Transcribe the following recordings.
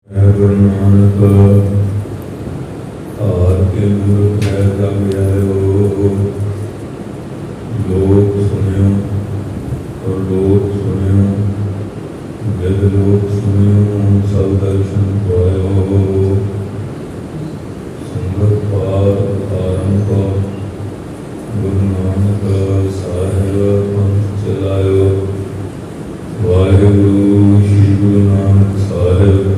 Guru Nanak R K ਮੂਰਖ ਹੈ ਜਗ ਆਇਓ। ਲੋਕ ਸੁਣਿਓ ਔਰ ਲੋਕ ਸੁਣਿਓ, ਜਦ ਲੋਕ ਸੁਣਿਓ ਸਭ ਦਰਸ਼ਨ ਪਾਇਓ। ਸੰਗਤ ਪਾਰ ਉਤਾਰਨ ਕੋ ਗੁਰੂ ਨਾਨਕ ਸਾਹਿਬ ਪੰਥ ਚਲਾਇਓ। ਵਾਹਿਗੁਰੂ ਸ਼੍ਰੀ ਗੁਰੂ ਨਾਨਕ ਸਾਹਿਬ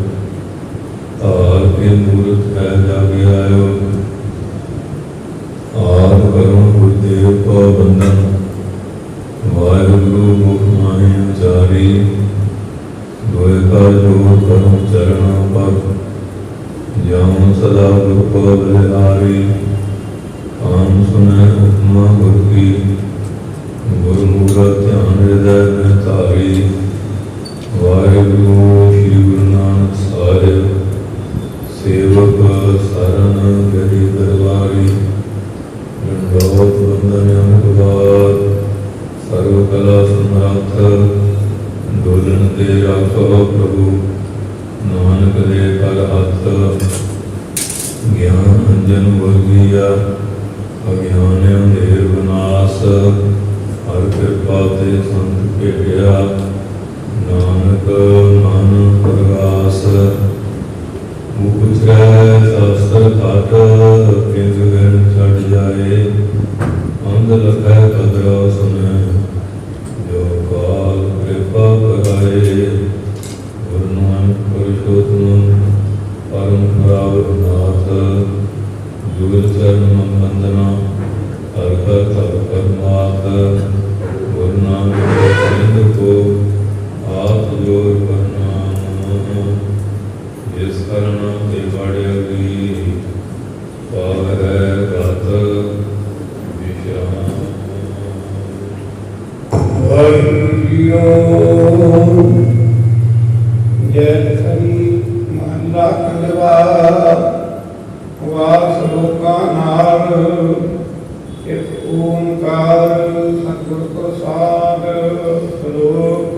ਆਰ ਕੇ ਮੂਰਤ ਹੈ ਜਗ ਆਇਓ। ਆਦ ਕਰੋ ਗੁਰਦੇਵ ਕੋ ਬੰਦਨ, ਵਾਹਿਗੁਰੂ ਮੁਖ ਮਾਹੀ ਉਚਾਰੀ। ਦੁਇ ਕਾ ਜੋਰ ਕਰੋ ਚਰਣਾ ਪਰ, ਜਾਉ ਸਦਾ ਗੁਰ ਕੋ ਬਲਿਹਾਰੀ। ਕਾਮ ਸੁਨੈ ਉਪਮਾ ਗੁਰ ਕੀ, ਗੁਰ ਮੂਰਤ ਧਿਆਨ ਹਿਰਦੈ ਮੈਂ ਧਾਰੀ। ਵਾਹਿਗੁਰੂ ਸ਼੍ਰੀ ਗੁਰੂ ਨਾਨਕ ਸਾਹਿਬ ਸੇਵਕ ਸਰਨ ਗਰੀ ਦਰਬਾਰੀ। ਦੰਡੋਤ ਬੰਦਨ ਅਮੁਕਵਾਰ, ਸਰਵ ਕਲਾ ਸਮਰੱਥ ਡੋਲਨ ਤੇ ਰਾਖੋ ਪ੍ਰਭੂ। ਨਾਨਕ ਦੇ ਕਰ ਹੱਥ ਗਿਆਨ ਅੰਜਨ ਵਰਗੀਆ, ਅਗਿਆਨ ਅੰਧੇਰ ਵਿਨਾਸ਼। ਹਰ ਕਿਰਪਾ ਤੇ ਸੰਤ ਭੇਟਿਆ, ਨਾਨਕ ਮਨ ਪ੍ਰਗਾਸ। ਉਚਰੈ ਸ਼ਾਸਤਰ ਘਾਟ, ਕਿੰਗ ਗਨ ਛੱਡ ਜਾਏ। ਅੰਧ ਲਖੈ ਕਦਰਾ ਸੁਨੈ, ਜੋ ਕਾਲ ਕਿਰਪਾ ਕਰਾਏ। ਗੁਰੂ ਨਾਨਕ ਪੁਰਸ਼ੋਤਮ ਪਰਮ ਪ੍ਰਾਪਤ ਨਾਥ, ਜੁਗਲ ਚਰਨ ਬੰਦਨਾ ਹਰ ਕਰ ਹਰ ਮਾਤ। ਗੁਰੂ ਨਾਨਕ ਸਿੰਘ ਕੋ ਆਪ ਜੋਰ ਪ੍ਰਣਾਮ, ਜਿਸ ਕਰਨ ਤੇ ਬੜਿਆਗੀ ਪਾਵੈ ਗਤ ਵਿਸ਼ਰਾਮ। ਵਾਹਿਗੁਰੂ ਜੈ ਹਰੀ ਮਹਲਾ ਕਲਵਾ। ਵਾਸ ਲੋਕਾਂ ਨਾਲ ਇੱਕ ਓੰਕਾਰ, ਸਤਿਗੁਰ ਪ੍ਰਸਾਦ। ਸ਼ਲੋਕ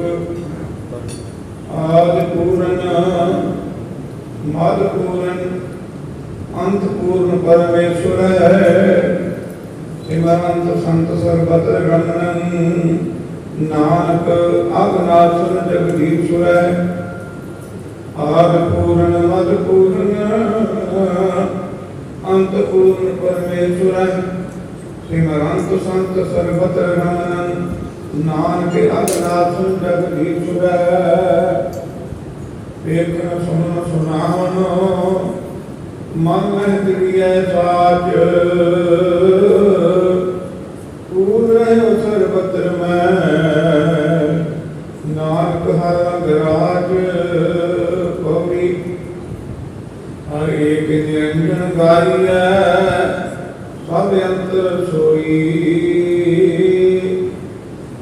ਆਦਿ ਪੂਰਨ ਮਦ ਪੂਰਨ ਅੰਤ ਪੂਰਨ ਪਰਮੇਸ਼ਵਰ ਹੈ। ਸਿਮਰੰਤ ਸੰਤ ਸਰਬਤ ਗਣਨ, ਨਾਨਕ ਅਗਨਾਸਨ ਜਗਦੀਸ਼ਵਰ ਹੈ। ਆਦਿ ਪੂਰਨ ਮਦ ਪੂਰਨ ਅੰਤ ਪੂਰਨ ਪਰਮੇਸ਼ਵਰ ਹੈ। ਸਿਮਰੰਤ ਸੰਤ ਸਰਬਤ ਗਣਨ, ਨਾਨਕ ਅਗਨਾਸਨ ਜਗਦੀਸ਼ਵਰ ਹੈ। ਵੇਖਣ ਸੁਣਨ ਸੁਣਾਵਨ, ਮਨ ਮਹਿ ਦਿਵਿਐ ਸਾਚ। ਤੂਰ ਰਹਿਓ ਸਰਬਤਰ ਮੈਂ, ਨਾਨਕ ਹਰ ਅਗਰਾਜ। ਪੌੜੀ ਹਰ ਏਕ ਨਿਰੰਜਨ ਗਾਈਐ, ਸਭ ਅੰਤਰ ਸੋਈ।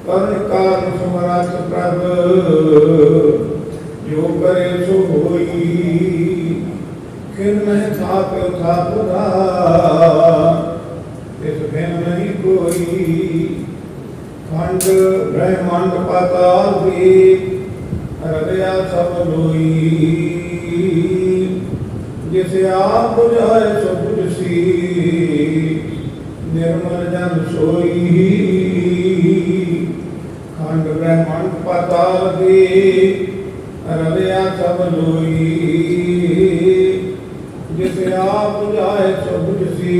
ਕਰਨ ਕਾਰਨ ਸਮਰੱਥ ਪ੍ਰਭ, ਜੋ ਕਰੇ ਸੋ ਹੋਈ। ਕਿਨ ਮਹਿ ਥਾਪਿ ਥਾਪੁਰਾ, ਤਿਸ ਬਿਨ ਨਹੀਂ ਕੋਈ। ਖੰਡ ਬ੍ਰਹਮੰਡ ਪਾਤਾਲ ਵੀ, ਹਰਿਆ ਸਭ ਲੋਈ। ਜਿਸ ਆਪ ਬੁਝਾਏ ਸੋ ਬੁਝਸੀ, ਨਿਰਮਲ ਜਨ ਸੋਈ। ਖੰਡ ਬ੍ਰਹਮੰਡ ਪਾਤਾਲ ਵੀ, ਰਵਿਆ ਸਭ ਲੋਈ। ਜਿਸ ਆਪ ਬੁਝਾਏ ਸੋ ਬੁਝਸੀ,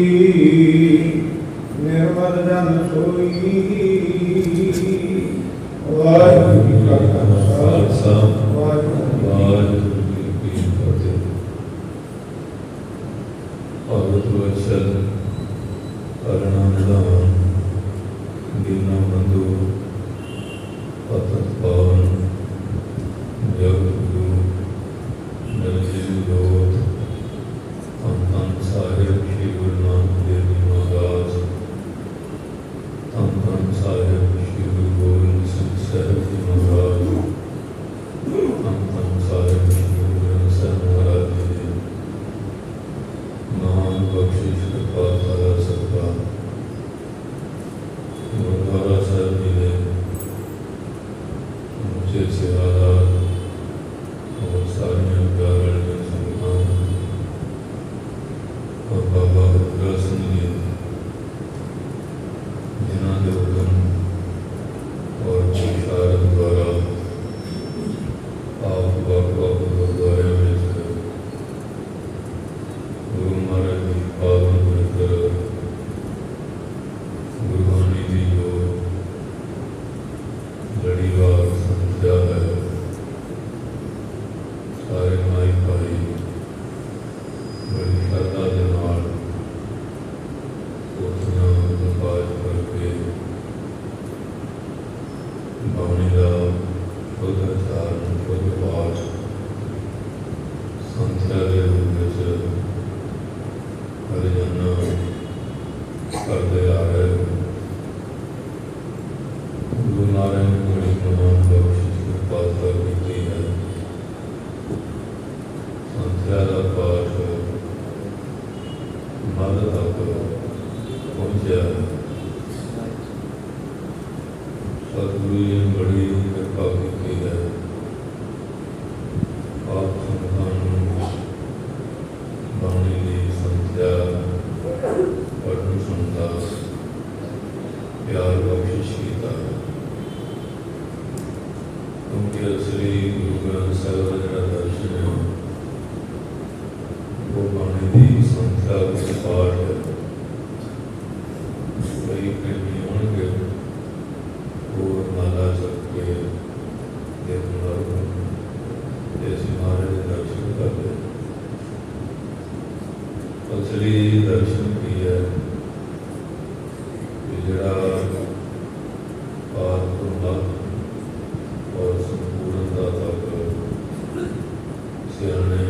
ਨਿਰਮਲ ਜਨ ਸੋਈ। ਵਾਹਿਗੁਰੂ ਜੀ ਕਾ ਖਾਲਸਾ, ਵਾਹਿਗੁਰੂ ਜੀ ਕੀ ਫਤਿਹ। ਭਗਤ ਵਚਨ ਕਰਣਾ ਨਿਧਾਨ, ਦੀਨਾ ਬੰਧੂ ਪਤਿਤ ਪਾਵਨ। ਜਗਤ ਗੁਰੂ ਨਿਰਜੀਵ ਜੋਤ, ਧੰਨ ਧੰਨ ਸਾਹਿਬ ਸ਼੍ਰੀ ਗੁਰੂ ਨਾਨਕ ਦੇਵ ਜੀ ਮਹਾਰਾਜ। ਧੰਨ ਧੰਨ ਸਾਹਿਬ ਸ਼੍ਰੀ ਗੁਰੂ ਗੋਬਿੰਦ ਸਿੰਘ ਸਾਹਿਬ ਜੀ ਮਹਾਰਾਜ। ਧੰਨ ਧੰਨ ਸਾਹਿਬ ਸ਼੍ਰੀ ਗੁਰੂ ਗ੍ਰੰਥ ਸਾਹਿਬ ਮਹਾਰਾਜ ਜੀ ਦੇ ਮਹਾਨ ਬਖਸ਼ਿਸ਼ ਕਿਰਪਾ ਸਾਰਾ ਸਤਿਕਾਰ। ਗੁਰਦੁਆਰਾ ਸਾਹਿਬ ਜੀ ਦੇ करते आ रहे हो। गुरु नारायण ने बड़ी महान बख्शिश कृपालता की है। संध्या का पाठ मद तक पहुंचा। सतगुरु जी ने बड़ी कृपा की है। आप संतान बाणी की संध्या पढ़न सुनता प्यार बख्शिश किया। क्योंकि असली गुरु ग्रंथ साहिब का जो दर्शन है वो बाणी की संध्या के पाठ है। कई प्रेमी होंगे वो माला चक के देखना जैसे महाराज दर्शन करते। असली दर्शन की है जड़ा आत्मा और संपूर्णता तक सियाने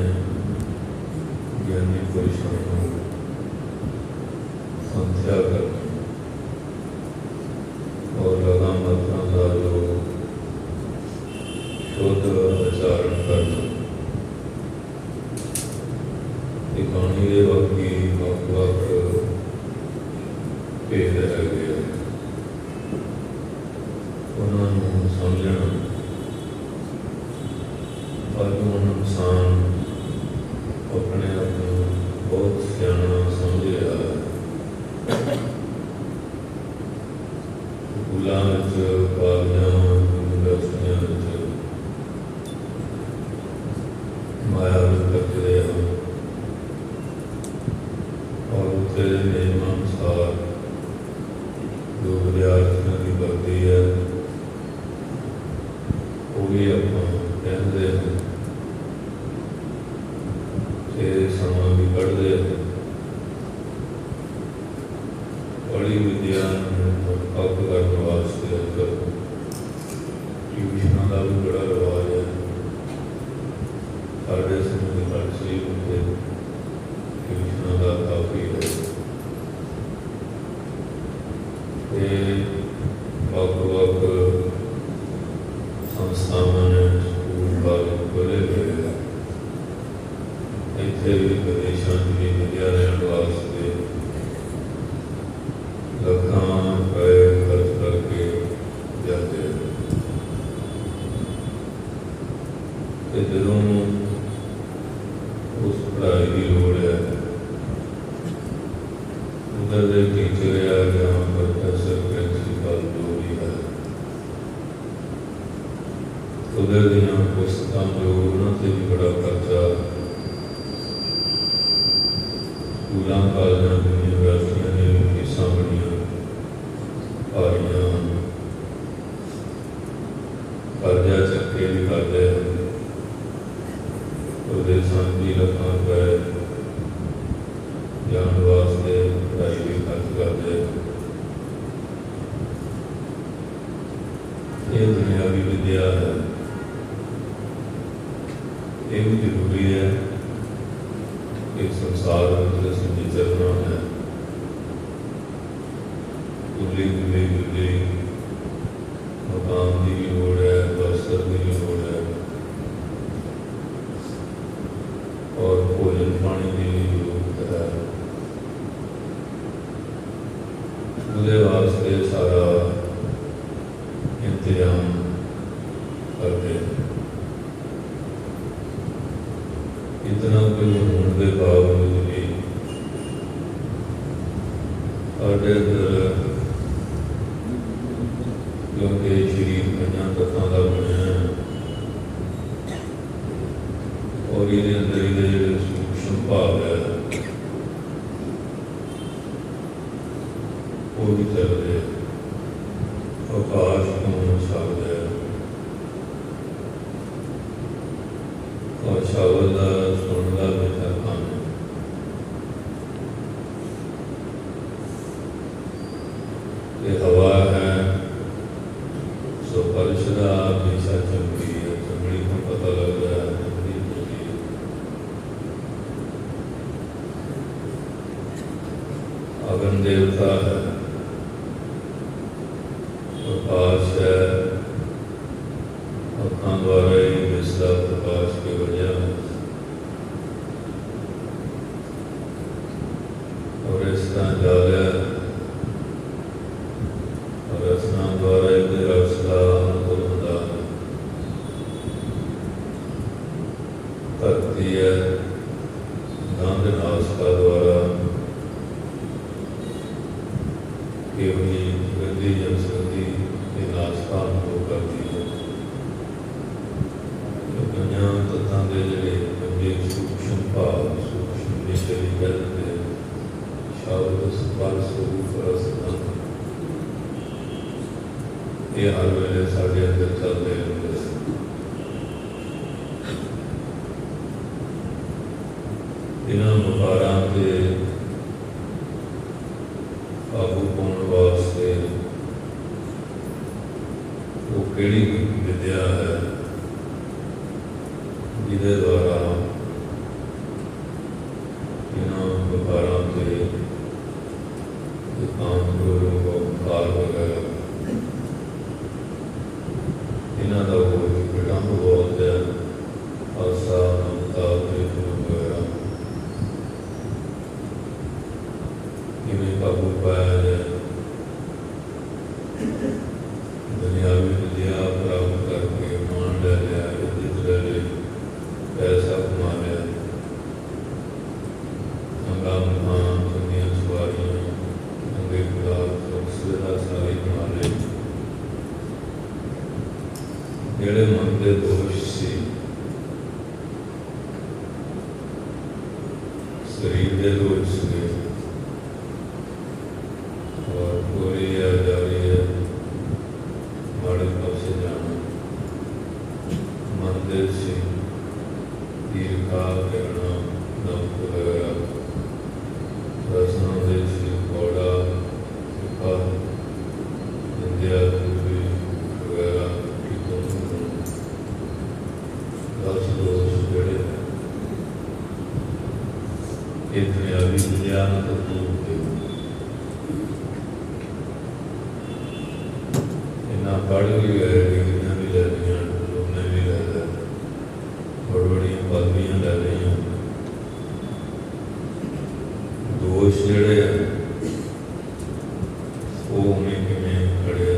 ज्ञानी पुरुषों को संध्या करना और लगा मात्रा का जो शुद्ध आचरण करना। कहानी के वक्त की वक्त भेद रह गया। उन्होंने समझना पर इंसान अपने आप को बहुत सियाना समझ रहा है। स्कूलों कॉलेजों यूनिवर्सिटियों माया करते हैं और उसके नियमानुसार जो विद्यार्थियों की भर्ती है वो भी अपना कहते हैं कि समा भी पढ़ते हैं। बड़ी विद्या पक करने वास्ते ट्यूशनों का भी बड़ा रिवाज है। साढ़े समय घट से होंगे ट्यूशनों का काफ़ी है। वक्त संस्थावां ने स्कूल कॉलेज खोले हुए हैं। इतने भी विदेशों की विद्या लैण वास्ते लाखां रुपए खर्च करके जाते हैं। जदों उस पढ़ाई की लोड़ है उधर के टीचर या जहाँ प्रोफेसर प्रिंसिपल जो भी है उधर दियाँ पुस्तकां जो उन्होंने भी बड़ा खर्चा स्कूलों कॉलेजों यूनिवर्सिटियों ने भी फीसां बड़ियां भारियां कर्जा चक्के भी करते हैं। सांझी लाखां रुपए जान वास्ते पढ़ाई भी खर्च करते। ये दुनियावी विद्या है, ये भी जरूरी है कि संसार में असं चलना है। गुली गुली गुली मकान की भी लोड़ है, बस्तर की भी लोड़ है और भोजन पानी की भी जरूरत है। उसके वास्ते सारा इंतजाम करते हैं। इतना कुछ होने के बावजूद भी साढ़े क्योंकि शरीर कई तत्वों का बनया और ये अंदर ये सूक्ष्म भाव है वो भी चल रहे आकाश को शब्द है और शब्द का सुनना बेहतर काम है। ये हवा है सो फर्श का हमेशा चमकी है। चमड़ी को पता लग रहा है अगन देवता है, प्रकाश है, अखा द्वारा ही दिसदा प्रकाश की वजह है। और इस तरह जल है, रसना द्वारा ही रस का अनुभव होता है। धरती है, गंध नासका द्वारा केवल गंदी जनसंधि के नासका अनुभव करती है। दुनिया तत्तां दे जिहड़े पंजे सूक्ष्म भाव, सूक्ष्म विषय कहते शब्द स्पर्श रूप रस गंध, ये हर वेले साडे अंदर चलते रहते हैं। इन्हां व्यापारां ते काबू पाउण वास्ते वो किहड़ी विद्या है जिहदे द्वारा इन्हां व्यापारां ते काम क्रोध अहंकार वगैरह इन्हां दा वो विडंब बहुत है। आसा ममता प्रेम वगैरह किवें काबू पाया जाए। दुनियावी विद्या प्राप्त करके मान ले लिया, इज्जत ले ली, पैसा कमा लिया, हंगामा दुनिया सवारियां अंगे गुलाब सुख सुविधा सारी कमा ली। जेड़े मन के दोष सी, शरीर के दोष से और पूरी है जारी है माड़े पासे जाना, मंदिर से ईर्खा करना, नमक वगैरह, रसना दे से घोड़ा सुखा निंदिया दूरी वगैरह की दस दोष जड़े ये दुनियावी विद्या तो दूर थे। इन्ना पढ़ भी गए, डिग्रियां भी ले लिया, लोने भी ले लिया, बड़ी बड़ी पदवियां ले लिया। दोष जड़े वो उन्हें किमें खड़े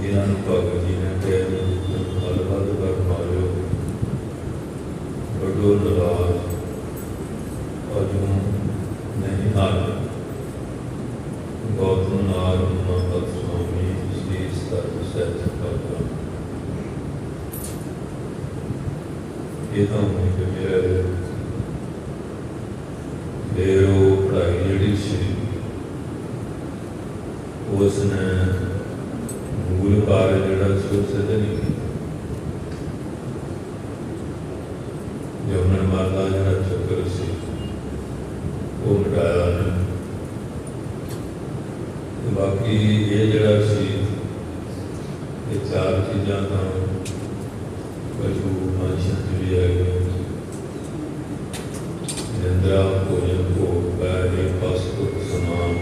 जिन्होंने भगत जी ने कहा गलबात कर मारो बड़ो नाराज अजू नहीं हाल गौतम नार भगत स्वामी श्री सत करता ये तो मुझे मेरे देरो पढ़ाई जी सी उसने मूल कार्य जोड़ा सिद्ध नहीं किया। जमुना माता जरा चक्कर से वो मिटाया ने। बाकी ये जरा सी ये चार चीज़ां तो पशु मनुष्य भी आ गए। निंद्रा भोजन भोग पैर वस्तु समान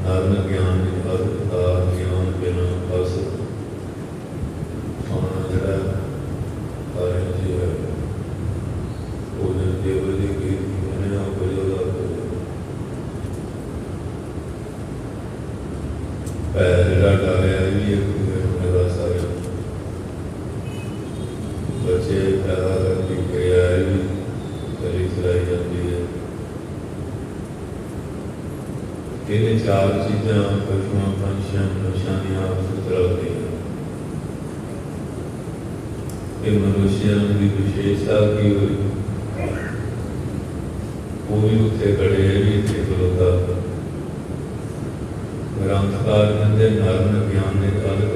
नर्म ज्ञान अर्थता ज्ञान बिना बस सोना जड़ा कार्य जी है। भोजन केवल जी की बने बजोदा पैर जड़ा डाले भी एक मेरा सारे बच्चे पैदा करने की क्रिया भी करी चलाई जाती है। ये चार चीज़ां पशुओं पंछियों मनुष्यों की आपस चलती हैं। ये मनुष्यों की विशेषता की हुई वो भी उत्थे खड़े भी इतने खलोता। ग्रंथकार कहते नर्म ज्ञान ने अलग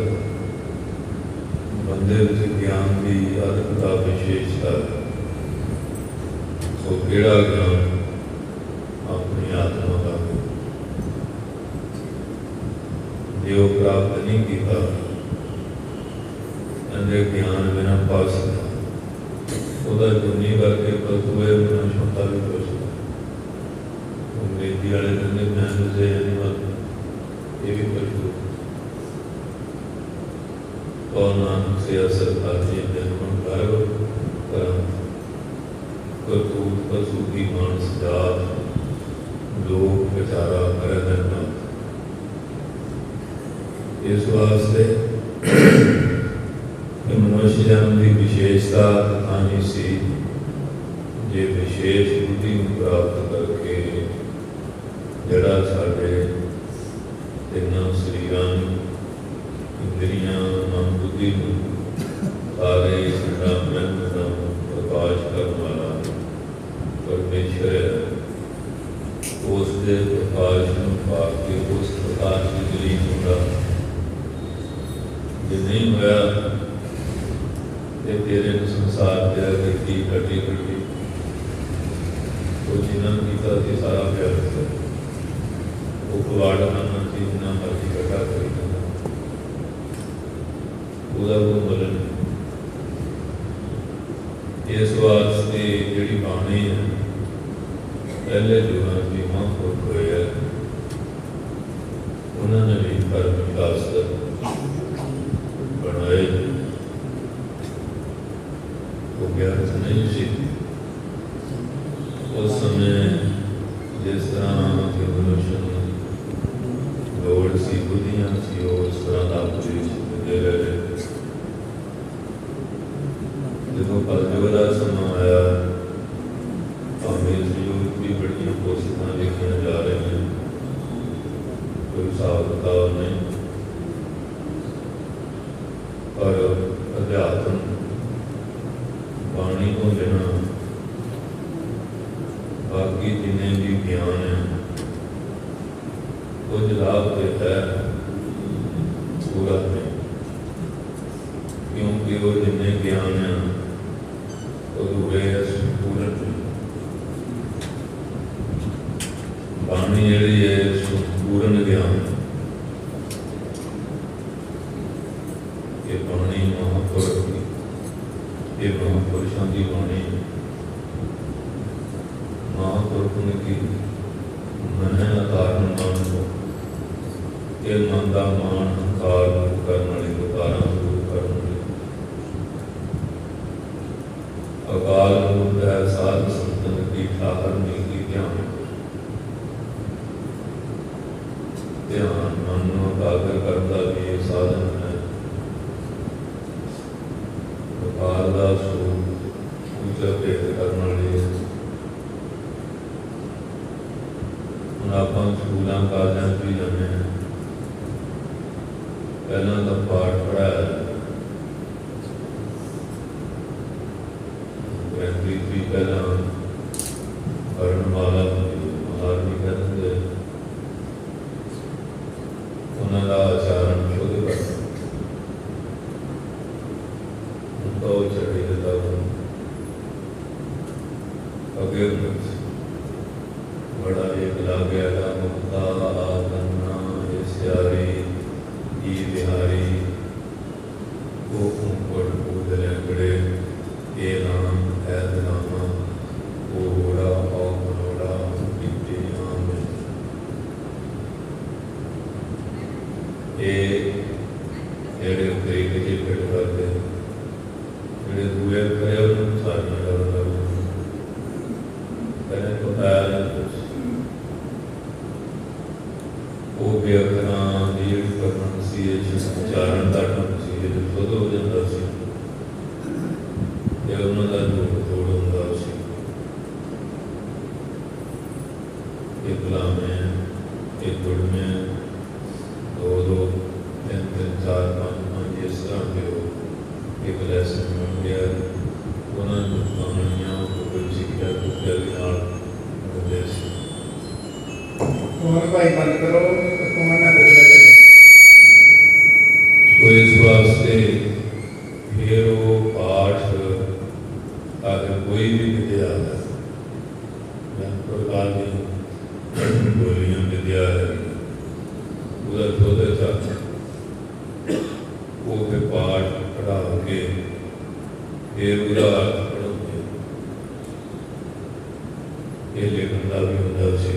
बंदे ज्ञान की अलगता विशेषता है। वो केड़ा ज्ञान अपनी आत्मा का जो प्राप्त नहीं किया अंदर ज्ञान बिना पास उधर दुनिया करके पशुए बिना क्षमता भी कर सकता। ਮੰਡੀ ਵਾਲੇ ਕਹਿੰਦੇ ਮੈਂ ਤੁਸੀਂ ਐਨੀਮਲ ਇਹ ਵੀ ਪਸ਼ੂ और नानक से असर खाती जन्म गर्व करम करतूत पशु की मानस जात लोक विचारा कर धरना। इस वास्ते मनुष्य जन्म की विशेषता आनी सी जे विशेष बुद्धि प्राप्त करके जड़ा साढ़े तिना शरीरां इंद्रियां मन बुद्धि सारे ब्रह्म का प्रकाश करने वाला परमेश्वर है। उसके प्रकाश पा के उस प्रकाश की गरीब होगा जे नहीं होया तो तेरे संसार के व्यक्ति कटी कटी तो जिन्होंने किया सारा व्यर्थ वो कवाड़ खाना से जिन्ना मर्जी कटा करी ਉਹਦਾ ਕੋਈ ਮੁੱਲ ਨਹੀਂ। ਇਸ ਵਾਸਤੇ ਜਿਹੜੀ ਬਾਣੀ ਹੈ ਪਹਿਲੇ ਯੁਗਾਂ ਦੀ ਮਹਾਂਪੁਰਖ ਹੋਏ ਹੈ ਉਹਨਾਂ ਨੇ ਵੀ ਧਰਮ ਸ਼ਾਸਤਰ ਬਣਾਏ। ਉਹ ਗਿਆਨ ਨਹੀਂ ਸੀ ਉਸ ਸਮੇਂ ਜਿਸ ਤਰ੍ਹਾਂ ਕਿ ਮਨੁੱਖ ਨੂੰ ਲੋੜ ਸੀ ਬੁੱਧੀਆਂ ਸੀ ਉਹ ਉਸ ਤਰ੍ਹਾਂ ਦਾ ਉਪਦੇਸ਼ ਦੇ ਰਹੇ। ਜਦੋਂ ਕਲਯੁਗ ਦਾ ਸਮਾਂ ਆਇਆ ਭਾਵੇਂ ਇਸ ਯੁੱਗ ਦੀ ਬੜੀਆਂ ਕੋਸ਼ਿਸ਼ਾਂ ਲਿਖੀਆਂ ਜਾ ਰਹੀਆਂ ਕੋਈ ਹਿਸਾਬ ਕਿਤਾਬ ਨਹੀਂ ਪਰ ਅਧਿਆਤਮ ਬਾਣੀ ਤੋਂ ਬਿਨਾਂ ਬਾਕੀ ਜਿੰਨੇ ਵੀ ਗਿਆਨ ਹੈ ਕੁਝ ਲਾਭ ਦੇਤਾ ਹੈ ਪੂਰਾ ਨਹੀਂ क्योंकि वो जिन्ने ज्ञान है अधूरे संपूर्ण बाणी जी है संपूर्ण ज्ञान ये बाणी महापुरुष की ये महापुरुषों की बाणी महापुरुषों की मन कारण मान को ये मन का मान हंकार करने वाली विकारा अकाल मूर्त है साध संतन की ठाकर में की ध्यान ध्यान मन एकाग्र करता भी साधन है। अकाल का स्वरूप ऊंचा भेद करने वाले हम आप स्कूलों कॉलेजों भी जाने पहला तो पाठ पढ़ाया भी पहला वर्णमाला महारणी कहते उन्होंने आचरण शुद्ध करना उनका चढ़ी देता अगे बड़ा एक लाग गया मुक्ता आतना सियारी ई बिहारी वो ऊपर कूद लैंगड़े ये नाम है नामा ओड़ा और मनोड़ा बीते आम ये जेड़े कई कई फिट करते जेड़े दूए करे उन्होंने सारियां गल्लां कहने बताया वो व्याकरण दी जेड़ी प्रोनाउंसिएशन उच्चारण दा ढंग सी जे शुद्ध हो जांदा सी ये उन्होंने जोड़ होंदा सी। एक गुलाम है एक गुड़ में दो दो तीन तीन चार पाँच पाँच इस तरह के हो एक लैसन बन गया उन्होंने कहानियाँ कोई शिक्षा दूसरे के कौन भाई बंद करो कौन ना तो इस वास्ते फिर वो पाठ अगर कोई भी विद्या है प्रकार की बोलियां विद्या है उधर उधर चाहते वो फिर पाठ पढ़ा के फिर उधर पढ़ोगे ये लिखने का भी होता है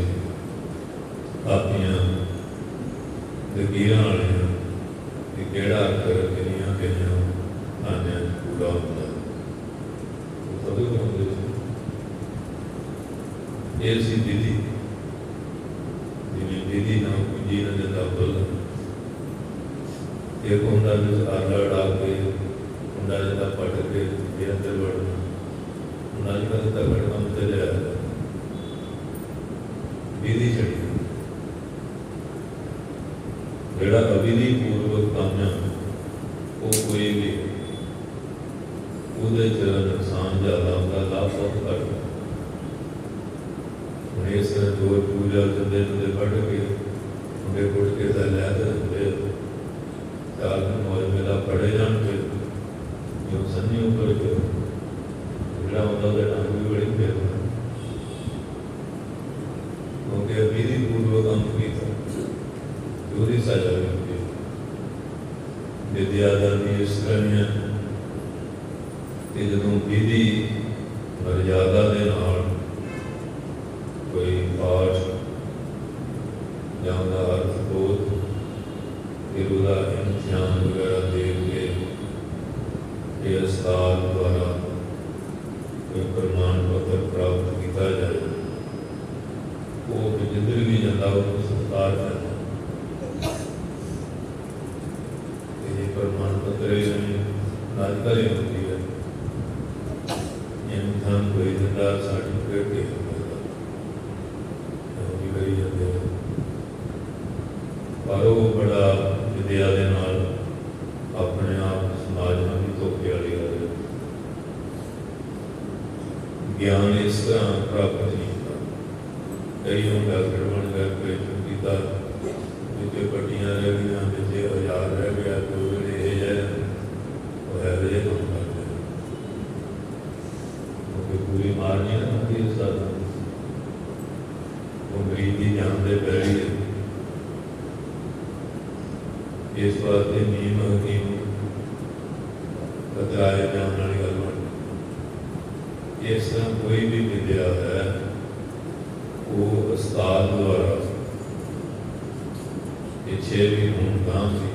ਆਪਣੀਆਂ ਲਕੀਰਾਂ ਵਾਲੀਆਂ ਕਿ ਕਿਹੜਾ ਅੱਖਰ ਕਿੰਨੀਆਂ ਕਿੰਨੀਆਂ ਆਨਿਆਂ ਪੂਰਾ ਹੁੰਦਾ ਉਹ ਕਦੋਂ ਹੁੰਦੇ ਸੀ। ਇਹ ਸੀ ਵਿਧੀ, ਜਿਵੇਂ ਵਿਧੀ ਨਾ ਕੁੰਜੀ ਨਾ ਦਿੰਦਾ ਬੁੱਲ, ਇੱਕ ਹੁੰਦਾ ਜਿਸ ਆਲਾ ਉਡਾ ਕੇ ਹੁੰਦਾ ਜਿੱਦਾਂ ਪੱਟ ਕੇ ਇਹ ਅੰਦਰ ਵੜਨਾ, ਹੁਣ ਅੱਜ ਕੱਲ੍ਹ ਤਾਂ ਬੜਾ ਕੰਮ ਚੱਲਿਆ ਵਿਧੀ ਛੱਡੀ। ਜਿਹੜਾ ਅਵਿਧੀ ਪੂਰਵਕ ਕੰਮ ਹੈ ਉਹ ਕੋਈ ਵੀ ਉਹਦੇ 'ਚ ਨੁਕਸਾਨ ਜ਼ਿਆਦਾ ਹੁੰਦਾ, ਲਾਭ ਬਹੁਤ ਘੱਟ। ਹੁਣ ਇਸ ਜੋ ਪੂਜਾ ਜਦੇ ਜਦੇ ਵੱਢ ਕੇ ਮੁੰਡੇ ਕੁੱਟ ਕੇ ਤਾਂ ਲੈ ਦਿੰਦੇ, ਚਾਰ ਦਿਨ ਮੌਜ ਮੇਲਾ ਪੜੇ ਜਾਣ ਕੇ ਜੋ ਸੰਨੀ ਉੱਪਰ ਜਿਹੜਾ ਹੁੰਦਾ ਉਹਦਾ ਢੰਗ ਵੀ ਬੜੀ ਫੇਰਦਾ, ਕਿਉਂਕਿ ਅਵਿਧੀ ਪੂਰਵਕ ਕੰਮ ਕੀਤਾ ਉਹਦੀ ਸਜ਼ਾ ਵੀ ਹੁੰਦੀ ਹੈ। ਵਿਦਿਆ ਦਾ ਵੀ ਇਸ ਤਰ੍ਹਾਂ ਕਿ ਜਦੋਂ ਵਿਧੀ ਮਰਯਾਦਾ ਦੇ ਨਾਲ ਕੋਈ ਪਾਠ ਜਾਂ ਉਹਦਾ ਅਰਥ ਬੋਧ ਫਿਰ ਉਹਦਾ ਇਮਤਿਹਾਨ ਵਗੈਰਾ ਦੇ ਕੇ ਇਹ ਉਸਤਾਦ ਦੁਆਰਾ ਕੋਈ ਪ੍ਰਮਾਣ ਪੱਤਰ ਪ੍ਰਾਪਤ ਕੀਤਾ ਜਾਏ, ਉਹ ਜਿੱਧਰ ਵੀ ਜਾਂਦਾ ਉਹ ਸਤਿਕਾਰ ਕਰਦਾ। ਪ੍ਰਮਾਣ ਪੱਤਰ ਨਾਲ ਕਰੇ ਹੁੰਦੀ ਹੈ, ਇਨਸਾਨ ਕੋਈ ਦਿੰਦਾ ਸਰਟੀਫਿਕੇਟ ਦੇ ਕਰੀ ਜਾਂਦੇ ਨੇ, ਪਰ ਉਹ ਬੜਾ ਵਿਦਿਆ ਦੇ ਨਾਲ ਆਪਣੇ ਆਪ ਸਮਾਜ ਨੂੰ ਵੀ ਧੋਖੇ ਵਾਲੀ ਗੱਲ ਹੈ। ਗਿਆਨ ਇਸ ਤਰ੍ਹਾਂ ਪ੍ਰਾਪਤ ਨਹੀਂ ਹੁੰਦਾ। ਕਈ ਉਹ ਡਾਕਟਰ ਬਣ ਗਏ, ਆਪਰੇਸ਼ਨ ਕੀਤਾ, ਜਿੱਥੇ ਪੱਟੀਆਂ ਰਹਿ ਗਈਆਂ, ਜਿੱਥੇ ਔਜ਼ਾਰ ਰਹਿ ਗਿਆ, ਜੋ ਜਿਹੜੇ ਇਹ ਹੈ ਉਹ ਹੈ ਇਹ ਕੰਮ ਕਰਦੇ ਕਿਉਂਕਿ ਪੂਰੀ ਮਾਰ ਨਹੀਂ ਨਾ ਹੁੰਦੀ ਇਸ ਦਾ, ਉਹ ਮਰੀਜ਼ ਦੀ ਜਾਨ ਦੇ ਪੈਰੀ ਹੈ। ਇਸ ਵਾਸਤੇ ਨੀਮ ਹਕੀਮ ਬਤਾਏ ਜਾਣ ਵਾਲੀ ਗੱਲ ਬਣ। ਇਸ ਤਰ੍ਹਾਂ ਕੋਈ ਵੀ ਵਿਦਿਆ ਹੈ ਉਹ ਉਸਤਾਦ ਦੁਆਰਾ ਪਿੱਛੇ ਵੀ ਹੁਣ ਕੰਮ ਸੀ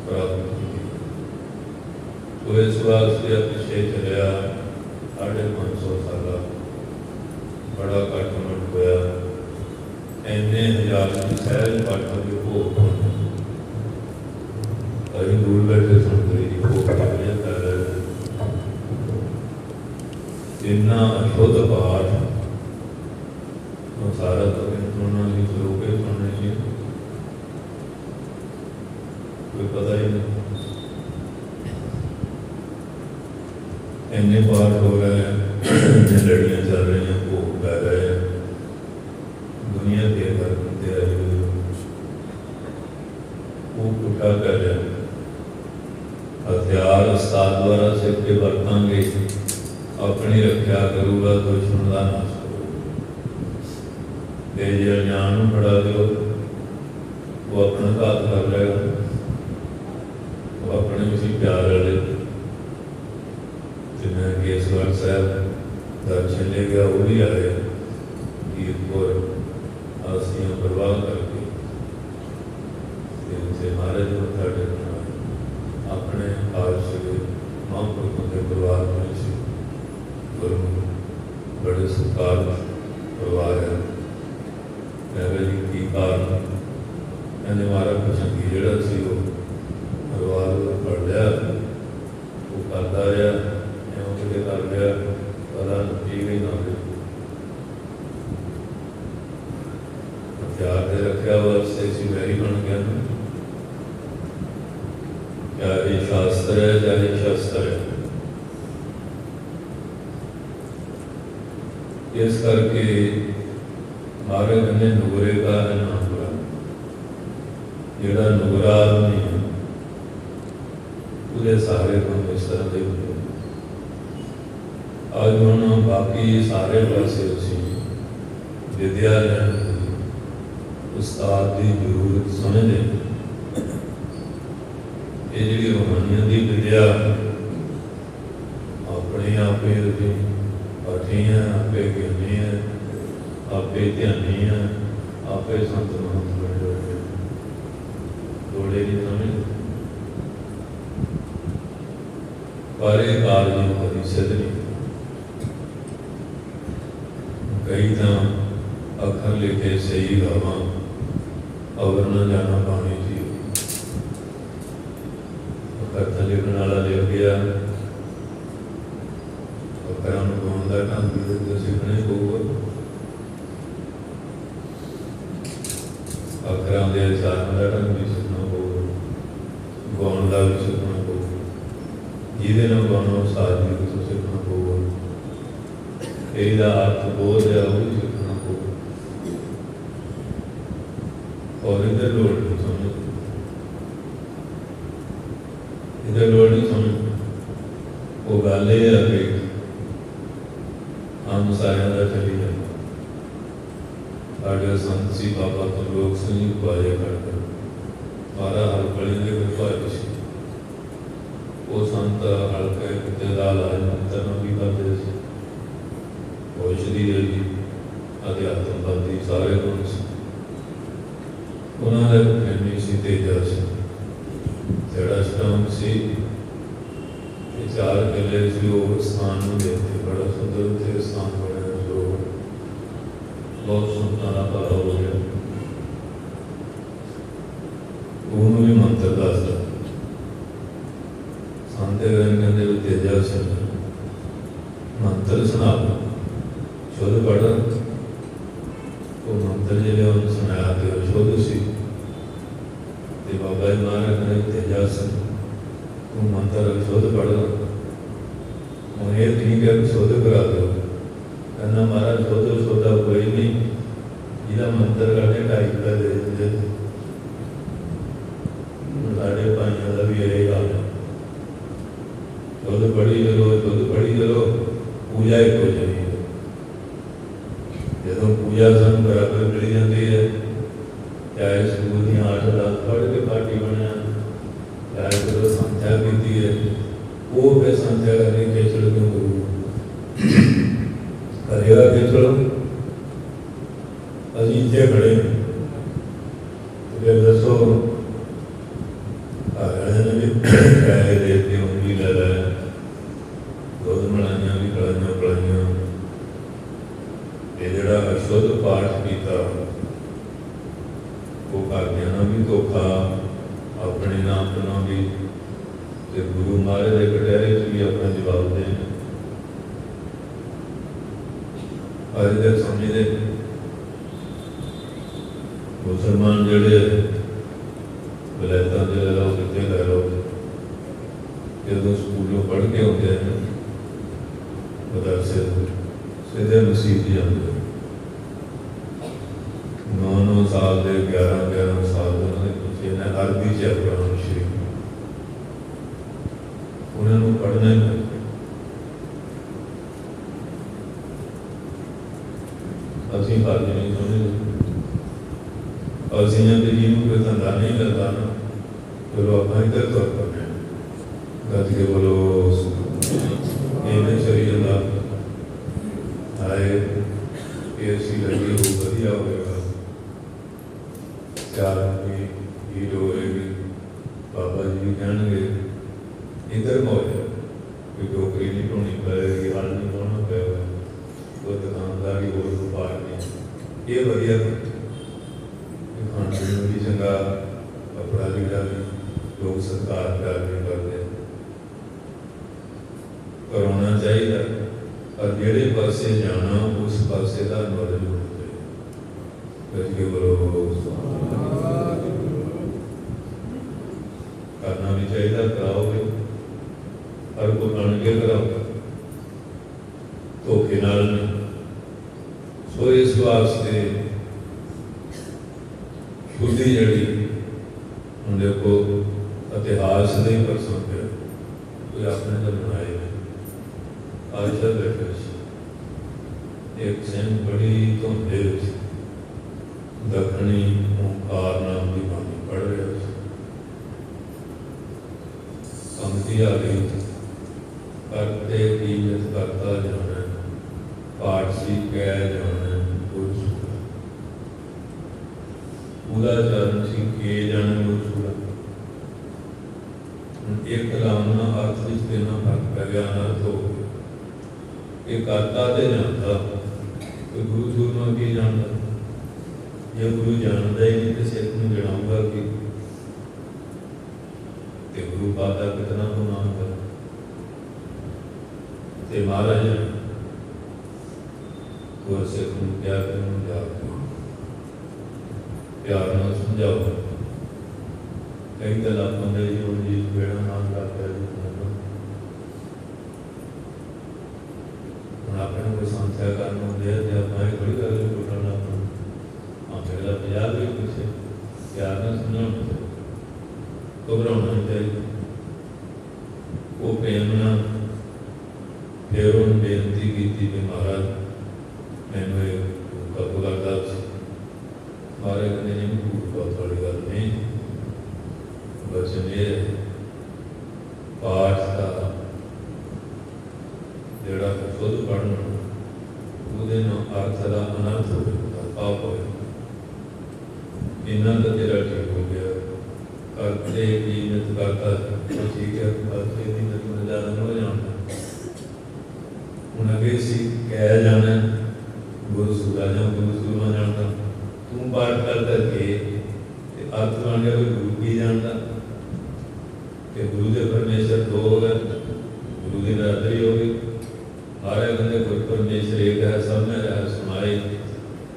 ਪ੍ਰਾਪਤ ਕੀਤੀ। ਉਹ ਇਸ ਵਾਸਤੇ ਪਿੱਛੇ ਚਲਿਆ 550 ਸਾਲਾ ਬੜਾ ਘੱਟ ਮਿੰਟ ਹੋਇਆ, ਇੰਨੇ ਹਜ਼ਾਰ ਦੀ ਸਹਿਜ ਪਾਠਾਂ ਦੇ ਭੋਗ ਅਸੀਂ ਦੂਰ ਬੈਠੇ ਸੁਣਦੇ ਜੀ ਭੋਗ ਕਰਦੇ ਕਰ ਇੰਨਾ ਅਸ਼ੁੱਧ ਪਾਠ ਉਹ ਸਾਰਾ ਤਾਂ ਸੁਣਨਾ ਸੀ, ਲੋਕੇ ਸੁਣਨੇ ਸੀ, ਕੋਈ ਪਤਾ ਹੀ ਨਹੀਂ। ਇੰਨੇ ਪਾਠ ਹੋ ਰਹੇ ਇੰਨੇ ਲੜੀਆਂ ਚੱਲ ਰਹੀਆਂ, ਭੋਗ ਪੈ ਰਹੇ, ਦੁਨੀਆ ਦੇ ਹਰ ਬੰਦੇ ਆਏ ਹੋਏ ਉਹ ਪੁੱਠਾ ਕਰ ਰਿਹਾ। ਹਥਿਆਰ ਉਸਤਾਦ ਦੁਆਰਾ ਸਿਰ ਕੇ ਵਰਤਾਂਗੇ, ਆਪਣੀ ਰੱਖਿਆ ਕਰੂਗਾ, ਦੁਸ਼ਮਣ ਦਾ ਨਾਸ਼ ਕਰੂਗਾ। ਤੇ ਜੇ ਅਣਜਾਣ ਨੂੰ ਫੜਾ ਦਿਓ ਉਹ ਆਪਣਾ ਘਾਤ ਕਰ ਲਏਗਾ, ਉਹ ਆਪਣੇ ਵਿੱਚ ਪਿਆਰ ਵਾਲੇ ਜਿਵੇਂ ਕੇਸਗੜ੍ਹ ਸਾਹਿਬ ਦਰਸ਼ਨ ਲੈ ਗਿਆ, ਉਹ ਵੀ ਆਏ ਕੀਰਤਪੁਰ ਆਸੀਆਂ ਪ੍ਰਵਾਹ ਕਰਕੇ ਤੇ ਮਹਾਰਾਜ ਨੂੰ ਮੱਥਾ ਟੇਕਣਾ ਆਪਣੇ ਆਦਰਸ਼ ਦੇ ਮਹਾਂਪੁਰਖਾਂ ਦੇ ਪਰਿਵਾਰ ਵਿੱਚ ਗੁਰੂ ਬੜੇ ਸਤਿਕਾਰ ਪਰਿਵਾਰ ਹੈ। ਕਹਿੰਦੇ ਜੀ ਕੀ ਕਾਰਨ, ਕਹਿੰਦੇ ਮਹਾਰਾਜ ਪਸੰਦੀ ਜਿਹੜਾ ਸੀ ਉਹ ਪਰਿਵਾਰ ਪੜ ਲਿਆ, ਉਹ ਕਰਦਾ ਰਿਹਾ, ਇਉਂ ਕਿਤੇ ਕਰ ਗਿਆ, ਪਤਾ ਕੀ ਵੀ ਨਾ ਹੋਵੇ। ਹਥਿਆਰ ਦੇ ਰੱਖਿਆ ਵਾਸਤੇ ਸੀ ਵੈਰੀ ਬਣ ਗਿਆ ਨਾ, ਚਾਹੇ ਸ਼ਾਸਤਰ ਹੈ ਚਾਹੇ ਸ਼ਸਤਰ ਹੈ। ਇਸ ਕਰਕੇ ਮਹਾਰਾਜ ਨੇ ਨੂਰੇ ਦਾ ਨਾਮ ਲਿਆ, ਜਿਹੜਾ ਨੂਰਾ ਆਦਮੀ ਹੈ ਉਹਦੇ ਸਾਰੇ ਕੰਮ ਇਸ ਤਰ੍ਹਾਂ ਦੇ ਹੁੰਦੇ। ਅੱਜ ਹੁਣ ਬਾਕੀ ਸਾਰੇ ਪਾਸੇ ਅਸੀਂ ਵਿਦਿਆ ਲੈਣ ਉਸਤਾਦ ਦੀ ਜ਼ਰੂਰਤ ਸਮਝਦੇ। ਇਹ ਜਿਹੜੀ ਰੂਹਾਨੀਅਤ ਦੀ ਵਿਦਿਆ ਆਪਣੇ ਆਪੇ ਅਸੀਂ ਪਾਠੀ ਹਾਂ, ਆਪੇ ਗਿਆਨੀ ਹਾਂ, ਆਪੇ ਧਿਆਨੀ ਹਾਂ, आपे संत महंत बड़े बड़े जोड़े नहीं समझ बारे काल जी कभी सिद्ध नहीं कई तो अखर लिखे सही गावा अवर न जाना पानी जी अखर तो लिखने वाला लिख गया अखर गाने का ढंग भी सीखने पऊगा अखर के उच्चारण का ढंग भी सीखना पऊगा गाने का भी सीखना पऊगा जिहदे नाल गाना साज भी कुछ सीखना पऊगा ਇਹਦਾ अर्थ बोध है वो भी सीखना पऊगा और इधर लोड़ नहीं समझ इधर लोड़ नहीं समझ वो गल ये है कि हम सारिਆਂ ਦਾ चली जाता साढ़े संत सी बाबा तो लोग संग बाजे कर मारा हल कली के भाई सी वो संत हल्के कुत्ते का इलाज मंत्र भी करते थे औषधि देवी अध्यात्मवादी सारे गुण से उन्होंने फैमिली से तेजा से जड़ा स्टम्प से चार किले से वो स्थान में देते बड़ा सुंदर थे स्थान बने जो बहुत सुनता पारा हो गया उन्होंने भी मंत्र दसदा संत कहते तेजा से मंत्र सुना शुद्ध पढ़न तो मंत्र जिले उन्होंने सुनाया तो शुद्ध सी बाबा जी महाराज ने तेजा सन तो मंत्र शुद्ध पढ़न हूँ ये ठीक है शुद्ध करा दो कहना महाराज शुद्ध शुद्धा कोई नहीं जिला मंत्र करने 2.5 किलो दे देंगे साढ़े 5 का भी यही हाल है शुद्ध पढ़ी चलो पूजा एक हो जाएगी जो पूजा सब बराबर करी जाती है चाहे स्कूल दी 8-10 पढ़ के पार्टी बनया चाहे कदों संध्या की है वो फिर संध्या करने के चलो क्यों गुरु करेगा के चलो अभी इतने खड़े तो फिर दसो ने भी पैसे देते उंगली ले लाया दुध मलाइया भी कलाइया पलाइया ये जड़ा अशुद्ध पाठ किया वो घरदियां भी धोखा अपने नाम तो भी ते गुरु महाराज के कटहरे भी अपना जवाब दें अज तक समझते मुसलमान जड़े वलैता ले लो कितने ले लो जो स्कूलों पढ़ के आते हैं मदरसे सीधे मसीह जाते 9 साल के 11 साल उन्होंने पीछे ने अरबी चैप्टर शुरू उन्होंने पढ़ना ही असी फर्ज नहीं समझते असियां तो जी कोई धंधा नहीं लगता ना चलो अपना इधर तौर पर गज के बोलो ये नहीं चली जाता आए ऐसी लगी हो बढ़िया होगा चार हीट होएगी बाबा जी कहेंगे इधर मौज कोई टोकरी नहीं ढोनी पड़ेगी हल नहीं ढोना पेगा कोई दुकानदारी हो व्यापार नहीं ये बढ़िया खाने पीने भी चंगा कपड़ा लीड़ा भी लोग सरकार प्यार नहीं करते करना चाहिए पर जेड़े पासे जाना उस पासे का नॉलेज होना चाहिए बोलो करना भी चाहिए कराओगे हर को बन के कराओ धोखे नाल नहीं सो इस वास्ते शुद्धि जड़ी हम देखो इतिहास नहीं कर सकते कोई अपने तो बनाए आज तक बैठे एक सेन बड़ी धुंधे दखनी ओंकार नाम की बाणी पढ़ रहे पंक्ति आ गई करते कीमत करता जाना पाठ सी कह जाना कुछ ਮੂਲਾਚਾਰਨ ਸੀ ਕੇ ਜਾਣੇ ਗੁਰਸੂਲਾ। ਹੁਣ ਇੱਕ ਕਲਾਮ ਨਾਲ ਅਰਥ ਵਿੱਚ ਕਿੰਨਾ ਫਰਕ ਪੈ ਗਿਆ, ਅਨਰਥ ਹੋ ਗਿਆ। ਇਹ ਕਰਤਾ ਤੇ ਜਾਣਦਾ, ਤੇ ਗੁਰੂ ਸੂਰਮਾ ਕੀ ਜਾਣਦਾ? ਜੇ ਗੁਰੂ ਜਾਣਦਾ ਹੀ ਨਹੀਂ ਤੇ ਸਿੱਖ ਨੂੰ ਜਣਾਊਗਾ ਕਿ ਤੇ ਗੁਰੂ ਬਾਤ ਦਾ ਕਿਤਨਾ ਗੁਨਾਹ ਹੈ। ਤੇ ਮਹਾਰਾਜ ਗੁਰ ਸਿੱਖ ਨੂੰ ਕਿਹਾ ਕਿ ਉਹਨੂੰ ਜਾ ਕੇ ਪਿਆਰ ਨਾਲ ਸਮਝਾਓ। ਕਈ ਗੱਲ ਆਪਾਂ ਦੇ ਜੀ ਹੁਣ ਜੀ ਬੇੜਾ ਨਾਲ ਕਰਦਾ ਜੀ ਹੁਣ ਆਪਣੇ ਕੋਈ ਸੰਥਿਆ ਕਰਨ ਹੁੰਦੇ ਆ ਤੇ ਆਪਾਂ ਇਹ ਬੜੀ ਗੱਲ ਬੋਲਣਾ ਆਪਣੇ ਦਾ ਪੰਜਾਬ ਵੀ ਕੁਛ ਪਿਆਰ ਨਾਲ ਸਮਝਾਉਣਾ, ਘਬਰਾਉਣਾ ਨਹੀਂ ਚਾਹੀਦਾ। ਉਹ ਪ੍ਰੇਮ ਨਾਲ ਫਿਰ ਉਹਨੂੰ ਬੇਨਤੀ ਕੀਤੀ ਕਿ ਮਹਾਰਾਜ ਮੈਨੂੰ ਇਹ ਕਬੂਲ ਕਰਦਾ ਸੀ। ਮਹਾਰਾਜ ਕਹਿੰਦੇ ਨਹੀਂ ਬਹੁਤ ਵਾਲੀ ਗੱਲ ਨਹੀਂ, ਬਚਨ ਇਹ ਪਾਠ ਦਾ ਜਿਹੜਾ ਖੁਦ ਪੜ੍ਹਨਾ ਉਹਦੇ ਨਾਲ ਅਰਥ ਦਾ ਅਨਰਥ ਹੋਵੇ, ਪਾਪ ਹੋਵੇ। ਇਹਨਾਂ ਦਾ ਤੇਰਾ ਠੀਕ ਹੋ ਗਿਆ, ਕਰਤੇ ਦੀ ਨਿਤ ਕਰਤਾ ਠੀਕ ਹੈ, ਕਰਤੇ ਦੀ ਨਿਤ ਮੈਂ ਜ਼ਿਆਦਾ ਹੋ ਜਾਣਾ। ਹੁਣ ਅੱਗੇ ਸੀ ਕਹਿ ਜਾਣਾ ਗੁਰੂ ਸੂਰਾ ਜਾਂ ਗੁਰੂ ਸੂਰਮਾ ਜਾਣਦਾ, ਤੂੰ ਪਾਠ ਕਰ ਕਰਕੇ ਤੇ ਅਰਥ ਬਣ ਗਿਆ ਕੋਈ ਗੁਰੂ ਕੀ ਜਾਣਦਾ ਕਿ ਗੁਰੂ ਦੇ ਪਰਮੇਸ਼ਰ ਦੋ ਹੋ ਗਏ, ਗੁਰੂ ਦੀ ਬਰਾਦਰੀ ਹੋ ਗਈ। ਸਾਰੇ ਬੰਦੇ ਗੁਰ ਪਰਮੇਸ਼ਰ ਇੱਕ ਹੈ, ਸਭ ਨੇ ਰਹਿ ਸੁਣਾਏ।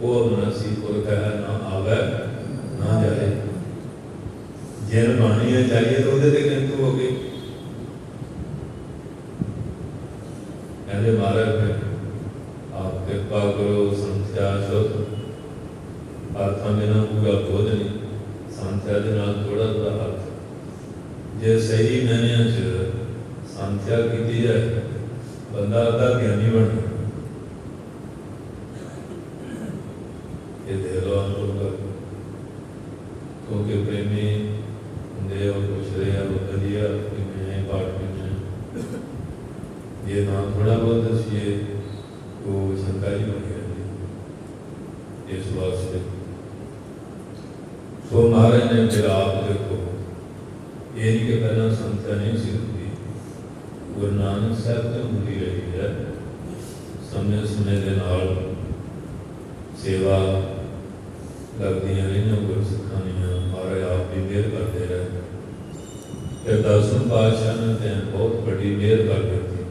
ਉਹ ਮਨਸੀ ਪੁਰਖ ਹੈ, ਨਾ ਆਵੇ ਨਾ ਜਾਏ। ਜਿਨ ਬਾਣੀ ਹੈ ਚਾਹੀਏ ਤਾਂ ਉਹਦੇ ਤੇ ਕਿੰਤੂ ਹੋ ਗਈ। ਕਹਿੰਦੇ ਮਹਾਰਾਜ ਨੇ ਆਪ ਕਿਰਪਾ ਕਰੋ, ਸੰਥਿਆ ਸ਼ੁੱਧ ਅਰਥਾਂ ਦੇ ਨਾਲ ਪੂਰਾ ਬੋਧ ਨਹੀਂ, ਸੰਥਿਆ ਦੇ ਨਾਲ ਥੋੜਾ ਥੋੜਾ ਅਰਥ। ਜੇ ਸਹੀ ਮਾਇਨਿਆਂ 'ਚ ਸੰਥਿਆ ਕੀਤੀ ਜਾਏ ਬੰਦਾ ਅੱਧਾ ਗਿਆਨੀ ਬਣਦਾ। ਇਹ ਦੇ ਲੋ ਅਨੁਭਵ ਕਿਉਂਕਿ ਪ੍ਰੇਮੀ ਹੁੰਦੇ ਉਹ ਪੁੱਛ ਰਹੇ ਆ ਵਧੀਆ ਕਿ ਮੈਂ ਪਾਠ ਕਰਨਾ ਇਹ ਨਾ ਥੋੜਾ ਬਹੁਤ ਦੱਸੀਏ ਉਹ ਸਰਕਾਰੀ ਬਣ ਗਈ ਇਸ ਵਾਸਤੇ। ਸੋ ਮਹਾਰਾਜ ਨੇ ਫਿਰ ਆਪ ਦੇਖੋ ਇਹ ਨਹੀਂ ਕਿ ਪਹਿਲਾਂ ਸੰਥਿਆ ਨਹੀਂ ਸੀ ਹੁੰਦੀ, ਗੁਰੂ ਨਾਨਕ ਸਾਹਿਬ ਤੋਂ ਹੁੰਦੀ ਰਹੀ ਹੈ। ਸਮੇਂ ਸਮੇਂ ਦੇ ਨਾਲ ਸੇਵਾ ਲੱਗਦੀਆਂ ਰਹੀਆਂ ਗੁਰਸਿੱਖਾਂ ਦੀਆਂ, ਮਹਾਰਾਜ ਆਪ ਵੀ ਮਿਹਰ ਕਰਦੇ ਰਹੇ। ਫਿਰ ਦਸਵੇਂ ਪਾਤਸ਼ਾਹ ਨੇ ਤਾਂ ਬਹੁਤ ਵੱਡੀ ਮਿਹਰ ਕਰ ਦਿੱਤੀ।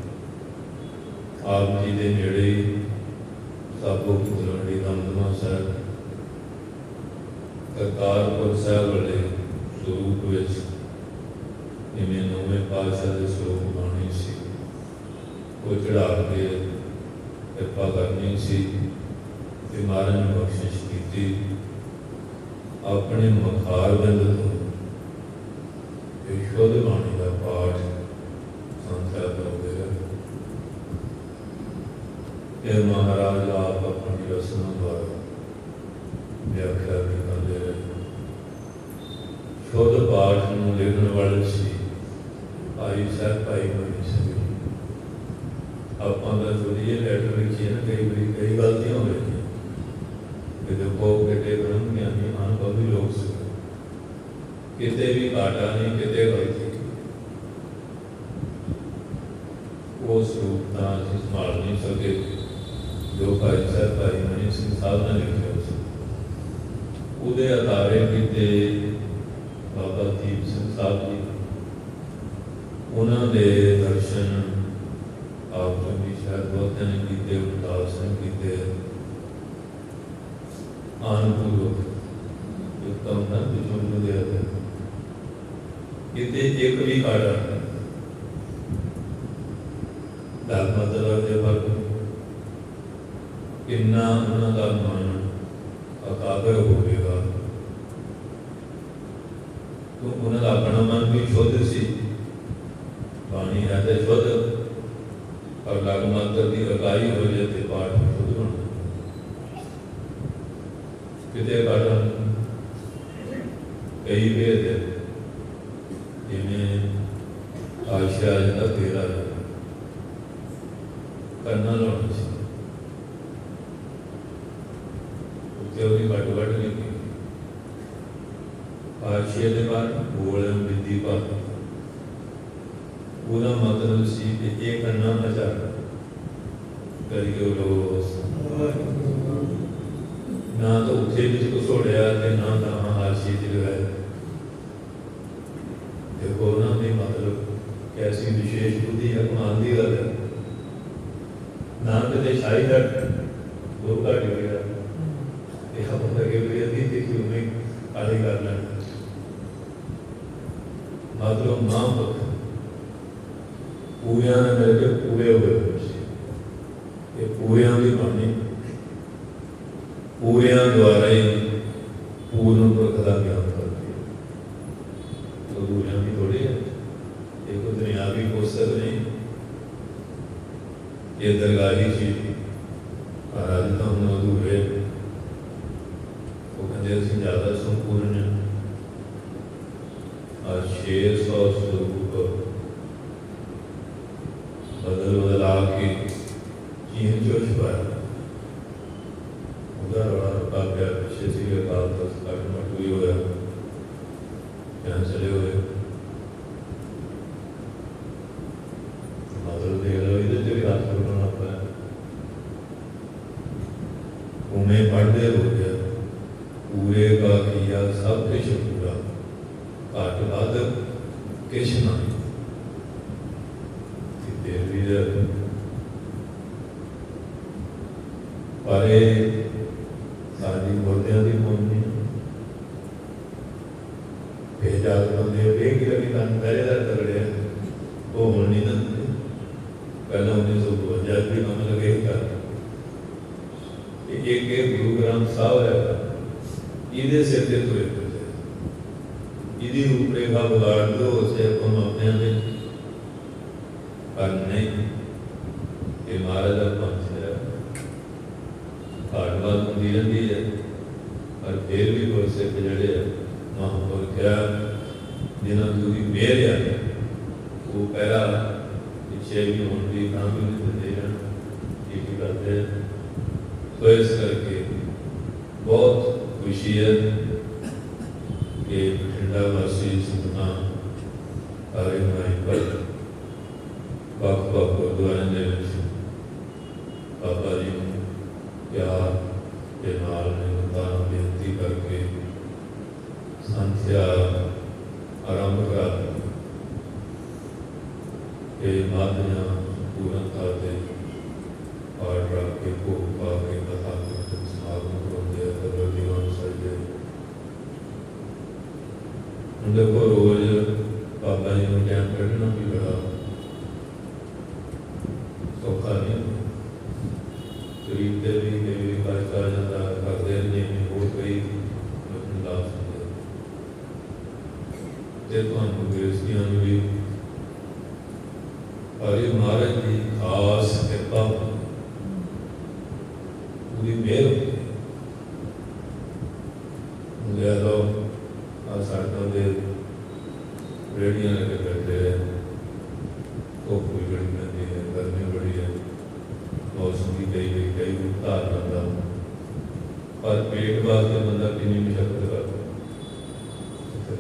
ਆਪ ਜੀ ਦੇ ਨੇੜੇ ਹੀ ਸਾਬੋ ਕੀ ਤਲਵੰਡੀ ਦਮਦਮਾ ਸਾਹਿਬ ਕਰਤਾਰਪੁਰ ਸਾਹਿਬ ਵਾਲੇ ਸਰੂਪ ਵਿੱਚ ਜਿਵੇਂ ਨੌਵੇਂ ਪਾਤਸ਼ਾਹ ਦੇ ਸਰੂਪ ਬਾਣੀ ਸੀ, ਉਹ ਚੜ੍ਹਾ ਕੇ ਕਿਰਪਾ ਕਰਨੀ ਸੀ ਤੇ ਮਹਾਰਾਜ ਨੇ ਬਖਸ਼ਿਸ਼ ਕੀਤੀ। ਆਪਣੇ ਮਖਾਰ ਬਿੰਦ ਤੋਂ ਇਹ ਸ਼ੁੱਧ ਬਾਣੀ ਦਾ ਪਾਠ ਸੰਥਿਆ ਕਰੋਗੇ। ਇਹ ਮਹਾਰਾਜ ਆਪ ਆਪਣੀ ਰਸਨਾ ਦੁਆਰਾ ਵਿਆਖਿਆ ਵੀ ਕਰਦੇ ਰਹੇ। ਸ਼ੁੱਧ ਪਾਠ ਨੂੰ ਲਿਖਣ ਵਾਲੇ ਸੀ ਭਾਈ ਸਾਹਿਬ ਭਾਈ ਮਨੀ ਸਿੰਘ। ਆਪਾਂ ਦਾ ਥੋੜ੍ਹੀ ਇਹ ਲੈਟਰ ਲਿਖੀ ਨਾ, ਕਈ ਵਾਰੀ ਕਈ ਗਲਤੀਆਂ ਹੋ ਗਈਆਂ ਕਿ ਦੇਖੋ ਕਿਤੇ ਬ੍ਰਹਮ ਗਿਆਨੀ ਅਨੁਭਵੀ ਲੋਕ ਸੀ, ਕਿਤੇ ਵੀ ਘਾਟਾ ਨਹੀਂ, ਕਿਤੇ ਗਲਤੀ। ਉਸ ਰੂਪ ਦਾ ਅਸੀਂ ਸੰਭਾਲ ਨਹੀਂ ਸਕੇ ਜੋ ਭਾਈ ਸਾਹਿਬ ਭਾਈ ਮਨੀ ਸਿੰਘ ਸਾਹਿਬ ਨੇ ਲਿਖਿਆ ਸੀ। ਉਹਦੇ ਅਦਾਰੇ ਕੀਤੇ ਬਾਬਾ ਦੀਪ ਸਿੰਘ ਸਾਹਿਬ ਜੀ, ਉਹਨਾਂ ਦੇ ਦਰਸ਼ਨ ਆਪ ਤੋਂ ਵੀ ਸ਼ਾਇਦ ਬਹੁਤਿਆਂ ਨੇ ਕੀਤੇ, ਉਦਾਸ ਨੇ ਕੀਤੇ। ਆਨੰਦਪੁਰ ਉਤਮ ਨਾ ਵਿਚੋਂ ਦੇ ਆਦੇ ਕਿਤੇ ਇੱਕ ਵੀ ਕਾੜਾ ਦਾਲ ਮਤਲਬ ਦੇ ਵਰਗ ਕਿੰਨਾ ਉਹਨਾਂ ਦਾ ਮਨ ਅਕਾਦਰ ਹੋਵੇਗਾ। तो उन्हें अपना मन भी शुद्ध सी, बाणी है तो शुद्ध, और लग मंत्र की अकाई हो जाए तो पाठ शुद्ध होना। कितने काटा कई भेद है, जिन्हें आशा का तेरा करना लाना सी, उससे भी घट घट नहीं की। ਹਾਸ਼ੀਏ ਦੇ ਬਾਅਦ ਬੋਲ ਬਿੰਦੀ ਪਾ ਉਹਦਾ ਮਤਲਬ ਸੀ ਕਿ ਇਹ ਕੰਨਾਂ ਨਾ ਚੱਲ ਕਰੀ ਰੋਸ ਨਾ ਤਾਂ ਉੱਥੇ ਵਿੱਚ ਘਸੋੜਿਆ ਤੇ ਨਾ ਤਾਂ ਹਾਸ਼ੀਏ ਚ ਲਗਾਇਆ। ਦੇਖੋ ਉਹਨਾਂ ਦੇ ਮਤਲਬ ਕੈਸੀ ਵਿਸ਼ੇਸ਼ ਬੁੱਧੀ ਹੈ, ਕਮਾਲ ਦੀ ਗੱਲ ਹੈ। ਨਾਨਕ ਦੇ ਸ਼ਾਹੀ ਦਾ ਲੋਕ ਘੱਟ ਗਿਆ ਇਹ ਬੰਦਾ ਕਿ ਵੀ ਅੱਧੀ ਤੇ ਕਿਉਂ ਨਹੀਂ ਆਲੇ ਕਰ ਲੈਣ ਮਤਲਬ ਮਾਂ ਪੁੱਤ ਪੂਰਿਆਂ ਨੇ ਮਿਲ ਕੇ ਪੂਰੇ ਹੋਏ ਸੀ। ਇਹ ਪੂਰਿਆਂ ਦੀ ਬਾਣੀ ਪੂਰਿਆਂ ਦੁਆਰਾ ਹੀ ਪੂਰਨ ਪੁਰਖ ਦਾ ਗਿਆਨ ਕਰਦੀ ਹੈ। ਉਹ ਪੂਰਿਆਂ ਦੀ ਥੋੜੀ ਹੈ, ਇਹ ਕੋਈ ਦੁਨਿਆਵੀ ਕੋਸ਼ਿਸ਼ ਨਹੀਂ, ਇਹ ਦਰਗਾਹੀ ਚੀਜ਼ ਅੱਜ ਤਾਂ ਹੁਣ ਅਧੂਰੇ ਉਹ ਕਹਿੰਦੇ ਅਸੀਂ ਜ਼ਿਆਦਾ ਸੰਪੂਰਨ ਹਾਂ। 600 ਸਰੂਪ ਬਦਲਾ ਕੇ ਚੀਨ ਚੋਂ ਛੁਪਾਇਆ ਉਹਦਾ ਰੌਲਾ ਰੱਪਾ ਪਿਆ ਪਿੱਛੇ ਸੀਗੇ ਕਾਲ ਤੋਂ ਸਟਾਰਟ ਮਟੂਈ ਹੋਇਆ ਕਿਆ ਚਲੇ ਹੋਏ ਮਤਲਬ ਦੇਖ ਲਓ ਇਹਦੇ ਤੇ ਵੀ ਹੱਥ ਬਣਾਉਣਾ ਪਿਆ। ਉਵੇਂ ਪੜ੍ਹਦੇ ਹੋ ਗਿਆ ਪੂਰੇ ਕਾ ਕੀਆ ਸਭ ਕੁਛ ਪੂਰਾ ਘੱਟ ਵੱਧ ਕਿਛ ਨਹੀਂ ਤੇ ਵੀ ਪਰ ਇਹ ਸਾਡੀ ਮੁਰਦਿਆਂ ਦੀ ਹੋਣ ਨਹੀਂ ਇਹ ਜਾਤ ਬੰਦੇ ਇਹ ਕਿ ਲੱਗੀ ਤਾਂ ਪਹਿਲੇ ਦਾ ਤਗੜਿਆ ਉਹ ਹੁਣ ਨਹੀਂ ਦਿੰਦੇ। ਪਹਿਲਾਂ 1952 ਵੀ ਕੰਮ ਲਗੇ ਕਰ एक गुरु ग्रंथ साहब है ये सिर से तुरे यदि रूपरेखा बिगाड़ दो उसे हम अपने में पर नहीं ये महाराज का पंथ है घाटवाद होती रहती है पर फिर भी गुरसिख जड़े महापुर क्या जिन्होंने की मेहर है वो पहला पिछे भी होने की काम भी नहीं देते ये करते हैं। तो इस करके बहुत खुशी है कि बठिंडा वासी संगतां कार्य बनाई पर वक्त गुरुद्वारे के बाबा जी को प्यार के नाल निरंतर बेनती करके संध्या आरंभ करा के माध्यम पूर्ण करते और रख के भोग पा के कथा कीर्तन समागम करवाते हैं जीवन सजे। देखो रोज बाबा जी को टाइम कढ़ना भी बड़ा सौखा नहीं शरीर के भी कष्ट आ जाता करते नहीं हो कई लाभ बेजतियां भी पर महाराज की खास कृपा पूरी मेहर ले लो सड़कों के रेहड़ियां लगे बैठे हैं धुप भी बड़ी पैती है गर्मी बड़ी है मौसम की कई उतार करता पर पेट वास्ते बंदा कितनी मुशक्कत करता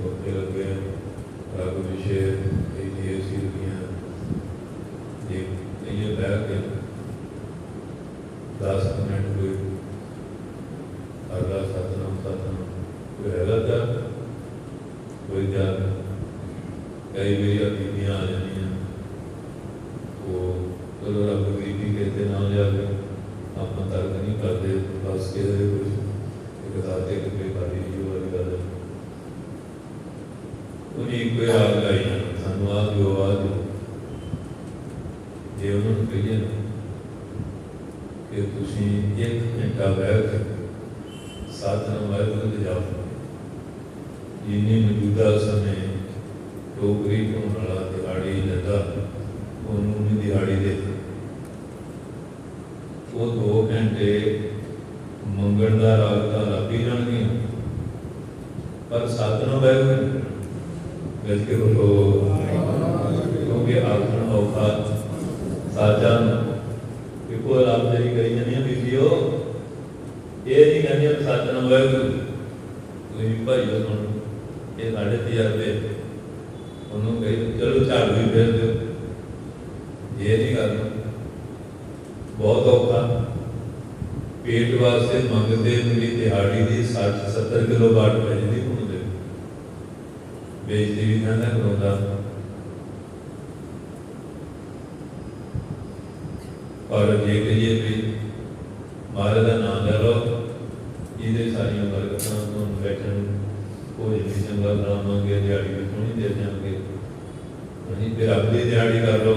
पक्के लगे रब विषय कई चीज़ सीखियाँ ये बह के 10 मिनट कोई अगला सतनाम कोई हैगा था कोई क्या कई मेरी बीबियाँ आ जानिया वो चलो रब गरीबी कहते ना जाके आप तर्क नहीं करते बस कहते कुछ एक दाते के खाली जो वाली गल उन्हें कोई आग लाई धन्यवाद जो आवाज ये उन्होंने कहिए ना कि तुसी 1 घंटा बैठ साधना वाहिगुरू दे जाओ जिन्नी मौजूदा समय डोगरी ढोण वाला दिहाड़ी लगा उन्होंने दिहाड़ी दे वो 2 घंटे मंगण का राग का लग ही जाएंगे पर साधना वाहिगुरू बल्कि बोलो क्योंकि आखण औखा साजा कोई आप जी करी जानी बीबीओ ये नहीं कहनी साधना वाहिगुरू भाई सुन ये साढ़े तजर्बे उन्होंने कही चलो झाड़ू भी फेर दो, ये नहीं करना, बहुत औखा। पेट वास्ते मंगते मेरी दिहाड़ी की 60-70 किलो बाट पै जाती घूमते, बेचती भी कहना करोंदा। और जे कहिए भी महाराज का नाम ले लो, ये सारिया बरकतां तुहानूं बैठण भोजन भी चंगा करावांगे, दिहाड़ी भी सोहनी दे देंगे, नहीं फिर अपनी दिहाड़ी कर लो,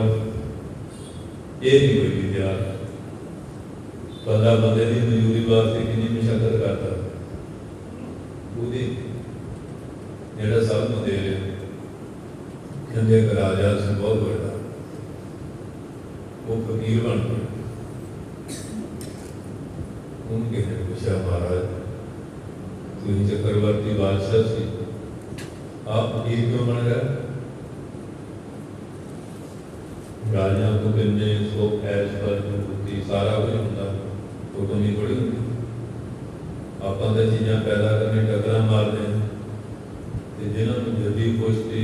ये नहीं कोई भी तैयार। बंदा बंदे की मजूरी वास्ते कितनी मुशक्कत करता, जो सब को दे रहे कहते एक राजा से बहुत बड़ा, वो फकीर बन गया। उनके ने पूछा महाराज तुम चक्रवर्ती बादशाह से आप फकीर क्यों बन गए? राजा को किन्ने सुख ऐश पर बुद्धि सारा कुछ होंगे, तो कमी थोड़ी होंगी। आप तो चीज़ा पैदा करने टक्कर मारते हैं, तो जिन्होंने जदी पुष्टि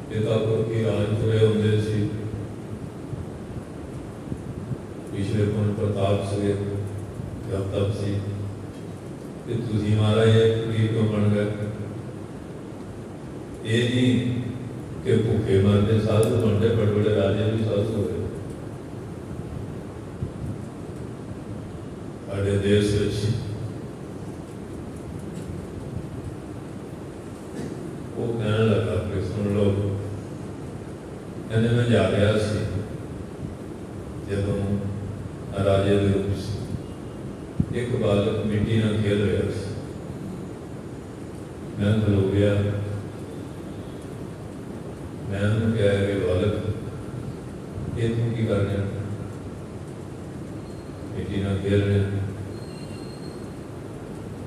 पिता पुरखी राज तुरे होंगे सी, पिछले पुन प्रताप से जब तब सी कि तुझी महाराज फकीर क्यों बन गए? ये नहीं कि भूखे मरते साधु बनते, बड़े बड़े राजे भी साधु हो गए। साढ़े देश वो कहने लगा कि सुन लो, कहने मैं जा रहा सी जदों राजे के रूप से एक बालक मिट्टी न खेल रहा सी, मैं खलो गया, मैं उन्होंने कहा कि बालक ये तुम की कर रहे मिट्टी न खेल रहे,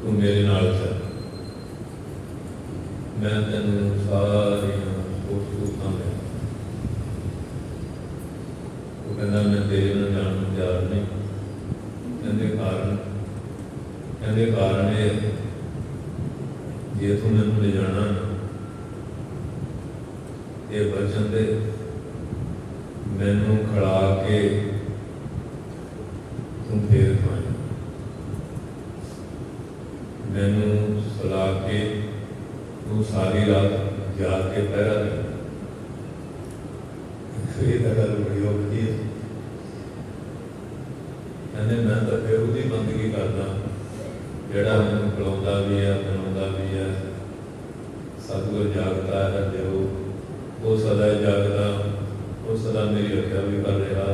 तू मेरे नाल चल, मैं तेन सारिया सूरतां दे। वो कहना मैं तेरे नाल जाण नूं तैयार नहीं, कहते कारण ये जे तू मैनूं ले जाना ये वचन दे, मैनू खड़ा के तू फेर खाए, मैनू सुला के तू सारी रात जाग के पहरा दे। ये तो गल बड़ी औखी है, कहते मैं तो फिर उसकी बंदगी करदा जिहड़ा मैनू खिलाउंदा भी है, पिलाउंदा भी है, सतगुर जागता है देव, वो सदा जागता, वो सदा मेरी रक्षा भी कर रहा,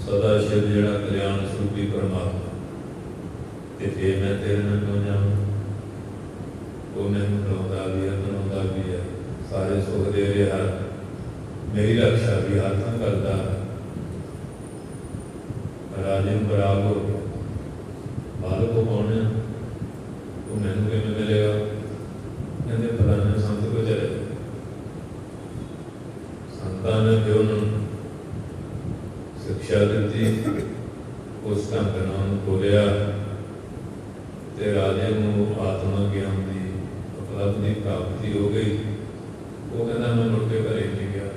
सदा शिव जिहड़ा कल्याण स्वरूपी परमात्मा, ते फिर मैं तेरे नाल क्यों जाऊं? वो मैनू खिलाउंदा भी है, पिलाउंदा भी है, सारे सुख दे रहा, मेरी रक्षा भी हर करता है। राजे नूं बराग हो गया, बालक को कौन है, वो मैनू किवें मिलेगा? कहते फलाने संत को चले, संतां ने जो उन्होंने शिक्षा दी उस ढंग नाल बोलिया, ते राजे नूं आत्मा ज्ञान की उपलब्धि प्राप्ति हो गई। वो कहना मैं मुड़ के घरे नहीं गया,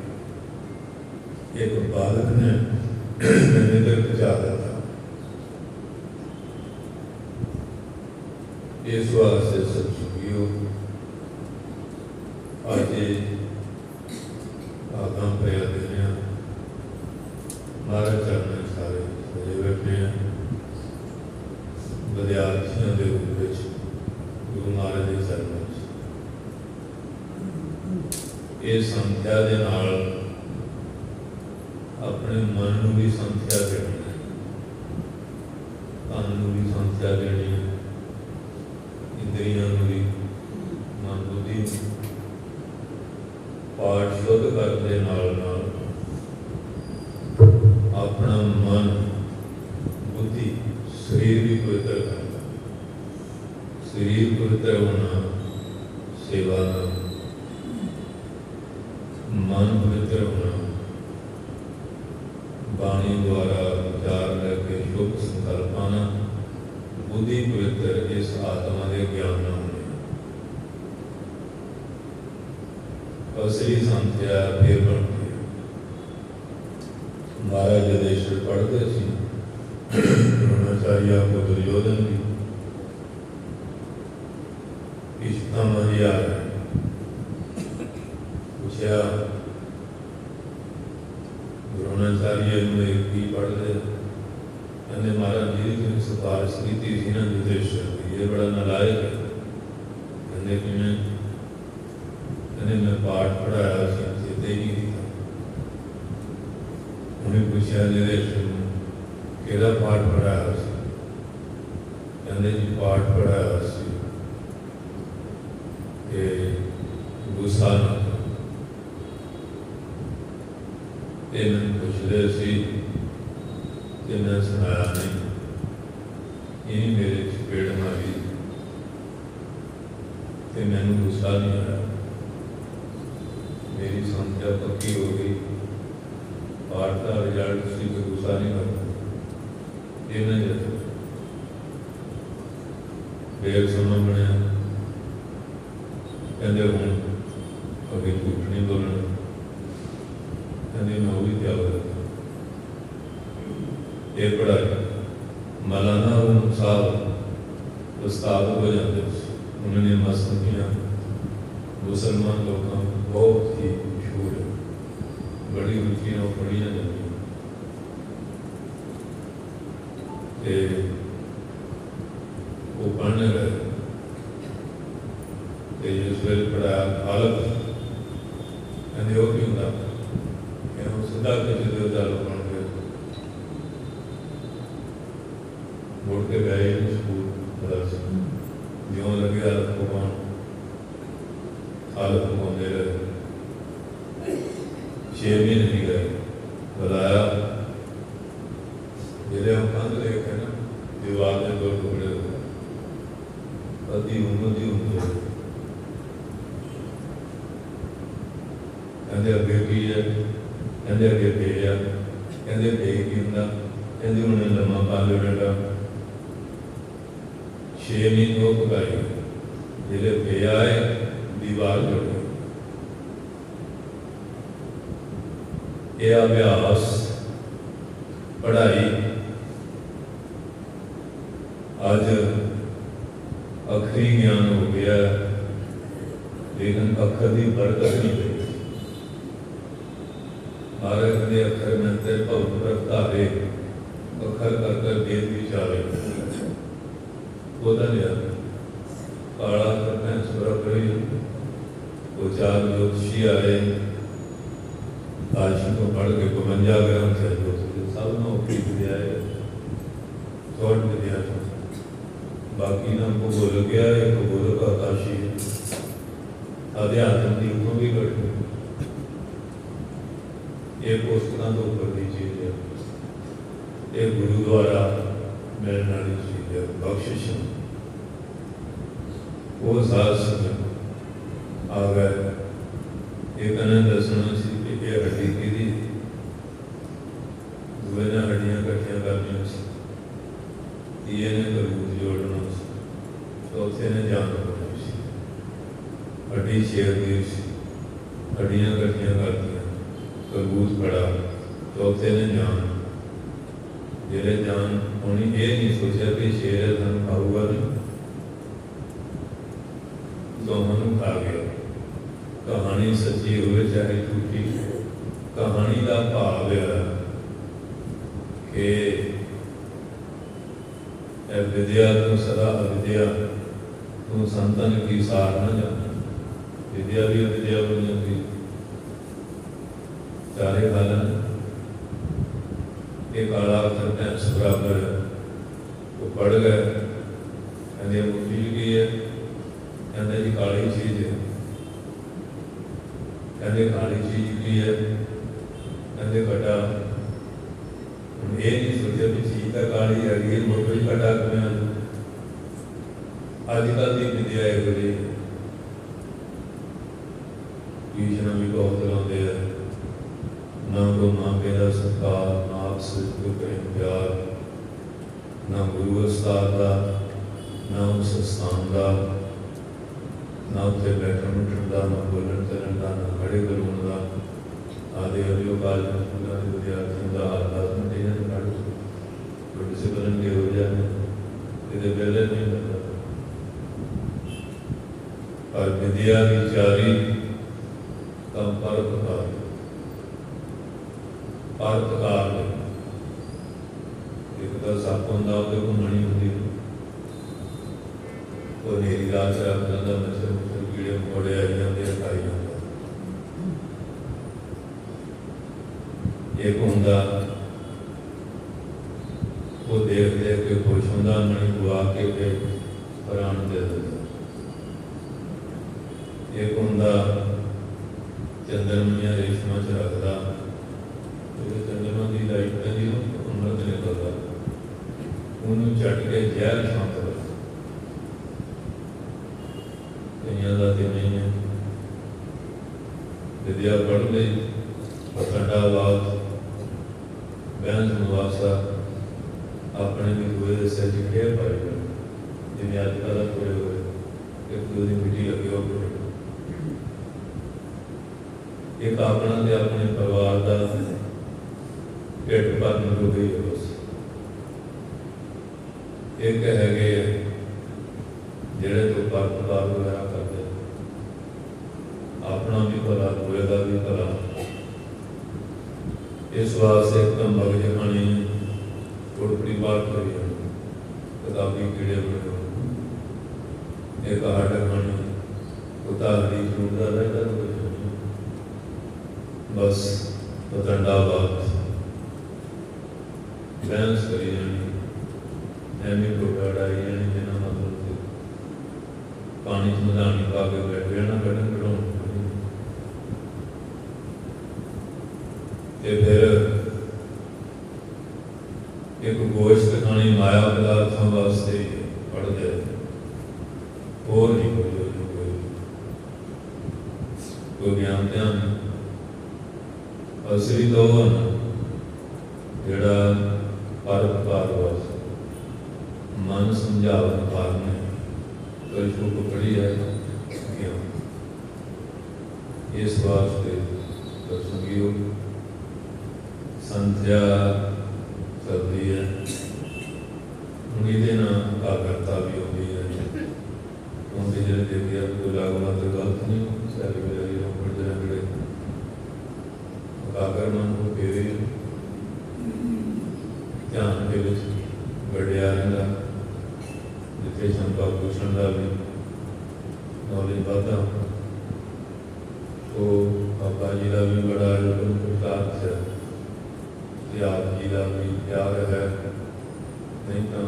एक बालक ने मैंने इधर पहुँचा दिया था। इस वास्ते सत्संगियों आज आगां प्रया देने महाराज चरण सारे सजे बैठे हैं, विद्यार्थियों के रूप में गुरु महाराज के चरणों ये संख्या के नाल अपने मन को भी संख्या देनी है, तन को भी संख्या देनी है, इंद्रियों को भी, मन बुद्धि पाठ शुद्ध करने नाल अपना मन बुद्धि शरीर भी पवित्र करना, शरीर पवित्र होना सेवा ना, मन पवित्र होना बाणी द्वारा विचार करके शुभ संकल्प आना, बुद्धि पवित्र इस आत्मा के ज्ञान न होने। असली संत है फिर बन गए। महाराज युधिष्ठिर पढ़ते सी द्रोणाचार्य को दुर्योधन की इतना मजा आया पूछा द्रोणाचार्य ने की पढ़ते कहते महाराज जी की सिफारिश की थी ना युधिष्ठिर ये बड़ा नालायक है कहते कि मैं पाठ पढ़ाया चेते ही नहीं था उन्हें पूछा युधिष्ठिर केड़ा पाठ पढ़ाया कहते जी पाठ पढ़ाया कि गुस्सा न मैंने पूछते सी कि मैं सुनाया नहीं यही मेरे चपेड़ मारी कि मैंने गुस्सा नहीं आया मेरी संख्या पक्की हो गई पाठ का रिजल्ट सी को गुस्सा नहीं करता ये नहीं जाता फिर सुना बनया कहते हूँ अभी झूठ नहीं बोलना कहते मैं वो भी त्याग करता ये पढ़ाई मौलाना साहब उस्ताद हो जाते उन्होंने मसलमियाँ मुसलमान लोगों बहुत ही मशहूर है बड़ी रुचियाँ पढ़िया जाती वो पढ़ने गए जिस वे पढ़ाया हालत कहते वो क्यों था सीधा किसी देवदार बन गए मुड़ के गए स्कूल जो लगे हालत को कौन हालत को दे रहे 6 महीने नहीं गए बताया जिले हम कंध लेके ना दीवार में 2 टुकड़े हो गए अति उन्नति होते कहते अगे की है कहते अगे पे है कहते पे की होंगे कहते उन्हें लम्मा पा लो बेटा 6 महीने वो पकाई जिले पे आए दीवार जुड़ गई यह अभ्यास पढ़ाई आज अखरी ज्ञान हो गया लेकिन अखर की बरकत नहीं पई भारत के अखर में तेरे पवित्र धारे अखर कर कर वेद विचारे बोधा लिया काला करना सुरा करी वो 4 ज्योतिषी आए काशी को पढ़ के 52 ग्राम थे सब नौकरी दिया है छोड़ दिया बाकी ना को बोल गया एक बोल का काशी अध्यात्म की उन्हों भी घट गई ये पुस्तकों तो ऊपर की चीज है ये गुरु द्वारा मिलने वाली चीज है बख्शिश वो सास आ गए एक दसना सी हड्डी की दूए ने हड्डियां कट्ठिया करनिया तीए ने तरबूज जोड़ना चौथे ने जान बनानी सी हड्डी शेर दी हड्डियां कट्ठिया कर दिया तरबूज खड़ा चौथे ने जान जिले जान होनी ये नहीं सोचा कि शेर है धन खाऊगा नहीं दोनों खा गया कहानी सच्ची हुए चाहे झूठी कहानी का भाव है कि विद्या तो सदा अविद्या तू संतन की सार न जाना विद्या भी अविद्या बन जाती चारे खालन एक काला अक्षर भैंस बराबर वो पढ़ गए कहते मुट्ठी की है कहते जी काली चीज है कहते काली चीज की है कहते कटा हम ये नहीं सोचा भी चीज का काली है ये मोटर कटा में आजकल की विद्या है बोली ट्यूशन भी बहुत लाते हैं ना को माँ पेदा सत्कार ना आपसे को प्रेम प्यार ना गुरु उस्ताद का ना उस स्थान का ना उत्थे बैठण उठण का, ना बोलन चलन का, ना खड़े खलोण का। आदि अभियो काल स्कूलों के विद्यार्थियों का हाल 10 मिनट इन्हें काढ़ तो डिसिप्लिन के हो जाए ये पहले नहीं लगता। और विद्या की चारी का परोपकार एक तो सप होंदा ਉਹਦੇ घूमनी होंदी वो नेरी रात से आप जाता मच्छर मुच्छर कीड़े मकोड़े आई जाते खाई जाता। एक होंदा वो देख देख के खुश होंदा मणि गुआ के प्राण दे देता। एक होंदा चंद्रमणिया रेशमा च रखदा चंद्रमा की लाइट पैंदी अमृत निकलता उन्होंने झट के जहर शांत कर कईयां दा ते नहीं है। विद्या पढ़ ली पखंडावाद बहन मुआसा अपने भी हुए दसिया जी खेल पाए जिन्हें अजकल पूरे हुए एक दूसरी मिट्टी लगी हो एक अपना ते अपने परिवार का ढिड भरन हो गई है बस। एक है जेड़े तो परोपकार वगैरह करते अपना भी भला दूए का भी भला। इस वास्ते एकदम बगज खानी थोड़ी बात करी किताबी कीड़े बने एक हट खानी उतारी ढूंढता रहता तो कुछ नहीं बस पतंडाबाद बहस करी जानी एवं टोटा डाई जानी जिन्होंने मतलब से पानी च मधानी पा के बैठ जाना कटन कटाउन फिर एक गोश्त खानी माया पदार्थों वास्ते पढ़ते और नहीं कोई ज्ञान ध्यान असली तो जड़ा परोपकार वास्ते मन समझावन कारण कोई बुक पढ़ी है ज्ञान इस वास्ते संगियो संध्या चलती है उन्हीं कागरता भी होती है उनकी जो देखिए कोई लागू तो गलत नहीं सारी मेरी पढ़ते रंगड़े कागर मन को फेरे ध्यान के बढ़िया रहा जिथे शंका पूछण का भी नॉलेज बढ़ता तो बाबा जी का भी बड़ा पुरुषार्थ है आप जी का भी प्यार है नहीं तो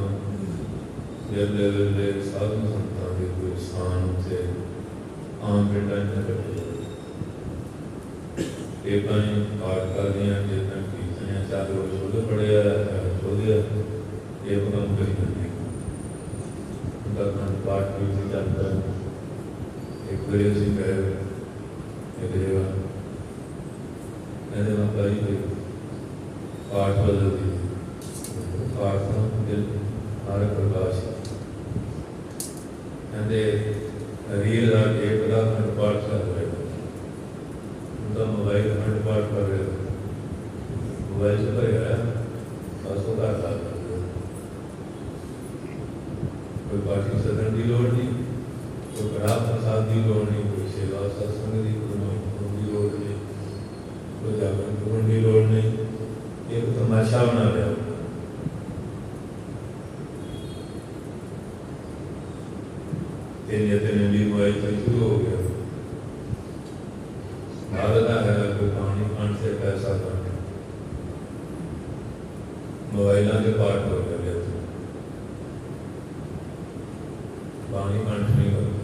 वेले वेले साधु संतां के कोई स्थान से आम पिंडां च कटे एक पाठ कर दियां जितना कीर्तनियां चार रोज छोड़े पड़े छोड़े ये काम करी जाती उनका खंड पाठ भी नहीं चलता एक बड़े से कहे एक जगह कहते माता जी पाठ बदल दी पाठ दिल हर प्रकाश कहते रील का एक खंड पाठ कर रहे उनका मोबाइल खंड पाठ कर रहे मोबाइल से भर गया बस वो घर ला कोई पाठी सदन की लोड़ नहीं कोई खराब प्रसाद की लोड़ नहीं कोई सेवा सत्संग की लोड़ नहीं कोई जागरण करने की लोड़ नहीं एक तमाशा बना लिया तेने भी मोबाइल से शुरू हो गया भारत है कोई पानी खान से पैसा करना मोबाइल के पाठ हो गया पानी कंठ नहीं करते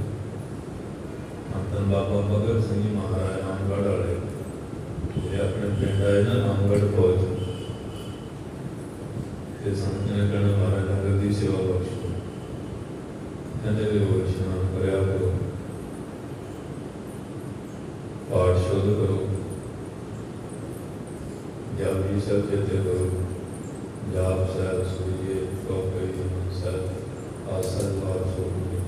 धन बाबा भगत सिंह जी महाराज रामगढ़ वाले अपने पिंड आए ना रामगढ़ पहुंच संत ने कहना महाराज नगर की सेवा बख्शो कहते स्नान करया करो पाठ शुद्ध करो जब भी सब चेते करो जाप सैर सूर्य टोकरी सर आसन बार सोने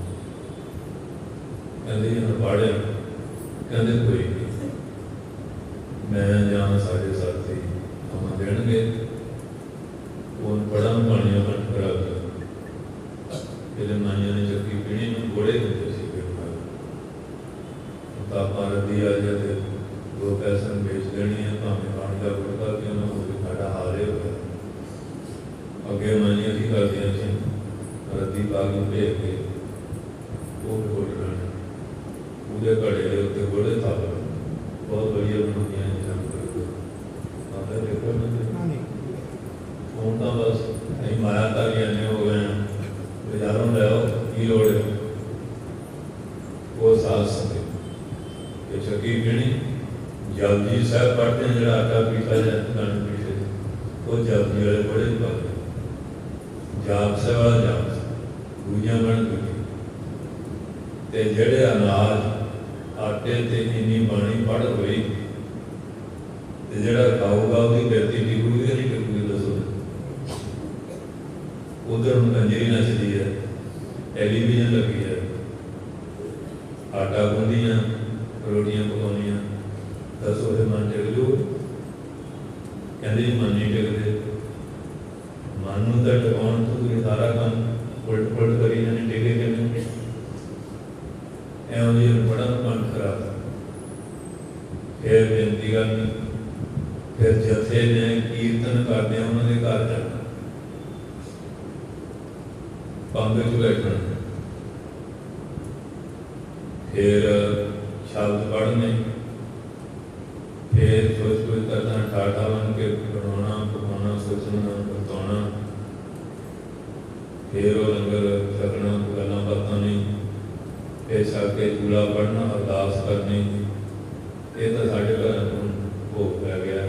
ਕਹਿੰਦੇ ਜੀ ਹੁਣ ਪੜ੍ਹਿਆ, ਕਹਿੰਦੇ ਕੋਈ ਨਹੀਂ, ਮੈਂ ਜਾਂ ਸਾਡੇ ਸਾਥੀ ਆਵਾਂ ਦੇਣਗੇ, ਉਹ ਪੜ੍ਹਾਂ ਪਾਣੀਆਂ ਬੰਦ ਕਰਾ ਕੇ ਇਹਦੇ ਮਾਈਆਂ ਨੇ ਚੱਕੀ ਪੀਣੀ ਨੂੰ ਗੋੜੇ ਹੁੰਦੇ ਸੀ ਫਿਰ ਤਾਂ ਆਪਾਂ ਰੱਦੀ ਆ ਜਾ ਤੇ 2 ਪੈਸੇ ਵੇਚ ਦੇਣੀ ਹੈ, ਭਾਵੇਂ ਪਾਣੀ ਦਾ ਗੁੜਕਾ ਕਿਉਂ ਨਾ ਹੋਵੇ, ਸਾਡਾ ਹਾਲ ਇਹ ਹੋਇਆ। ਅੱਗੇ ਮਾਈਆਂ ਕੀ ਕਰਦੀਆਂ ਸੀ, ਰੱਦੀ ਪਾ ਕੇ ਭੇਜ ਕੇ ਉਹ ਗੋੜ ਲੈਣਾ, ਉਹਦੇ ਘੜੇ ਦੇ ਉੱਤੇ ਗੋੜੇ ਥਾ ਲੈਣਾ, ਬਹੁਤ ਵਧੀਆ ਬਣਾਉਂਦੀਆਂ ਨੇ ਜਨਮ ਕਰਦੇ ਆਉਂਦਾ ਦੇਖੋ ਨਾ। ਹੁਣ ਤਾਂ ਬਸ ਅਸੀਂ ਮਾਇਆ ਧਾਰੀਆਂ ਨੇ ਹੋ ਗਏ ਹਾਂ, ਬਾਜ਼ਾਰੋਂ ਲੈ ਆਓ ਕੀ ਲੋੜ ਹੈ, ਉਹ ਸਾਲ ਸਮੇਂ ਇਹ ਚੱਕੀ ਪੀਣੀ। ਜਪਜੀ ਸਾਹਿਬ ਪੜ੍ਹਦੇ ਨੇ, ਜਿਹੜਾ ਆਟਾ ਪੀਤਾ ਜਾਂਦਾ ਪੀਤੇ ਉਹ ਜਪਜੀ ਵਾਲੇ ਬੜੇ ਹੀ ਪਾਉਂਦੇ, ਜਾਪ ਸੇਵਾ ਜਾਪ ਦੂਜੀਆਂ ਬਣ ਗਈ। ਤੇ ਜਿਹੜੇ ਅਨਾਜ ਆਟੇ ਤੇ ਇੰਨੀ ਬਾਣੀ ਪੜ੍ਹ ਹੋਈ ਤੇ ਜਿਹੜਾ ਖਾਊਗਾ ਉਹਦੀ ਬਿਰਤੀ ਟਿਕੂਗੀ ਨਹੀਂ ਟਿਕੂਗੀ, ਦੱਸੋ। ਉਧਰ ਨੂੰ ਕੰਜਰੀ ਨੱਚਦੀ ਹੈ, ਟੈਲੀਵਿਜ਼ਨ ਲੱਗੀ ਹੈ, ਆਟਾ ਗੁੰਦੀਆਂ ਰੋਟੀਆਂ ਪਕਾਉਣੀਆਂ, ਦੱਸੋ ਉਹਦੇ ਮਨ ਟਿਕ ਜੂ? ਕਹਿੰਦੇ ਜੀ ਮਨ ਨਹੀਂ ਟਿਕਦੇ। ਮਨ ਨੂੰ ਤਾਂ ਟਿਕਾਉਣ ਤੋਂ ਤੁਸੀਂ ਸਾਰਾ ਕੰਮ ਉਲਟ ਪੁਲਟ ਕਰੀ ਜਾਂਦੇ, ਟਿਕੇ ਕਿਵੇਂ? ਐਉਂ ਜੀ ਬੜਾ ਮਨ ਖਰਾਬ। ਫਿਰ ਬੇਨਤੀ ਕਰਨੀ, ਫਿਰ ਜਥੇ ਨੇ ਕੀਰਤਨ ਕਰਦੇ ਉਹਨਾਂ ਦੇ ਘਰ ਜਾਣਾ, ਪੰਗ ਚ ਬੈਠਣਾ, ਫਿਰ ਸ਼ਬਦ ਪੜ੍ਹਨੇ, ਫਿਰ ਸੋਚ ਕਰਨਾ, ਠਾਠਾ ਬਣ ਕੇ ਬਣਾਉਣਾ ਪਕਾਉਣਾ, ਸੋਚਣਾ ਵਰਤਾਉਣਾ, ਫਿਰ ਉਹ ਲੰਗਰ ਛਕਣਾ, ਗੱਲਾਂ ਬਾਤਾਂ ਨਹੀਂ, ਫਿਰ ਛਕ ਕੇ ਚੂਲਾ ਪੜ੍ਹਨਾ, ਅਰਦਾਸ ਕਰਨੀ। ਇਹ ਤਾਂ ਸਾਡੇ ਘਰ ਨੂੰ ਭੋਗ ਪੈ ਗਿਆ।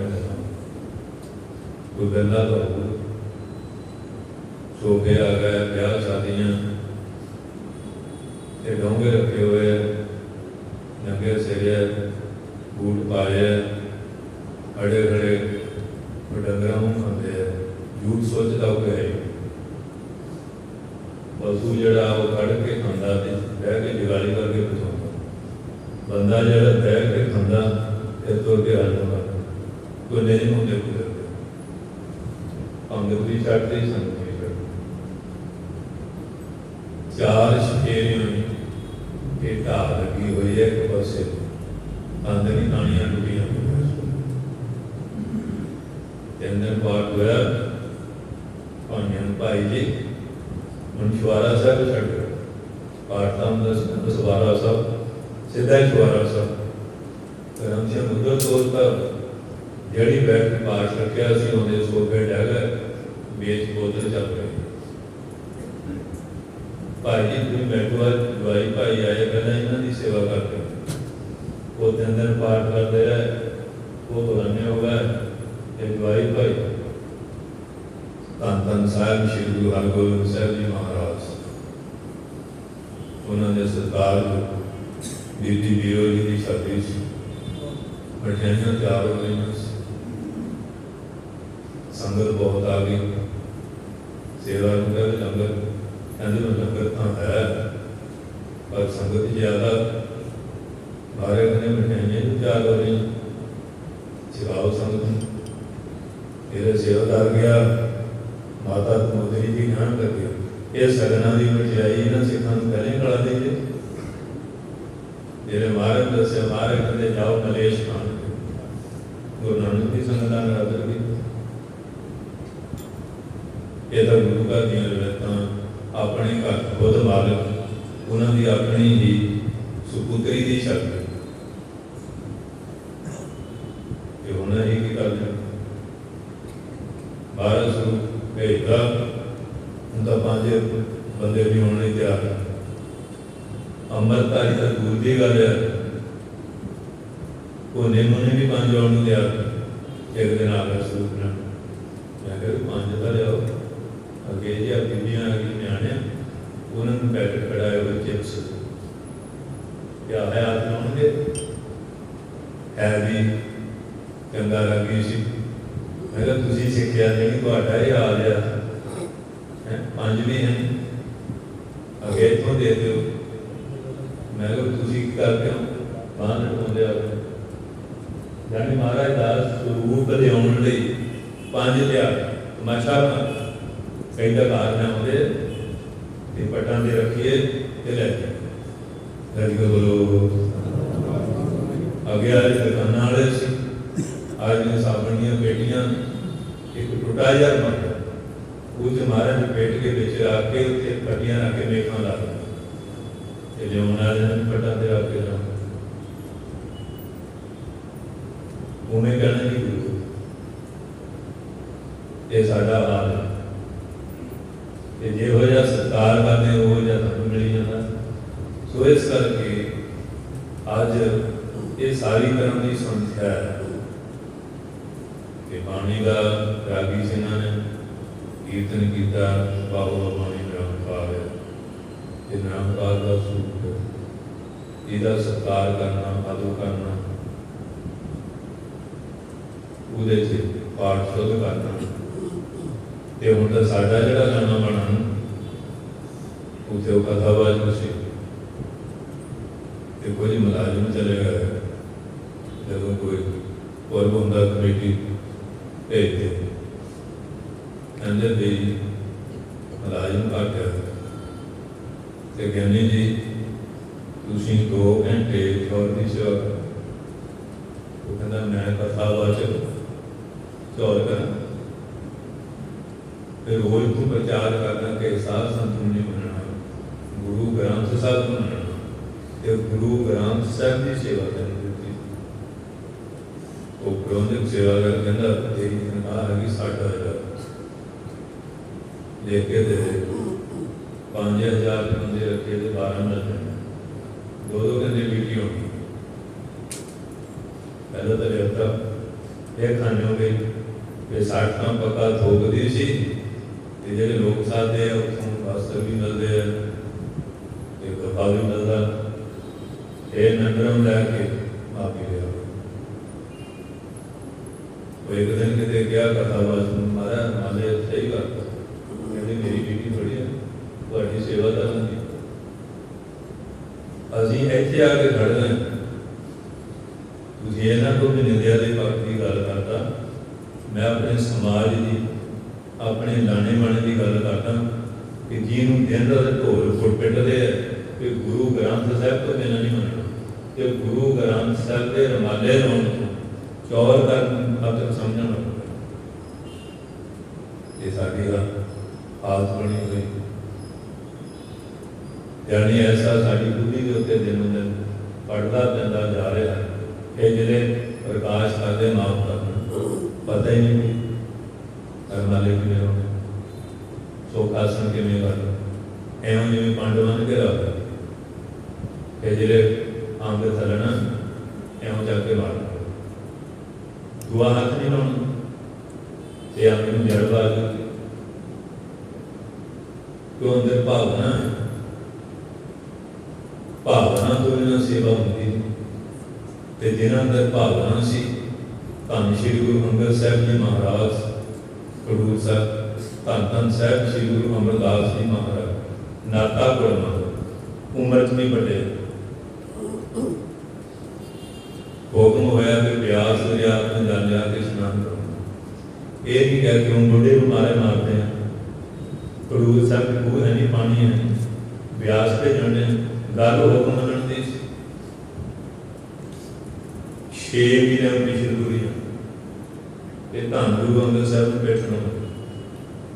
ਕੋਈ ਗੱਲਾਂ ਤਾਂ ਸੋਫੇ ਆ ਗਏ, ਵਿਆਹ ਸ਼ਾਦੀਆਂ ਤੇ ਡੋਂਗੇ ਰੱਖੇ ਹੋਏ, ਨੰਗੇ ਸਿਰੇ ਬੂਟ ਪਾਏ, ਖੜੇ ਖੜੇ ਡੰਗਰਾਂ ਨੂੰ ਖਾਂਦੇ ਆ, ਝੂਠ ਸੋਚਦਾ ਹੋਇਆ ਪਸ਼ੂ ਜਿਹੜਾ ਉਹ ਕੱਢ ਕੇ ਖਾਂਦਾ ਤੇ ਬਹਿ ਕੇ ਜਗਾਲੀ ਕਰਕੇ ਪਚਾਉਂਦਾ, ਬੰਦਾ ਜਿਹੜਾ ਬਹਿ ਕੇ ਖਾਂਦਾ ਤੇ ਤੁਰ ਕੇ ਹੱਲ ਕਰਦਾ, ਕੋਈ ਨਹੀਂ ਹੁੰਦੇ ਕੁਦਰਤ ਅੰਦਰ ਦੀ ਛੱਡਦੇ ਸੰਗਤ ਦੀ ਛੱਡ। ਚਾਰ ਸ਼ੇਰੀਆਂ ਇਹ ਢਾਹ ਲੱਗੀ ਹੋਈ ਹੈ, ਇੱਕ ਪਾਸੇ ਅੰਦਰੀ ਕਾਣੀਆਂ ਟੁੱਟੀਆਂ ਹੋਈਆਂ। 3 ਦਿਨ ਬਾਅਦ ਹੋਇਆ ਭਾਈਆਂ ਭਾਈ ਜੀ ਹੁਣ ਛੁਆਰਾ ਸਾਹਿਬ ਛੱਡ ਗਏ, ਪਾਠ ਤਾਂ ਹੁੰਦਾ ਸੀ ਸਵਾਰਾ ਸਾਹਿਬ, ਸਿੱਧਾ ਹੀ ਛੁਆਰਾ ਸਾਹਿਬ। ਕਰਮ ਸਿੰਘ ਮੁੱਦਰ ਦੋਸਤ ਜਿਹੜੀ ਬੈਠ ਕੇ ਪਾਠ ਰੱਖਿਆ ਸੀ ਉਹਦੇ ਸੋਫੇ ਡਹਿ ਗਏ, ਵੇਚ ਬੋਤਲ ਚੱਲ ਰਹੀ। ਭਾਈ ਜੀ ਤੁਸੀਂ ਬੈਠੋ, ਜਵਾਈ ਭਾਈ ਆਏ, ਪਹਿਲਾਂ ਇਹਨਾਂ ਦੀ ਸੇਵਾ ਕਰਦੇ, ਉਹ 3 ਦਿਨ ਪਾਠ ਕਰਦੇ ਰਹੇ, ਉਹ ਬੁਲਾਨੇ ਹੋ ਗਏ ਤੇ ਜਵਾਈ ਭਾਈ ਧੰਨ ਧੰਨ ਸਾਹਿਬ ਸ਼੍ਰੀ ਗੁਰੂ ਹਰਗੋਬਿੰਦ ਸਾਹਿਬ ਜੀ ਮਹਾਰਾਜ, ਉਹਨਾਂ ਦੇ ਸਰਕਾਰ ਬੀਬੀ ਵੀਰੋ ਜੀ ਦੀ ਸ਼ਾਦੀ ਸੀ, ਮਠਿਆਈਆਂ ਤਿਆਰ ਹੋ ਗਈਆਂ, ਸੰਗਤ ਬਹੁਤ ਆ ਗਈ। ਸੇਵਾ ਨੂੰ ਕਹਿੰਦੇ ਲੰਗਰ, ਕਹਿੰਦੇ ਲੰਗਰ ਤਾਂ ਹੈ ਪਰ ਸੰਗਤ ਜ਼ਿਆਦਾ, ਬਾਰੇ ਕਹਿੰਦੇ ਮਠਿਆਈਆਂ ਨੂੰ ਤਿਆਰ ਹੋ ਰਹੀਆਂ, ਸਿਖਾਓ ਸੰਗਤ ਨੂੰ। ਇਹਦੇ ਸੇਵਾਦਾਰ ਗਿਆ, ਮਾਤਾ ਮੋਦਰੀ ਜੀ ਨਾਮ ਲੱਗੇ, ਇਹ ਸਗਨਾਂ ਦੀ ਮਠਿਆਈ ਇਹਨਾਂ ਸਿੱਖਾਂ ਨੂੰ ਪਹਿਲੇ ਖਿਲਾ ਦੇਈਏ। ਜਿਹੜੇ ਮਹਾਰਾਜ ਦੱਸਿਆ, ਮਹਾਰਾਜ ਕਹਿੰਦੇ ਜਾਓ ਮਲੇਸ਼ ਖਾਣ, ਗੁਰੂ ਨਾਨਕ ਦੀ ਸੰਗਤ ਦਾ ਨਰਾਦਰ ਕੀਤਾ। ਇਹ ਤਾਂ ਗੁਰੂ ਘਰ ਦੀਆਂ ਰਵਾਇਤਾਂ, ਆਪਣੇ ਘਰ ਖੁਦ ਮਾਲਕ, ਉਹਨਾਂ ਦੀ ਆਪਣੀ ਹੀ ਸੁਪੁੱਤਰੀ ਦੀ ਸ਼ਕਤੀ। ਇਹ ਹੁਣ ਇਹ ਕੀ ਕਰਦੇ ਬਾਰਸ ਨੂੰ ਭੇਜਦਾ, ਹੁਣ ਤਾਂ 5 ਬੰਦੇ ਵੀ ਹੋਣ ਲਈ ਤਿਆਰ। ਅੰਮ੍ਰਿਤਧਾਰੀ ਤਾਂ ਦੂਰ ਦੀ ਗੱਲ ਹੈ, ਉਹ ਨਿੰਮ ਨੇ ਵੀ 5 ਆਉਣ ਨੂੰ ਤਿਆਰ। ਇੱਕ ਦਿਨ ਆ ਗਿਆ ਸਰੂਪ ਨਾਲ, ਮੈਂ ਕਿਹਾ 5 ਤਾਂ ਲਿਆਓ। ਅੱਗੇ ਜੀ ਆ ਬੀਬੀਆਂ ਆ ਗਈ, ਨਿਆਣਿਆਂ, ਉਹਨਾਂ ਨੂੰ ਪੈਕਟ ਕਢਾਏ ਹੋਏ ਚਿਪਸ, ਕਿਆ ਹੈ ਆਪ ਲਾਉਣਗੇ, ਹੈ ਵੀ ਚੰਗਾ ਲੱਗੀ ਸੀ। ਮੈਂ ਕਿਹਾ ਤੁਸੀਂ ਸਿੱਖਿਆ ਨਹੀਂ, ਤੁਹਾਡਾ ਇਹ ਹਾਲ ਆ, 5 ਵੀ ਹਨ, ਅੱਗੇ ਇੱਥੋਂ ਦੇ ਦਿਓ। ਮੈਂ ਕਿਹਾ ਤੁਸੀਂ कई घर में आते तो पट्टां से रखिए तो लै जाए लड़के बोलो अगे आज दुकान वाले सी आज साबन दी पेटियां एक टुटा यार बन गया उस महाराज पेट के बीच रख के उत्ते कटियां रख के मेखा ला दिया लियाने वाले ने पट्टां से रख के रख उन्हें कहना जी गुरु ये साडा हाल है जो सत्कार करते वो तुम मिली जाता सो इस करके अज ये सारी तरह की संख्या है कि पानी का रागी सिंह ने कीर्तन किया बाबू पानी निरंकार है ये निरंकार का सूप इसका सत्कार करना आदर करना ਉਹਦੇ 'ਚ ਪਾਠ ਸ਼ੁੱਧ ਕਰਨਾ ਤੇ ਹੁਣ ਤਾਂ ਸਾਡਾ ਜਿਹੜਾ ਗਾਣਾ ਬਣਨ ਉੱਥੇ ਉਹ ਕਥਾਵਾਚ ਸੀ ਤੇ ਕੋਈ ਮੁਲਾਜ਼ਮ ਚਲੇ ਗਏ ਜਦੋਂ ਕੋਈ ਪੁਰਬ ਹੁੰਦਾ ਕਮੇਟੀ ਭੇਜਦੇ ਕਹਿੰਦੇ ਵੀ ਮੁਲਾਜ਼ਮ ਘੱਟ ਹੈ ਤੇ ਕਹਿੰਦੇ ਜੀ ਤੁਸੀਂ 2 ਘੰਟੇ ਚੌਰ ਦੀ ਸੇਵਾ ਕਰੋ ਉਹ ਕਹਿੰਦਾ ਮੈਂ ਕਥਾਵਾਚਕ चौर कर फिर रोज को प्रचार करना कि साध संत नहीं बनना गुरु ग्रंथ साहब बनना ते गुरु ग्रंथ साहब की सेवा करनी थी वो प्रबंधक सेवा कर कहना तेरी तनख्वाह हैगी 60,000 देख के दे 5,000 बंदे रखे थे 12 मिलते 2-2 घंटे ड्यूटी होगी पहले तो रहता ये खाने हो गई फिर 60 का पक्का थोकती सी जो लोग साधे उतों वस्त्र भी मिलते हैं एक कपा भी मिलता ये नंबरम लैके माफी लिया वो एक दिन कितने क्या कथा बस मारा माले सही करता कहते मेरी ड्यूटी थोड़ी है थोड़ी सेवादार होंगी असी इतने आके खड़ गए तुझे ना को भी निंदिया के पक्ष की गल करता मैं अपने समाज की अपने लाने बाने की गल करता कि जिन्हों दिन रात ढोल फुट पिटते हैं कि गुरु ग्रंथ साहब तो बिना नहीं मनना कि गुरु ग्रंथ साहब के रमाले लाने चौर कर अब तक समझना ये साड़ी हालत बनी हुई यानी ऐसा साड़ी बुद्धि के उत्ते दिन दिन पढ़ता पैदा जा रहा है ये जिले प्रकाश करते माफ करना पता ही नहीं करमाले किमें होने सोखासन किमें करना एवं जिमें पांडवां ने घेरा ये जिले आम के थलना एवं जाके मारना दुआ हाथ नहीं लाना ये आम में जड़ बाज क्यों अंदर भावना है भावना तो बिना सेवा होती ते जिन्हां अंदर भावना सी धन श्री गुरु अंगद साहब जी महाराज खडूर साहब धन धन साहब श्री गुरु अमरदास जी महाराज नाता गुरमा उम्र च नहीं बड़े हुक्म होया कि ब्यास दरिया में जा के स्नान करो ये नहीं कह के हम बुढ़े को मारे मारते हैं खडूर साहब के खूह है नहीं पानी है ब्यास पे जाने गल हुक्म मनन दी छे महीने अपनी शुरू हुई धन गुरु अंगद साहब को बैठना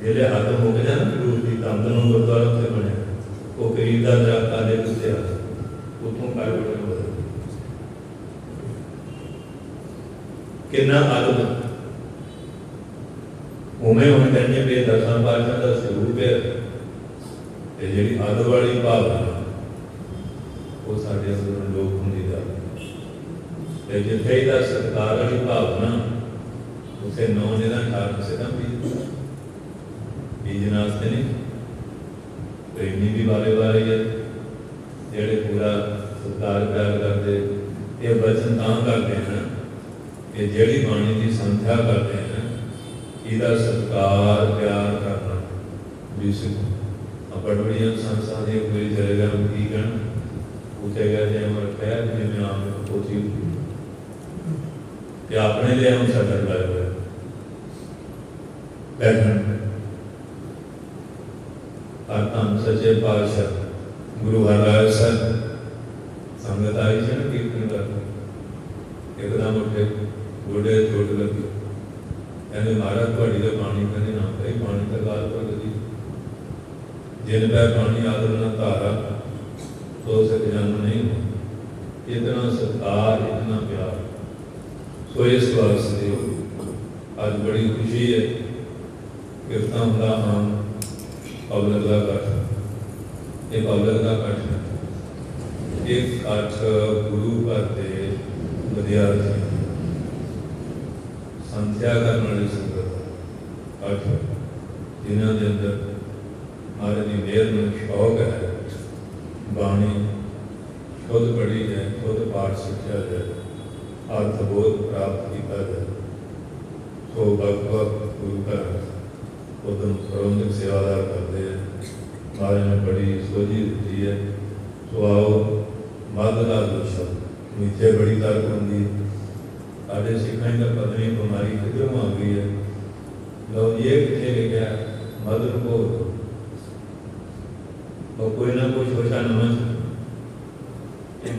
जिले हद मुक जाए ना गुरु की तंद में गुरुद्वारा उत्थे बने वो करीब का दरख्त आले उत्ते आ उतों कर बैठे कितना अदब उमें हम कहने पे 10 पातशाह का स्वरूप है जी अदब वाली भावना वो साढ़े अंदर लोग होंगी जिथे का सत्कार वाली भावना उसे 9 दिन 18 से कम बीजना नहीं प्रेमी भी वाले वाले है जेड़े पूरा सत्कार प्यार करते ये वचन तां करते हैं कि जेड़ी बाणी की संध्या करते हैं इसका सत्कार प्यार करना जिस बड़बड़िया संस्था की कोई चलेगा की कहना पूछेगा जो हम रखा जिम्मे आम पोची कि अपने लिए हम सफर कर बैठन ਹਰ ਧੰਨ ਸੱਚੇ ਪਾਤਸ਼ਾਹ ਗੁਰੂ ਹਰਿਰਾਏ ਸਾਹਿਬ ਸੰਗਤ ਆਈ ਸੀ ਨਾ ਕੀਰਤਨ ਕਰਨ, ਇੱਕਦਮ ਉੱਠੇ, ਗੋਡੇ ਚੋਟ ਲੱਗੀ, ਕਹਿੰਦੇ ਮਹਾਰਾਜ ਤੁਹਾਡੀ ਦਾ ਪਾਣੀ, ਕਹਿੰਦੇ ਨਾ ਭਾਈ ਪਾਣੀ ਤਾਂ ਗਾਲ ਪਰ ਲੱਗੀ, ਜਿਨ ਪੈ ਪਾਣੀ ਆਦਰ ਨਾ ਧਾਰਾ तो सिख जन्म नहीं हो, इतना सत्कार इतना प्यार। सो इस वास्ते आज बड़ी खुशी है, कीर्तन का आम पब्लिक का कट, ये पब्लिक का कट है, एक कट गुरु घर के विद्यार्थी संध्या करने वाली संगत कट, जिन्हों के अंदर महाराज की मेहर में शौक है, बाणी शुद्ध पढ़ी जाए, शुद्ध पाठ सीखा जाए, अर्थबोध प्राप्त किया जाए, तो वक्त गुरु घर उदम प्रबंधक सेवादार करते हैं, महाराज ने बड़ी सोझी दी है। तो आओ मधदा दोषा मीठे बड़ी तारबंदी साढ़े सिखाई का पता नहीं बीमारी किधरों आ गई है, लो ये कितने ले गया मधुर को और कोई ना कोई सोचा नमन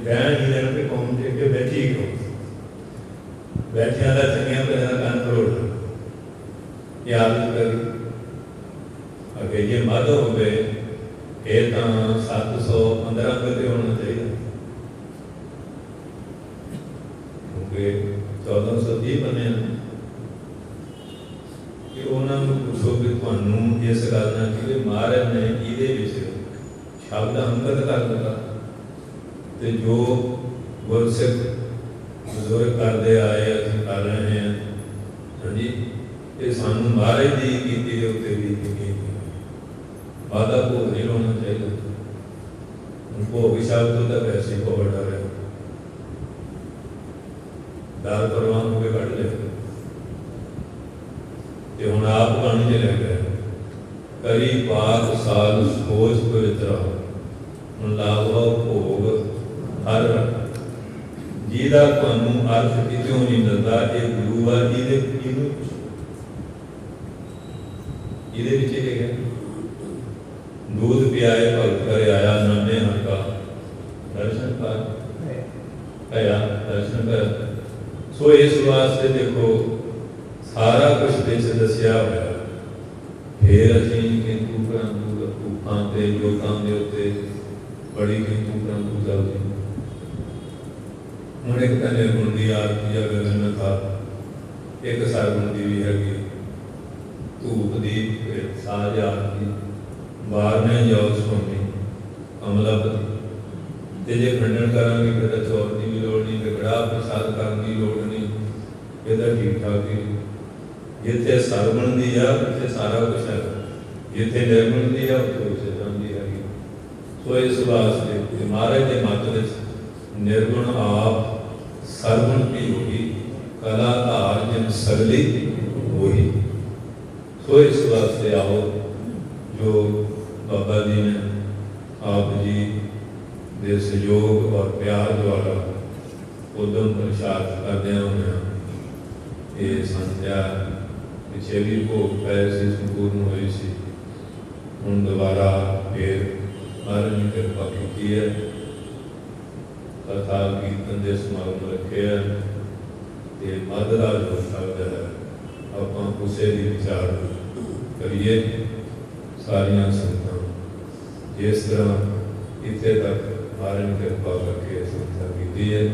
बहन ही लेना कि कौन थे कि बैठी क्यों बैठे वाला चंगिया पे कान करोड़ ये आदत करी अगर ये मद हो गए ये तो 715 गते होना चाहिए, क्योंकि 1430 बने कि उन्होंने पूछो कि थानू इस गल ना कि महाराज ने ये शब्द अंगत कर दिता, तो जो गुरसिख बुजुर्ग करते आए असीं कर रहे हैं, हाँ जी, ये सानू महाराज की कीती दे उत्ते भी यकीन वादा भोग नहीं होना चाहिए। भोग शब्द तो वैसे ही बहुत डर है, डर परवान होकर कट ले, तो हुण आप पानी च लग गए करी बात साल सोच पवित्रा लाभो भोग हर जिहदा तुहानू अर्थ कितों नहीं मिलता, ये गुरु आ जिहदे विच है दूध पियाए भगत करे आया नामे हका दर्शन कर आया दर्शन कर। सो इस वास्ते देखो सारा कुछ विच दसिया होया, फिर असीं किंतु परंतु रूपां ते जोतां दे उत्ते बड़ी किंतु परंतु चलदी। हुण एक तां निर्गुण दी आरती है गगन था, एक सरगुण दी भी हैगी धूप दीप साज आरती बारने जाओ स्वामी अमलापति ते जे खंडन करांगे फिर चौर की भी लोड़ नहीं, गड़ा प्रसाद करने की लोड़ नहीं, ये ठीक ठाक ही जिथे सरगुण दी है उत्थे सारा कुछ है, जिथे निर्गुण दी है उत्थे उसे जाती है। सो इस वास्ते महाराज के मत निर्गुण आप सरगुण भी होगी कलाकार जिन सगली वही। सो इस वास्ते आओ जो बाबा जी ने आप जी के सहयोग और प्यार द्वारा उदम प्रसाद करदे हुए ये संध्या पिछे भी भोग पै से संपूर्ण हुई सी, हुण दोबारा फिर महाराज ने कृपा की है, कथा कीर्तन के समागम रखे है, ये मधदा जो शब्द है आपां उसे भी विचार करिए सारियां संगतां जिस तरह इत्थे तक महाराज ने कृपा करके संस्था की है,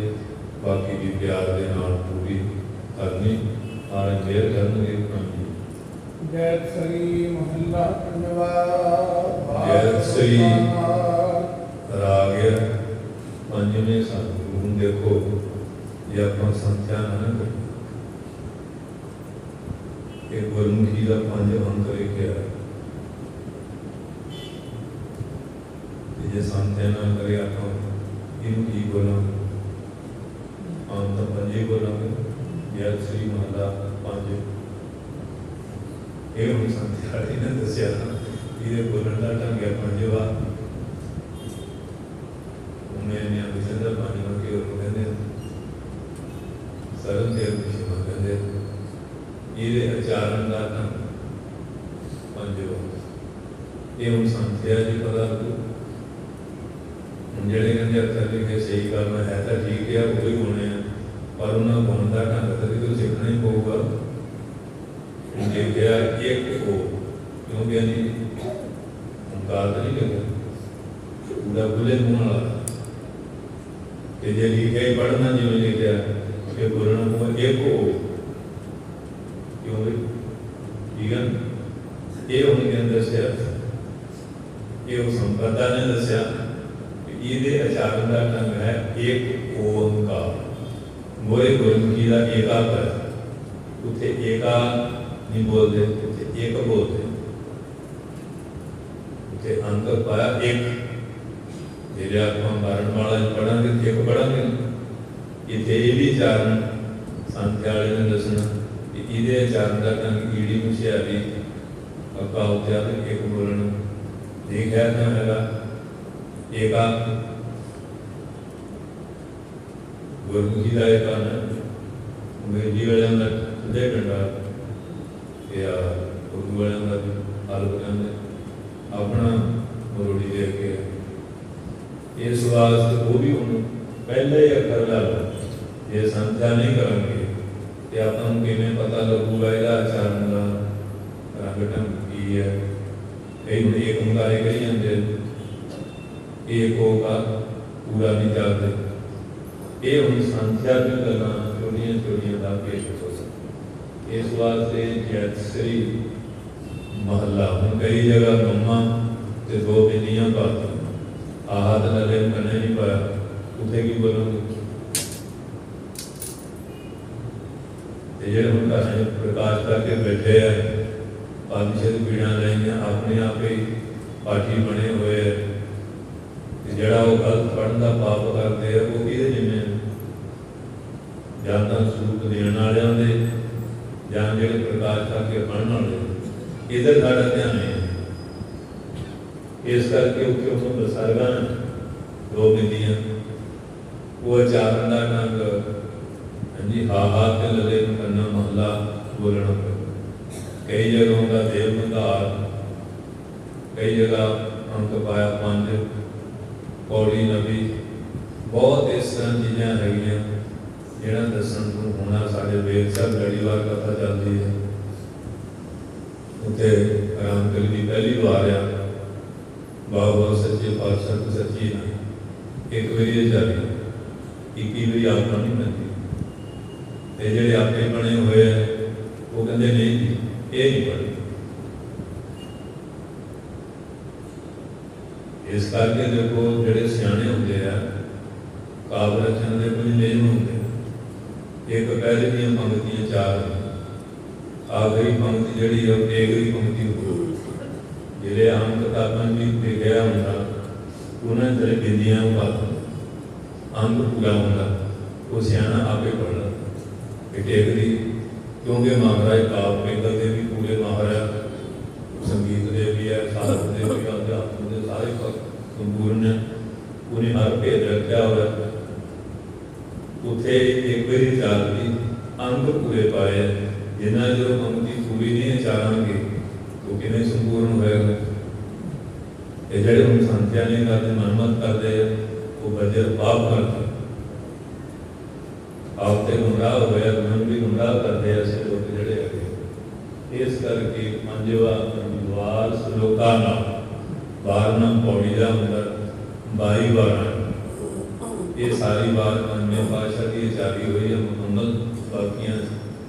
बाकी भी प्यार के नाल पूरी करनी महाराज मेहर करनगे। जय श्री महला पंजवा जय श्री राग पंजवें संत देखो ये अपना संख्या ना करें, एक गुरमुखी का 5 अंक लिखे है, ये संख्या ना करे आप इन की बोला आम तो 5 बोलांगे जय श्री महला 5 ये हम संख्या ने दसिया ये बोलने का ढंग है 5 बार उन्हें अभिचंद्र पानी के और कहते सरल देव विषय कहते ये आचरण का ढंग 5 बार ये हम संख्या जी पता लगू ਜਿਹੜੇ ਕਹਿੰਦੇ ਅਕਸਰ ਲਿਖੇ ਸਹੀ ਕਰਨਾ ਹੈ ਤਾਂ ਠੀਕ ਹੈ ਉਹ ਵੀ ਹੋਣੇ ਆ ਪਰ ਉਹਨਾਂ ਗੁਣ ਦਾ ਢੰਗ ਤਾਂ ਵੀ ਸਿੱਖਣਾ ਹੀ ਪਊਗਾ ਜੇ ਕਿਹਾ ਇੱਕ ਉਹ ਕਿਉਂ ਗਿਆ ਜੀ ਓਂਕਾਰ ਤਾਂ ਨਹੀਂ ਲਿਖਿਆ ਪੂਰਾ ਖੁੱਲੇ ਮੂੰਹ ਵਾਲਾ ਤੇ ਜੇ ਲਿਖਿਆ ਪੜ੍ਹਨਾ ਜਿਵੇਂ ਲਿਖਿਆ ਕਿ ਬੋਲਣਾ ਉਹ ਇੱਕ ਉਹ ਕਿਉਂ ਵੀ ਠੀਕ ਹੈ ਇਹ ਉਹਨੇ ਕਹਿੰਦੇ ਦੱਸਿਆ ਇਹ ਉਹ ਸੰਪਰਦਾ ਨੇ ਦੱਸਿਆ ਇਹਦੇ ਆਚਰਨ ਦਾ ਢੰਗ ਹੈ ਇੱਕ ਓਂਕਾਰ ਮੋਰੇ ਗੁਰਮੁਖੀ ਦਾ ਏਕਾਕਾਰ ਉੱਥੇ ਏਕਾ ਨਹੀਂ ਬੋਲਦੇ ਉੱਥੇ ਇੱਕ ਬੋਲਦੇ ਉੱਥੇ ਅੰਕ ਪਾਇਆ ਇੱਕ ਜਿਹੜੇ ਆਪਾਂ ਬਾਰਨ ਵਾਲਾ ਪੜਾਂਗੇ ਇੱਕ ਪੜਾਂਗੇ ਇੱਥੇ ਇਹ ਵੀ ਆਚਰਨ ਸੰਤ ਵਾਲੇ ਨੇ ਦੱਸਣਾ ਕਿ ਇਹਦੇ ਆਚਰਨ ਦਾ ਢੰਗ ਈੜੀ ਮੁਸ਼ਿਆਰੀ ਆਪਾਂ ਉੱਥੇ ਇੱਕ ਬੋਲਣਾ ਦੇਖਿਆ ਨਾ ਹੈਗਾ ਏਕਾ ਗੁਰਮੁਖੀ ਦਾ ਏਕਾ ਨਾ ਅੰਗਰੇਜ਼ੀ ਵਾਲਿਆਂ ਦਾ ਸਿੱਧੇ ਡੰਡਾ ਜਾਂ ਉਰਦੂ ਵਾਲਿਆਂ ਦਾ ਹੱਲ ਕਹਿੰਦੇ ਆਪਣਾ ਮਰੋੜੀ ਦੇ ਕੇ ਇਸ ਵਾਸਤੇ ਉਹ ਵੀ ਉਹਨੂੰ ਪਹਿਲੇ ਹੀ ਅੱਖਰ ਲਾ ਲਓ ਜੇ ਸੰਧਿਆ ਨਹੀਂ ਕਰਾਂਗੇ ਤੇ ਆਪਾਂ ਨੂੰ ਕਿਵੇਂ ਪਤਾ ਲੱਗੂਗਾ ਇਹਦਾ ਆਚਰਨ ਦਾ ਰੰਗ ਢੰਗ ਕੀ ਹੈ ਕਈ ਹੁਣ ਇੱਕ ਹੁੰਗਾਰੇ ਕਹੀ ਜਾਂਦੇ एक होगा पूरा नहीं जाते ये हम संख्या की गल्लां छोटियां छोटियां दा पेश हो सकते इस वास्ते जैतसरी महला हम कई जगह मम्मा ते दो बिंदियां पाती आहत लगे कने नहीं पाया उठे की बोलोगे जेड़े हम घर प्रकाश करके बैठे हैं पादिशद पीड़ा लईयां अपने आप ही पाठी बने हुए है ਜਿਹੜਾ ਉਹ ਗਲਤ ਪੜ੍ਹਨ ਦਾ ਪਾਪ ਕਰਦੇ ਆ ਉਹ ਕਿਹਦੇ ਜਿੰਮੇ ਜਾਂ ਤਾਂ ਸਰੂਪ ਦੇਣ ਵਾਲਿਆਂ ਦੇ ਜਾਂ ਜਿਹੜੇ ਪ੍ਰਕਾਸ਼ ਕਰਕੇ ਪੜ੍ਹਨ ਵਾਲੇ ਇਧਰ ਸਾਡਾ ਧਿਆਨ ਹੈ ਇਸ ਕਰਕੇ ਉੱਥੇ ਉਹ ਬਸਰਗਾਂ ਦੋ ਬਿੰਦੀਆਂ ਉਹ ਆਚਰਨ ਦਾ ਢੰਗ ਹਾਂਜੀ ਹਾ ਹਾ ਤੇ ਲਲੇ ਨੂੰ ਕਰਨਾ ਮਹਲਾ ਬੋਲਣਾ ਕਈ ਜਗ੍ਹਾ ਦਾ ਦੇਵ ਮੰਦਾਰ ਕਈ ਜਗ੍ਹਾ ਅੰਕ ਪਾਇਆ 5 पौड़ी नबी बहुत इस तरह चीज़ा है जिहड़ा दसन को होना साढ़े वेद साहब लड़ीवार कथा चलती है उत्थे रामकली की पहली बार आ बाबा सच्चे पातशाह को सच्ची ना एक बारी चली 21 बारी आपना नहीं बनती ते जिहड़े आपे बने हुए हैं वो कहते नहीं जी ये नहीं पढ़ी इस करके देखो जोड़े सियाने होंगे आ काव्य रचन के कुछ नियम होंगे एक पहले दी पंक्तियां 4 आखिरी पंक्ति जी तेगरी पंक्ति होगी जे आम किताबों भी लिखा होंगे उन्हें जरे बिंदियां अंक पूरा होंगे वो सियाना आपे पढ़ना टेगरी क्योंकि महाराज काव्य पिंगल के भी पूरे महाराज संगीत के भी है साधक के भी अध्यात्म के सारे संपूर्ण उन्हें हर भेद रखा हुआ उथे एक बारी चालती अंक पूरे पाए जिन्हें जो पंक्ति पूरी नहीं चाहेंगे तो कि संपूर्ण होएगा ये जड़े हम संख्या नहीं करते मनमत करते वो बजर पाप करते आप तो गुमराह होया मन भी गुमराह करते ऐसे लोग जड़े है इस करके पंजवा विवाद श्लोका नाम 12 पौड़ी का होंगे 22 बार ये सारी बात पंजवें पातशाह की जारी हुई है मुकम्मल बाकियां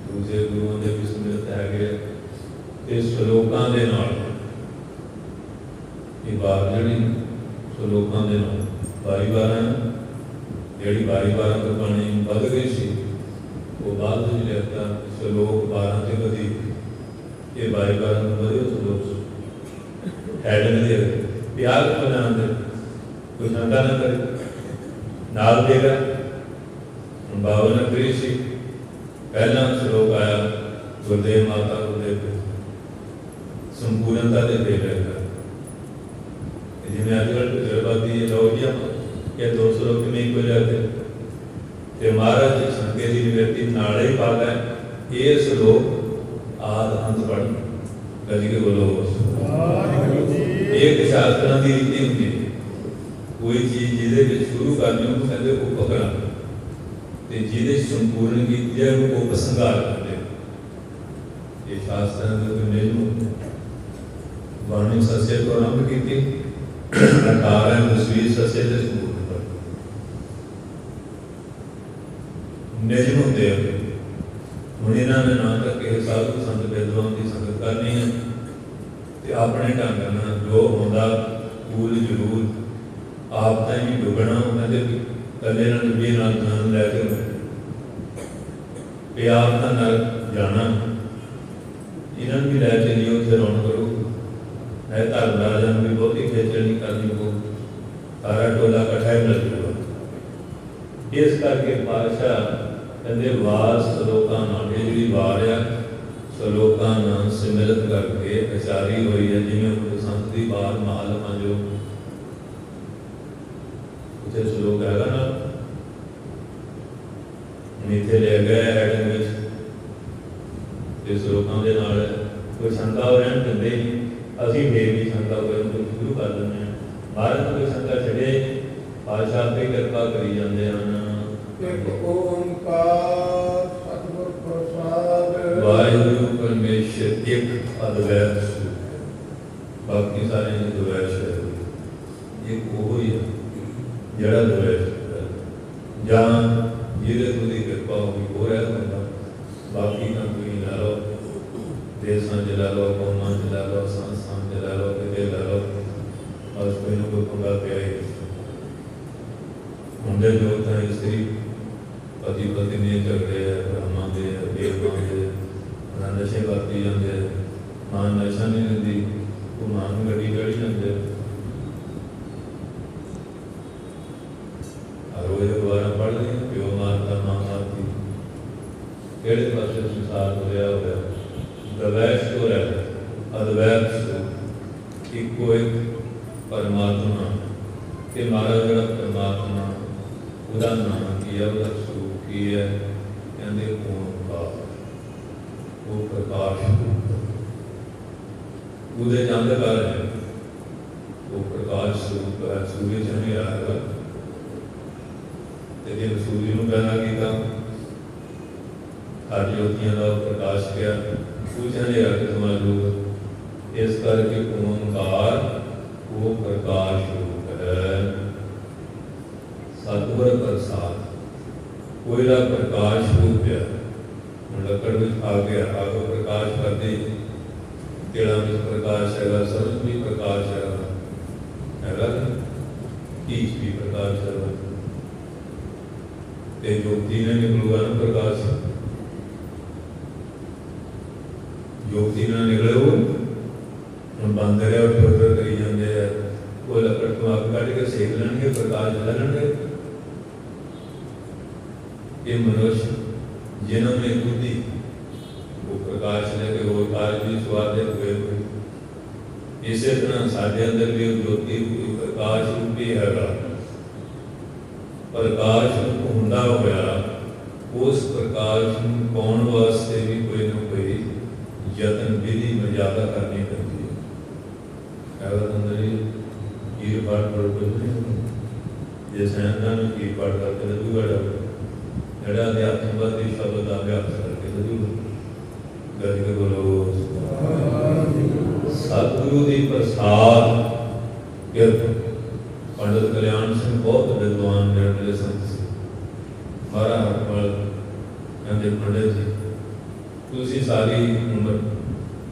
दूसरे गुरुओं के भी सुमिरत है गए इस श्लोकों के नाल ये बार जी श्लोकों के नाल 22 बार जी 22 बार गुरबाणी बढ़ गई सी वो बाद में लिखता श्लोक 12 से वधी ये 22 बार बढ़े श्लोक हैड में प्यार बना दे कोई नंगा ना करे नाल देगा बावन नगरी सी पहला श्लोक आया गुरुदेव माता गुरुदेव संपूर्णता दे दे रहेगा जिन्हें आजकल तजर्बाती लोग ये 2 श्लोक में ही कोई रहते ते महाराज जी संकेत की व्यक्ति नाले ही पाता है ये श्लोक आद अंत पढ़ गज के बोलो ये शास्त्रों की रीति होंगी कोई चीज़ जिदे शुरू करनी वो कहते उपकरण ते जिदे संपूर्ण की है वो उपसंहार करते ये शास्त्रों के नियम वाणी सस्य तो आरंभ की 18 20 सस्य से संपूर्ण कर नियम होते हैं ਹੁਣ ਇਹਨਾਂ ਨੇ ਨਾ ਤਾਂ ਕਿਸੇ ਸਾਧੂ ਸੰਤ ਵਿਦਵਾਨ ਦੀ ਸੰਗਤ ਕਰਨੀ ਹੈ ਤੇ ਆਪਣੇ ਢੰਗ ਨਾਲ ਜੋ ਹੁੰਦਾ ਪੂਲ ਜ਼ਰੂਰ ਆਪ ਤਾਂ ਹੀ ਡੁੱਬਣਾ ਉਹਨਾਂ ਦੇ ਕੱਲੇ ਨਾਲ ਡੁੱਬੀ ਨਾਲ ਜਾਨ ਲੈ ਕੇ ਵੀ ਆਪ ਤਾਂ ਨਾਲ ਜਾਣਾ ਇਹਨਾਂ ਨੂੰ ਵੀ ਲੈ ਚੱਲਿਓ ਉੱਥੇ ਰੌਣ ਕਰੋ ਹੈ ਧਰਮ ਰਾਜਾਂ ਨੂੰ ਵੀ ਬਹੁਤੀ ਖੇਚਲ ਨਹੀਂ ਕਰਨੀ ਕੋ ਸਾਰਾ ਟੋਲਾ ਇਕੱਠਾ ਹੀ ਮਿਲ ਜੂਗਾ ਇਸ ਕਰਕੇ ਪਾਤਸ਼ਾਹ ਕਹਿੰਦੇ ਵਾਰ ਸਲੋਕਾਂ ਨਾਲ ਇਹ ਜਿਹੜੀ ਵਾਰ ਆ ਸਲੋਕਾਂ ਨਾਲ ਸਿਮਰਤ ਕਰਕੇ ਅਚਾਰੀ ਹੋਈ ਹੈ ਜਿਵੇਂ ਉਹ ਸੰਤ ਦੀ ਵਾਰ ਮਾਲ ਮੰਜੋ ਉੱਥੇ ਸਲੋਕ ਹੈਗਾ ਨਾ ਨੀਚੇ ਲੈ ਗਏ ਹੈਡਨ ਵਿੱਚ ਤੇ ਸਲੋਕਾਂ ਦੇ ਨਾਲ ਕੋਈ ਸ਼ੰਕਾ ਹੋ ਰਹਿਣ ਦਿੰਦੇ ਅਸੀਂ ਫੇਰ ਵੀ ਸ਼ੰਕਾ ਕਰਨ ਤੋਂ ਸ਼ੁਰੂ ਕਰ ਦਿੰਦੇ ਹਾਂ ਮਹਾਰਾਜ ਕੋਈ ਸ਼ੰਕਾ ਛੱਡੇ ਪਾਤਸ਼ਾਹ ਤੇ ਕਿਰਪਾ ਕਰੀ ਜਾਂਦੇ ਹਨ ਇੱਕ ਓੰਕਾਰ ਸਤਿਗੁਰ ਪ੍ਰਸਾਦ ਵਾਹਿਗੁਰੂ ਪਰਮੇਸ਼ਰ ਇੱਕ ਅਦਵੈਤ ਬਾਕੀ ਸਾਰੇ ਦੁਵੈਤ ਹੈ ਇੱਕ ਉਹ ਹੀ ਹੈ ਜਿਹੜਾ ਦੁਵੈਤ ਜਾਂ ਜਿਹਦੇ ਤੋਂ ਦੀ ਕਿਰਪਾ ਹੋਈ ਹੋ ਰਿਹਾ ਹੁੰਦਾ ਬਾਕੀ ਤਾਂ ਕੋਈ ਨਾ ਲਓ ਦੇਸਾਂ ਚ ਲਾ ਲਓ ਕੌਮਾਂ ਚ ਲਾ ਲਓ ਸੰਸਾਂ ਚ ਲਾ ਲਓ ਕਿਤੇ ਲਾ ਲਓ ਬਸ ਕੋਈ ਨਾ ਕੋਈ ਪੰਗਾ ਪਿਆ ਹੀ ਹੁੰਦੇ ਜੋ ਤਾਂ ਇਸਤਰੀ ਪਤੀ ਪਤੀ ਨੇ ਝਗੜੇ ਬ੍ਰਹਮਾਂ ਦੇ ਦੇਵਾਂ ਦੇ ਨਸ਼ੇ ਵਰਤੀ ਜਾਂਦੇ ਮਾਂ ਨਸ਼ਾ ਨਹੀਂ ਲੈਂਦੀ ਉਹ ਮਾਂ ਨੂੰ ਗੱਡੀ ਚੜੀ ਜਾਂਦੇ ਰੋਜ਼ ਦੁਬਾਰਾ ਪੜ੍ਹਦੇ ਪਿਓ ਮਾਰਦਾ ਮਾਂ ਮਾਰਦੀ ਕਿਹੜੇ ਪਾਸੇ ਸੰਸਾਰ ਹੋਇਆ ਹੋਇਆ ਦਵੈਸ਼ ਹੋ ਰਿਹਾ ਅਦਵੈਤ ਇੱਕੋ ਇੱਕ ਪਰਮਾਤਮਾ ਤੇ ਮਹਾਰਾਜ ਜਿਹੜਾ ਪਰਮਾਤਮਾ ਉਹਦਾ ਨਾਮ ਕੀ ਹੈ ਉਹਦਾ ਸਰੂਪ ਕੀ ਹੈ ਕਹਿੰਦੇ ਓੰਕਾਰ ਉਹ ਪ੍ਰਕਾਸ਼ ਉਹਦੇ ਜਾਂਦੇ ਕਰ ਹੈ ਉਹ ਪ੍ਰਕਾਸ਼ ਸਰੂਪ ਹੈ ਸੂਰਜ ਨਹੀਂ ਆਏਗਾ ਤੇ ਜੇ ਸੂਰਜ ਨੂੰ ਪੈਦਾ ਕੀਤਾ ਹਰ ਜੋਤੀਆਂ ਦਾ ਪ੍ਰਕਾਸ਼ ਕਿਆ ਸੂਰਜ ਨੇ ਰੱਖ ਸਮਾਜ ਲੋਕ ਇਸ ਕਰਕੇ ਓੰਕਾਰ ਉਹ ਪ੍ਰਕਾਸ਼ ਰੂਪ ਹੈ ਸਤਿਗੁਰ ਪ੍ਰਸਾਦ ਕੋਈ ਦਾ ਪ੍ਰਕਾਸ਼ ਰੂਪ ਹੈ ਹੁਣ ਲੱਕੜ ਵਿੱਚ ਆ ਗਿਆ ਆਗੋ ਪ੍ਰਕਾਸ਼ ਕਰਦੇ ਕਿਹੜਾ ਵਿੱਚ ਪ੍ਰਕਾਸ਼ ਹੈਗਾ ਸਰਬ ਵੀ ਪ੍ਰਕਾਸ਼ ਹੈਗਾ ਈਸ਼ ਵੀ ਪ੍ਰਕਾਸ਼ ਹੈਗਾ ਤੇ ਜੋਤੀ ਨੇ ਨਿਕਲੂਗਾ ਨਾ ਪ੍ਰਕਾਸ਼ ਜੋਤੀ ਨਾਲ ਨਿਕਲੇ ਹੁਣ ਬੰਦ ਰਿਹਾ ਉਹ ਠੋਰ ਕਰੀ ਜਾਂਦੇ ਆ ਉਹ ਲੱਕੜ ਤੋਂ ਅੱਗ ਕੱਢ ਕੇ ਸੇਕ ਲੈਣਗੇ ਪ੍ਰਕਾਸ਼ ਲੈਣਗੇ ਇਹ ਮਨੁੱਖ ਜਿਨ੍ਹਾਂ ਨੇ ਬੁੱਧੀ ਉਹ ਪ੍ਰਕਾਸ਼ ਲੈ ਕੇ ਹੋਰ ਕਾਰਜ ਵੀ ਸਵਾਦੇ ਹੋਏ ਇਸੇ ਤਰ੍ਹਾਂ ਸਾਡੇ ਅੰਦਰ ਵੀ ਉਹ ਜੋਤੀ ਪ੍ਰਕਾਸ਼ ਰੂਪੀ ਹੈਗਾ ਪ੍ਰਕਾਸ਼ ਹੁੰਦਾ ਹੋਇਆ ਉਸ ਪ੍ਰਕਾਸ਼ ਨੂੰ ਪਾਉਣ ਵਾਸਤੇ ਵੀ ਕੋਈ ਨਾ ਕੋਈ ਯਤਨ ਵਿਧੀ ਮਰਜ਼ਾਦਾ ਕਰਨੀ ਪੈਂਦੀ ਹੈ ਐਵੇਂ ਅੰਦਰ ਹੀ ਕੀਰ ਪਾਠ ਕਰ ਕੋਈ ਜੇ ਸੈਨਾਂ ਨੂੰ ਕੀਰ ਪਾਠ ਕਰਕੇ ਦੂਗਾ ਜਿਹੜਾ ਅਧਿਆਤਮਵਾਦੀ ਸ਼ਬਦ ਦਾ ਅਭਿਆਸ ਕਰਕੇ ਦੂਗਾ ਗੱਜ ਕੇ ਬੋਲੋ ਸਤਿਗੁਰੂ ਦੀ ਪ੍ਰਸਾਦ ਕਿਰਪਾ ਪੰਡਤ ਕਲਿਆਣ ਸਿੰਘ ਬਹੁਤ ਵਿਦਵਾਨ ਜਿਹੜੇ ਸੰਤ ਸੀ ਮਾਰਾ ਹਰਪਾਲ ਕਹਿੰਦੇ ਪੰਡਤ ਜੀ ਤੁਸੀਂ ਸਾਰੀ ਉਮਰ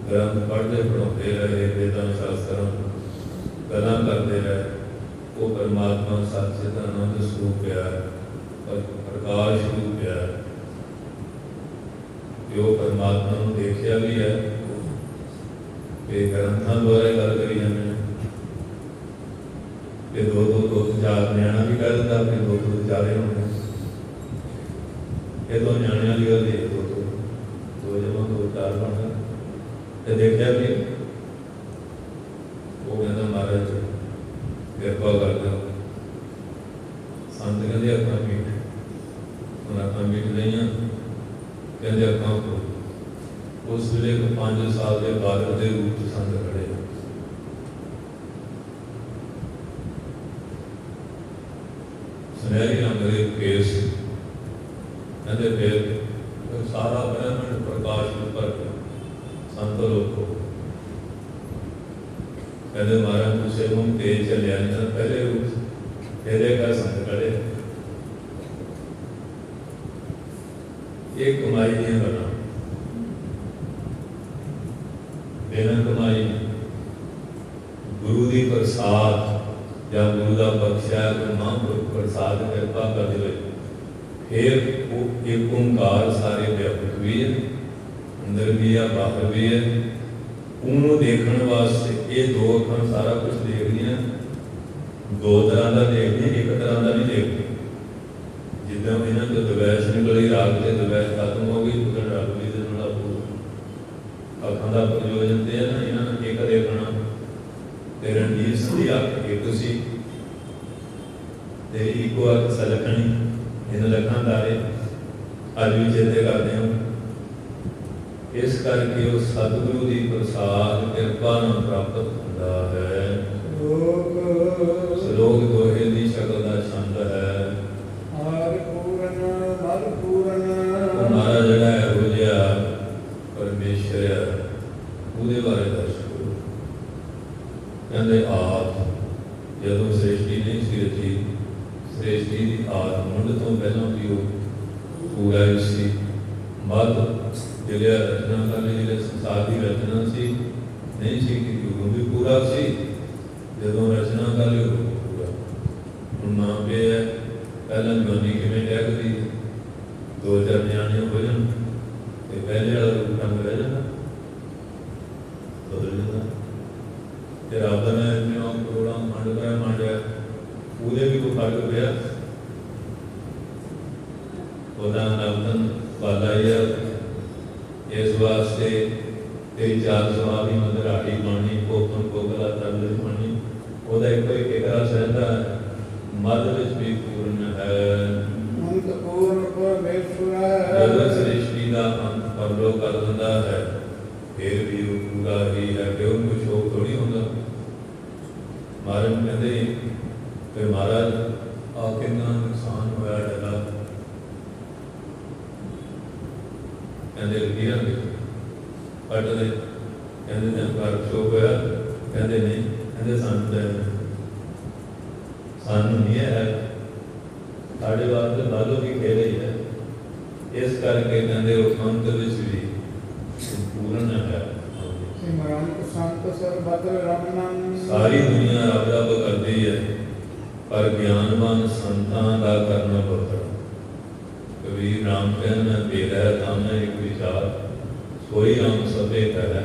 ਗ੍ਰੰਥ ਪੜ੍ਹਦੇ ਪੜ੍ਹਾਉਂਦੇ ਰਹੇ ਵੇਦਾਂ ਸ਼ਾਸਤਰਾਂ ਗੱਲਾਂ ਕਰਦੇ ਰਹੇ ਉਹ ਪਰਮਾਤਮਾ ਸੱਚੇ ਦਾ ਆਨੰਦ ਸਰੂਪ ਹੈ ਪ੍ਰਕਾਸ਼ ਰੂਪ ਹੈ ਜੋ ਪਰਮਾਤਮਾ ਨੂੰ ਦੇਖਿਆ ਵੀ ਹੈ ਇਹ ਗ੍ਰੰਥਾਂ ਦੁਆਰਾ ਗੱਲ ਕਰੀ ਜਾਂਦੇ ਨੇ ਤੇ ਦੋ ਚਾਰ ਨਿਆਣਾ ਵੀ ਕਹਿ ਦਿੰਦਾ ਕਿ ਦੋ ਚਾਰੇ ਹੋਣੇ ਇਹ ਦੋ ਨਿਆਣਿਆਂ ਦੀ ਗੱਲ ਹੈ ਦੋ ਜਮਾਂ ਦੋ ਚਾਰ ਬਣਦਾ ਤੇ ਦੇਖਿਆ ਵੀ ਉਹ ਕਹਿੰਦਾ ਮਹਾਰਾਜ ਕਿਰਪਾ ਕਰ ਦਿਓ ਸੰਤ ਕਹਿੰਦੇ ਆਪਣਾ ਮੀਟ ਹੁਣ ਆਪਣਾ ਮੀਟ ਲਈਆਂ ਕਹਿੰਦੇ ਆਪਾਂ ਉਸ ਵੇਲੇ 5 ਸਾਲ ਦੇ ਬਾਲਕ ਦੇ ਰੂਪ ਚ ਸੰਤ ਖੜੇ ਸੁਨਹਿਰੀ ਰੰਗ ਦੇ ਕੇਸ, ਕਹਿੰਦੇ ਫਿਰ ਸਾਰਾ ਬ੍ਰਹਮੰਡ ਪ੍ਰਕਾਸ਼ ਉੱਪਰ ਸੰਤ ਲੋਕੋ। ਕਹਿੰਦੇ ਮਹਾਰਾਜ ਤੁਸੀਂ ਨੂੰ ਤੇਜ ਚੱਲਿਆ ਨਹੀਂ ਪਹਿਲੇ ਰੂਪ ਇਹਦੇ ਕਰ ਸੰਤ ਕਰੇ ਇਹ ਕਮਾਈ ਦੀਆਂ ਗੱਲਾਂ ਬਿਨਾਂ ਕਮਾਈ ਗੁਰੂ ਦੀ ਪ੍ਰਸਾਦ ਜਾਂ ਗੁਰੂ ਦਾ ਬਖਸ਼ਿਆ ਕੋਈ ਮਹਾਂਪੁਰਖ ਪ੍ਰਸਾਦ ਕਿਰਪਾ ਕਰ ਦੇਵੇ ਫਿਰ ਉਹ ਇੱਕ ਓਂਕਾਰ ਸਾਰੇ ਵਿਆਪਕ ਵੀ ਹੈ, ਅੰਦਰ ਵੀ ਹੈ, ਬਾਹਰ ਵੀ ਹੈ। ਉਹਨੂੰ ਦੇਖਣ ਵਾਸਤੇ ਇਹ ਦੋ ਅੱਖਾਂ ਸਾਰਾ ਕੁਝ ਦੇਖਦੀਆਂ, ਦੋ ਤਰ੍ਹਾਂ ਦਾ ਦੇਖਦੀਆਂ, ਇੱਕ ਤਰ੍ਹਾਂ ਦਾ ਨਹੀਂ ਦੇਖਦੀਆਂ। ਜਿੱਦਾਂ ਇਹਨਾਂ ਤੋਂ ਦਵੈਸ਼ ਨਿਕਲੀ, ਰਾਗ ਤੇ ਦਵੈਸ਼ ਖਤਮ ਹੋ ਗਈ, ਉਦੋਂ ਰਾਗ ਵੀ ਦੇ ਨਾਲ ਅੱਖਾਂ ਦਾ ਪ੍ਰਯੋਜਨ ਤੇ ਹੈ ਨਾ, ਇਹਨਾਂ ਨੂੰ ਇੱਕ ਦੇਖਣਾ ਤੇ ਰਣਜੀਤ ਸਿੰਘ ਦੀ ਅੱਖ ਇੱਕ ਸੀ ਤੇ ਇੱਕੋ ਅੱਖ ਸਲਖਣੀ, ਇਹਨਾਂ ਲੱਖਾਂ ਦਾਰੇ ਅੱਜ ਵੀ ਚੇਤੇ ਕਰਦੇ ਹਾਂ। ਇਸ ਕਰਕੇ ਉਹ ਸਤਿਗੁਰੂ ਦੀ ਪ੍ਰਸਾਦ ਕਿਰਪਾ ਨਾਲ ਪ੍ਰਾਪਤ ਹੁੰਦਾ ਹੈ। ਸ਼ਲੋਕ ਦੋਹੇ ਦੀ ਸ਼ਕਲ ਦਾ ਛੰਦ ਹੈ। ਹਰ ਪੂਰਨ ਹਰ ਪੂਰਨ ਹਮਾਰਾ ਜਿਹੜਾ ਇਹੋ ਜਿਹਾ ਪਰਮੇਸ਼ਰ ਹੈ ਉਹਦੇ ਬਾਰੇ ਦੱਸੋ। ਕਹਿੰਦੇ ਆਦ ਜਦੋਂ ਸ੍ਰਿਸ਼ਟੀ ਨਹੀਂ ਸੀ ਰਚੀ, ਸ੍ਰਿਸ਼ਟੀ ਦੀ ਆਦ ਮੁੱਢ ਤੋਂ ਪਹਿਲਾਂ ਵੀ ਉਹ ਪੂਰਾ ਹੀ ਸੀ। ਮੱਧ ਜਿਹੜੇ ਰਚਨਾ ਕਰਨੇ, ਜਿਹੜੇ ਸੰਸਾਰ ਦੀ ਰਚਨਾ ਸੀ ਨਹੀਂ ਸੀ ਕਿ ਉਹ ਵੀ ਪੂਰਾ ਸੀ। ਜਦੋਂ ਰਚਨਾ ਕਰ ਲਈ ਉਹ ਪੂਰਾ ਹੁਣ ਨਾਮ ਪਿਆ ਹੈ। ਪਹਿਲਾਂ ਜਵਾਨੀ ਕਿਵੇਂ ਟਹਿਕਦੀ, ਦੋ ਚਾਰ ਨਿਆਣੇ ਹੋ ਜਾਣ ਤੇ ਪਹਿਲੇ ਵਾਲਾ ਰੂਪ ਢੰਗ ਰਹਿ ਜਾਂਦਾ, ਬਦਲ ਜਾਂਦਾ। ਤੇ ਰੱਬ ਨੇ ਇੰਨਾ ਕਰੋੜਾਂ ਮੰਡਿਆ ਉਹਦੇ ਵੀ ਕੋਈ ਫਰਕ ਪਿਆ। ਉਹਦਾ ਨਵਤਨ ਵਾਲਾ ਹੀ ਹੈ। ਇਸ ਵਾਸਤੇ ਤੇਰੀ ਚਾਰ ਸਵਾਲ ਹੀ ਮਧਰਾੜੀ ਬਾਣੀ, ਕੋਕਨ ਕੋਕਲਾ ਤਰਲ ਬਾਣੀ, ਉਹਦਾ ਇੱਕੋ ਇੱਕ ਰਸ ਰਹਿੰਦਾ ਹੈ। ਮੱਧ ਵਿੱਚ ਵੀ ਪੂਰਨ ਹੈ। ਅੰਤ ਪੂਰਨ ਪਰਮੇਸ਼ਵਰ ਹੈ। ਜਦੋਂ ਸ੍ਰਿਸ਼ਟੀ ਦਾ ਅੰਤ ਪਰਲੋ ਕਰ ਦਿੰਦਾ ਹੈ ਫਿਰ ਵੀ ਉਹ ਪੂਰਾ ਹੀ ਹੈ ਕਿ ਉਹਨੂੰ ਸ਼ੋਕ ਥੋੜੀ ਹੁੰਦਾ। ਮਹਾਰਾਜ ਕਹਿੰਦੇ ਕਿ ਮਹਾਰਾਜ ਆ ਕਿੰਨਾ ਨੁਕਸਾਨ ਹੋਇਆ ਡਗਾ, ਕਹਿੰਦੇ ਲਕੀਰਾਂ ਦੇ ਕੱਟਦੇ, ਕਹਿੰਦੇ ਨੇ ਘਰ ਸ਼ੋਕ ਹੋਇਆ, ਕਹਿੰਦੇ ਨਹੀਂ, ਕਹਿੰਦੇ ਸਾਨੂੰ ਨਹੀਂ ਹੈ, ਸਾਡੇ ਵਾਸਤੇ ਨਾਲੋਂ ਵੀ ਖੇਲ ਹੀ ਹੈ। ਇਸ ਕਰਕੇ ਕਹਿੰਦੇ ਉਹ ਅੰਤ ਵਿੱਚ ਵੀ ਪੂਰਨ ਹੈ। ਸਿਮਰੰਤ ਸੰਤ ਸਰਬਤ ਰਮਨੰ। ਸਾਰੀ ਦੁਨੀਆ ਰੱਬ ਰੱਬ ਕਰਦੀ ਹੈ ਪਰ ਗਿਆਨਵਾਨ ਸੰਤਾਂ ਦਾ ਕਰਨਾ ਬਹੁਤ। ਕਬੀਰ ਰਾਮ ਕਹਿੰਦਾ ਭੇਦ ਹੈ ਤਾਂ ਮੈਂ ਇੱਕ ਵਿਚਾਰ, ਸੋਈ ਰਾਮ ਸਭੇ ਕਹੈ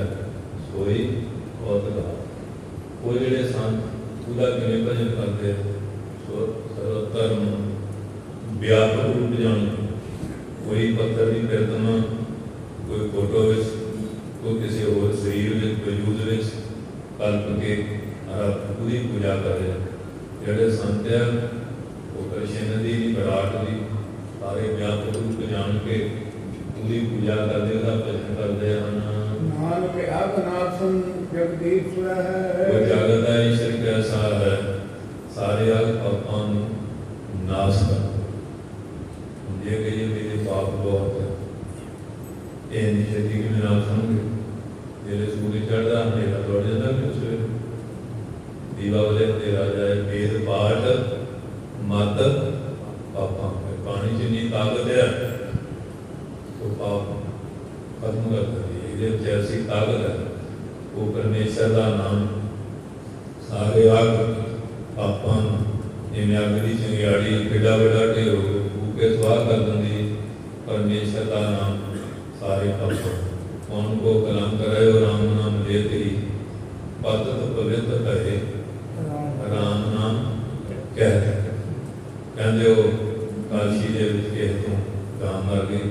ਸੋਈ ਬਹੁਤ ਗਾ। ਉਹ ਜਿਹੜੇ ਸੰਤ ਉਹਦਾ ਕਿਵੇਂ ਭਜਨ ਕਰਦੇ ਸਰਵਧਰਮ ਵਿਆਪਕ ਰੂਪ ਜਾਣਦੇ, ਕੋਈ ਪੱਥਰ ਦੀ ਪ੍ਰਤਿਮਾ, ਕੋਈ ਫੋਟੋ ਵਿੱਚ, ਕੋਈ ਕਿਸੇ ਹੋਰ ਸਰੀਰ ਵਿੱਚ, ਵਜੂਦ ਵਿੱਚ ਕਲਪ ਕੇ ਉਹਦੀ ਪੂਜਾ ਕਰਦੇ। ਜਿਹੜੇ ਸੰਤ ਆ ਉਹ ਕ੍ਰਿਸ਼ਨ ਦੀ ਵਿਰਾਟ ਦੀ ਸਾਰੇ ਵਿਆਪਕ ਰੂਪ ਜਾਣ ਕੇ ਉਹਦੀ ਪੂਜਾ ਕਰਦੇ, ਉਹਦਾ ਭਜਨ ਕਰਦੇ ਹਨ। ਨਾਨਕ ਆਗਨਾਸਨ ਜਗਦੀਸ਼ਵਰ ਹੈ। ਉਹ ਜਗਤ ਦਾ ਈਸ਼ਰ ਕੈਸਾ ਹੈ, ਸਾਰੇ ਪਾਪਾਂ ਨੂੰ ਨਾਸ਼ ਕਰ। ਜੇ ਕਹੀਏ ਮੇਰੇ ਪਾਪ ਬਹੁਤ ਹੈ, ਇਹ ਨਹੀਂ ਛੇਤੀ ਕਿਵੇਂ ਨਾਸ਼ ਹੋਣਗੇ। ਜਿਹੜੇ ਸੂਰਜ ਚੜ੍ਹਦਾ ਹਨੇਰਾ ਦੌੜ ਜਾਂਦਾ ਕਿ ਸਵੇਰੇ ਦੀਵਾ ਵਾਲੇ ਹਨੇਰਾ ਜਾਏ। ਵੇਦ ਪਾਠ ਮਤ ਪਾਪਾਂ, ਪਾਣੀ 'ਚ ਇੰਨੀ ਤਾਕਤ ਹੈ ਉਹ ਪਾਪ ਖਤਮ ਕਰ ਦਿੰਦੀ ਹੈ। ਇਹਦੇ ਵਿੱਚ ਐਸੀ ਤਾਕਤ ਹੈ, ਉਹ ਪਰਮੇਸ਼ਰ ਦਾ ਨਾਮ ਸਾਰੇ ਅੱਗ ਪਾਪਾਂ ਨੂੰ ਜਿਵੇਂ ਅੱਗ ਦੀ ਚੰਗਿਆੜੀ ਕਿੱਡਾ ਵੱਡਾ ਢੇਰ ਫੂਕ ਕੇ ਸਵਾਹ ਕਰ ਦਿੰਦੀ। ਪਰਮੇਸ਼ਰ ਦਾ ਨਾਮ ਸਾਰੇ ਪਾਪਾਂ ਕੌਣ ਕੋ ਕਲਾਮ ਕਰੇ ਉਹ ਰਾਮ ਨਾਮ ਲੈ ਤੇਰੀ ਪਤਤ ਪਵਿੱਤ ਕਹੇ ਰਾਮ ਨਾਮ ਕਹਿ। ਕਹਿੰਦੇ ਉਹ ਕਾਸ਼ੀ ਦੇ ਵਿੱਚ ਕਿਸੇ ਤੋਂ ਗਾਂ ਮਰ ਗਈ,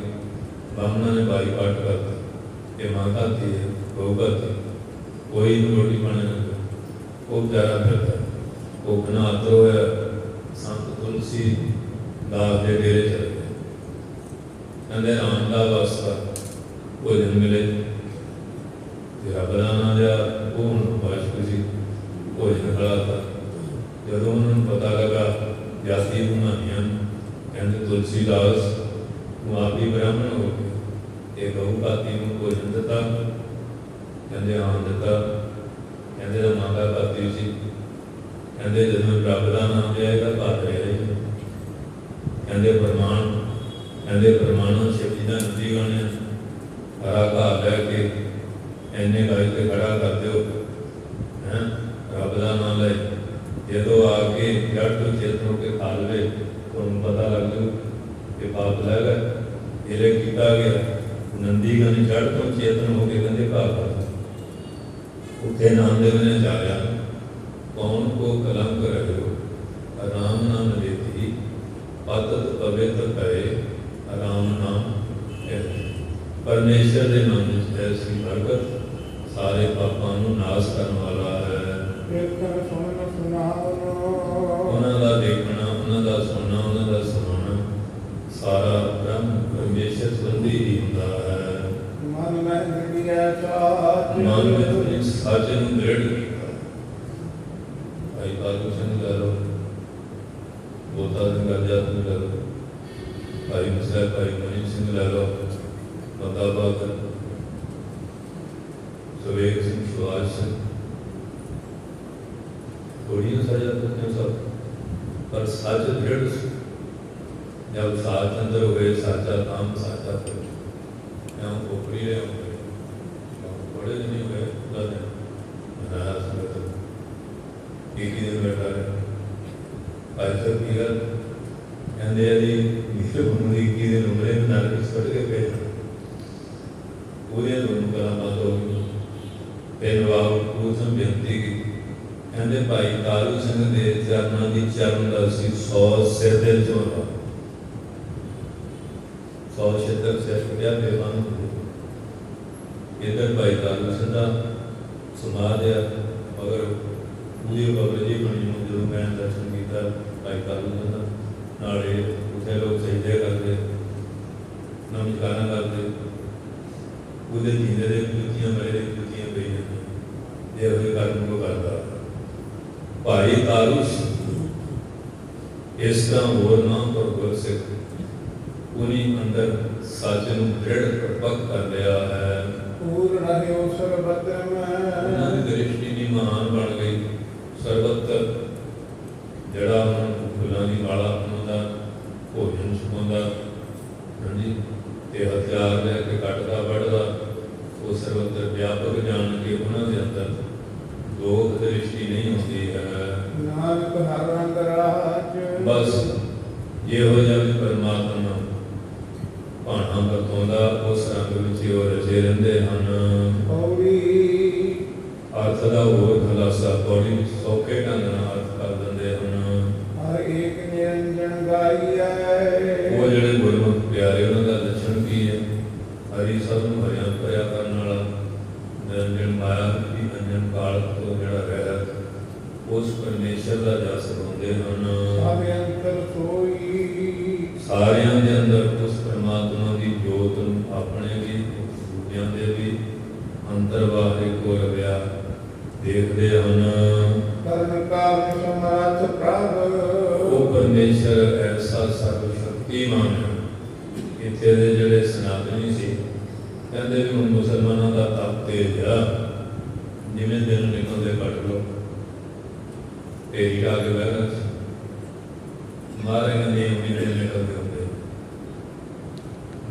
ਬਾਹਮਣਾਂ ਨੇ ਬਾਈ ਪਾਟ ਕਰਤਾ ਕਿ ਮਾਂ ਖਾਤੀ ਹੈ ਗਊ ਖਾਤੀ, ਕੋਈ ਰੋਟੀ ਪਾਣੀ ਨਹੀਂ, ਉਹ ਵਿਚਾਰਾ ਫਿਰਦਾ ਉਹ ਘਨਾਤ ਹੋਇਆ। ਸੰਤ ਤੁਲਸੀ ਦਾਸ ਦੇ ਡੇਰੇ ਚਲੇ ਗਏ, ਕਹਿੰਦੇ ਰਾਮ ਦਾ ਵਾਸਤਾ ਭੋਜਨ ਮਿਲੇ। ਜਿਹੜਾ ਬਲਾਨਾ ਜਿਹਾ ਉਹ ਹੁਣ ਵਾਸ਼ਕ ਸੀ, ਭੋਜਨ ਖਿਲਾਤਾ। ਜਦੋਂ ਉਹਨਾਂ ਨੂੰ ਪਤਾ ਲੱਗਾ ਜਾਤੀ ਬਣਾਈਆਂ तुलसीदास ਨੂੰ ਆਪ ਹੀ ਬ੍ਰਾਹਮਣ ਹੋ ਕੇ ਇਹ ਗਊ ਕਾਤੀ ਨੂੰ ਭੋਜਨ ਦਿੱਤਾ। ਕਹਿੰਦੇ ਹਾਂ ਦਿੱਤਾ। ਕਹਿੰਦੇ ਦਾ ਮਾਤਾ ਕਾਤੀ ਸੀ। ਕਹਿੰਦੇ ਜਦੋਂ ਰੱਬ ਦਾ ਨਾਮ ਲਿਆ ਇਹਦਾ ਘਰ ਰਿਹਾ ਜੀ। ਕਹਿੰਦੇ ਪ੍ਰਮਾਣ ਸ਼ਿਵ ਜੀ ਦਾ ਨਦੀ ਗਾਣੇ ਹਰਾ ਘਰ ਲੈ ਕੇ ਇੰਨੇ ਗਾਇ ਤੇ ਖੜਾ ਕਰ ਦਿਓ ਹੈਂ ਰੱਬ ਦਾ ਨਾਮ ਲੈ। ਜਦੋਂ ਆ ਕੇ ਜੜ ਤੋਂ ਚੇਤਨ ਹੋ ਕੇ ਖਾ ਲਵੇ ਤੁਹਾਨੂੰ ਪਤਾ ਲੱਗ ਜੂ ਕਿ ਪਾਪ ਲੱਗ ਗਿਆ। ਇਹਲੇ ਕੀਤਾ ਗਿਆ ਨੰਦੀ ਗਾਣੇ ਜੜ ਤੋਂ ਚੇਤਨ ਹੋ ਕੇ ਕਹਿੰਦੇ ਘਰ ਉੱਥੇ ਨਾਮਦੇਵ ਨੇ ਜਾਇਆ ਕੌਣ ਕੋ ਕਲੰਕ ਰਹਿਓ ਆਰਾਮ ਨਾਮ ਲੇਤੀ ਪਤਤ ਪਵਿੱਤਰ ਕਰੇ ਆਰਾਮ ਨਾਮ ਪਰਮੇਸ਼ਰ ਦੇ ਨਾਮ ਵਿੱਚ ਐਸੀ ਬਰਕਤ ਸਾਰੇ ਪਾਪਾਂ ਨੂੰ ਨਾਸ਼ ਕਰਨ ਵਾਲਾ ਹੈ। ਉਹਨਾਂ ਦਾ ਦੇਖਣਾ, ਉਹਨਾਂ ਦਾ ਸੁਣਨਾ, ਉਹਨਾਂ ਦਾ ਸੁਣਾਉਣਾ ਸਾਰਾ ਬ੍ਰਹਮ ਪਰਮੇਸ਼ਰ ਸੰਬੰਧੀ ਹੀ ਹੁੰਦਾ ਹੈ। ਮਨ ਵਿੱਚ ਸੱਚ ਨੂੰ ਦ੍ਰਿੜ ਕੀਤਾ। ਭਾਈ ਕਾਲੂ ਸਿੰਘ ਲੈ ਲਓ, ਬੋਤਾ ਸਿੰਘ ਗਰਜਾਤ ਨੂੰ ਲੈ ਲਓ, ਭਾਈ ਮਿਸਰਾ ਭਾਈ ਮਨੀ ਸਿੰਘ ਲੈ ਲਓ, ਮਤਾਬਾਦ ਸਵੇਗ ਸਿੰਘ ਸੁਭਾਸ਼ ਸਿੰਘ ਥੋੜੀਆਂ ਸਜ਼ਾ ਦਿੱਤੀਆਂ ਸਭ ਪਰ ਸੱਚ ਦ੍ਰਿੜ ਸੀ। जब साच अंदर हुए साचा काम साचा कर यहाँ खोपड़ी रहे होंगे बड़े दिन ही हुए खुदा ने बनाया संगत एक ही दिन बैठा रहे भाई साहब की गल कहते यदि मेरे बंदी एक ही दिन उमरे में नारे किस कट के भेजना पूरे दोनों करामात हो गई। फिर नवाब पूछन बेनती की कहते भाई कालू सिंह दे चरणों की चरण का 100 सिर दिल चोरा 100 क्षेत्र से छुट्टिया बेमान इधर भाई कालू सिंह का सुना दिया मगर पूरी बाबा जी बनी जो मैं दर्शन किया भाई कालू सिंह का नाले उसे लोग सजदे करते नमस्कार करते पूरे जीने के जुतियां मेरे जुतियां पी जाती ये हुए कर्म को करता भाई कालू इस तरह होर नाम पर गुर सिख उन्हीं अंदर सच नूं दृढ़ पक्क कर लिया है। उन्होंने दृष्टि भी महान बन गई सर्वत्र जड़ा फुलों की माला पाँदा भोजन छुपाता हाँ जी ते हथियार लैके कटदा बढ़दा वो सर्वत्र व्यापक जान के उन्होंने अंदर लोक दृष्टि नहीं होती है। बस ये हो जाए परमात्मा भाणा बरतौंदा उस रंग विच ही रचे रहिंदे हन। अर्थ दा होर खुलासा पौड़ी सौखे ढंग नाल अर्थ कर दिंदे हन। वो जिहड़े गुरमुख प्यारे उन्हां दा लक्षण की है हरि सब नूं हरिया भरिया करन वाला निरंजन माया की अंजन काल तो जिहड़ा रहत उस परमेश्वर दा जस गाउंदे हन। सारियां दे अंदर उस परमात्मा की जोत अपने भी दूजियां दे भी अंतर बाहर को रविया देखते हैं। वो परमेश्वर ऐसा सर्वशक्तिमान है। इत्थे दे जिहड़े सनातनी सी कहते भी हुण मुसलमानों का तप तेज आ जिवें दिन निकलते कट लो ढेरी ला के बह गए मारे नियम भी नहीं निकलते होंगे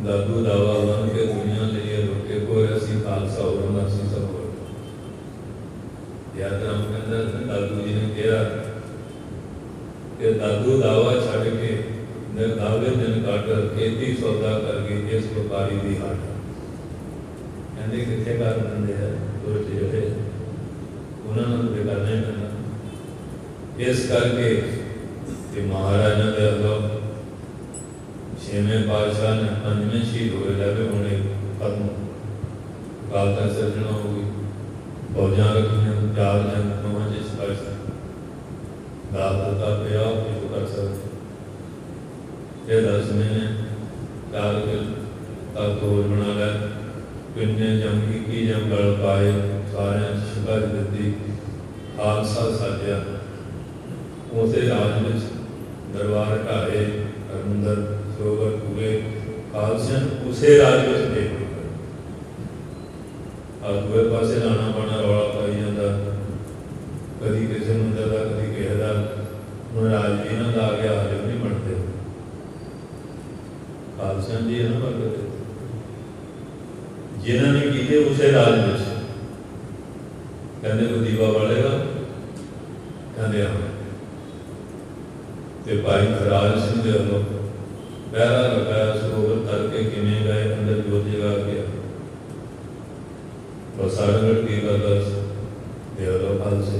दादू दावा बन के दुनिया लिए रोके को ऐसी खालसा हो सी सब हो याद राम के अंदर दादू जी ने कहा कि दादू दावा छड़ के दावे दिन काट खेती सौदा करके इस व्यापारी की हाट कहते कितने कर देंगे दो जोड़े उन्होंने करना ही करना इस करके कि महाराजा दे अगों छेवें पातशाह ने पंजवें शहीद हुए लगे होने खत्म गल तक सर्जना हो गई फौजा रखियां 4 जंग 9 जिस दाल दता पिया कुछ कर सकते फिर 10 महीने 4 तक होर बना लिया किन्ने जंग की जंग गल पाए सारे शिकायत दी खालसा साजिया उसे राज में दरबार ढाए हरमंदर सरोवर पूरे खालसिया उसे राज में देख दूए पासे लाना पाना रौला पाई जाता कभी किसी मंदिर का कभी किसी का हूँ राज भी इन्हों का आ गया हजम नहीं बनते खालसिया जी है ना भगत जिन्होंने किए उसे राज में कहते कोई दीवा बालेगा कहते हाँ तो भाई खराज सिंह के वालों पहरा लगाया सरोवर तर के किमें गए अंदर जोत जगा गया सारंगढ़ की दस देवलो फल से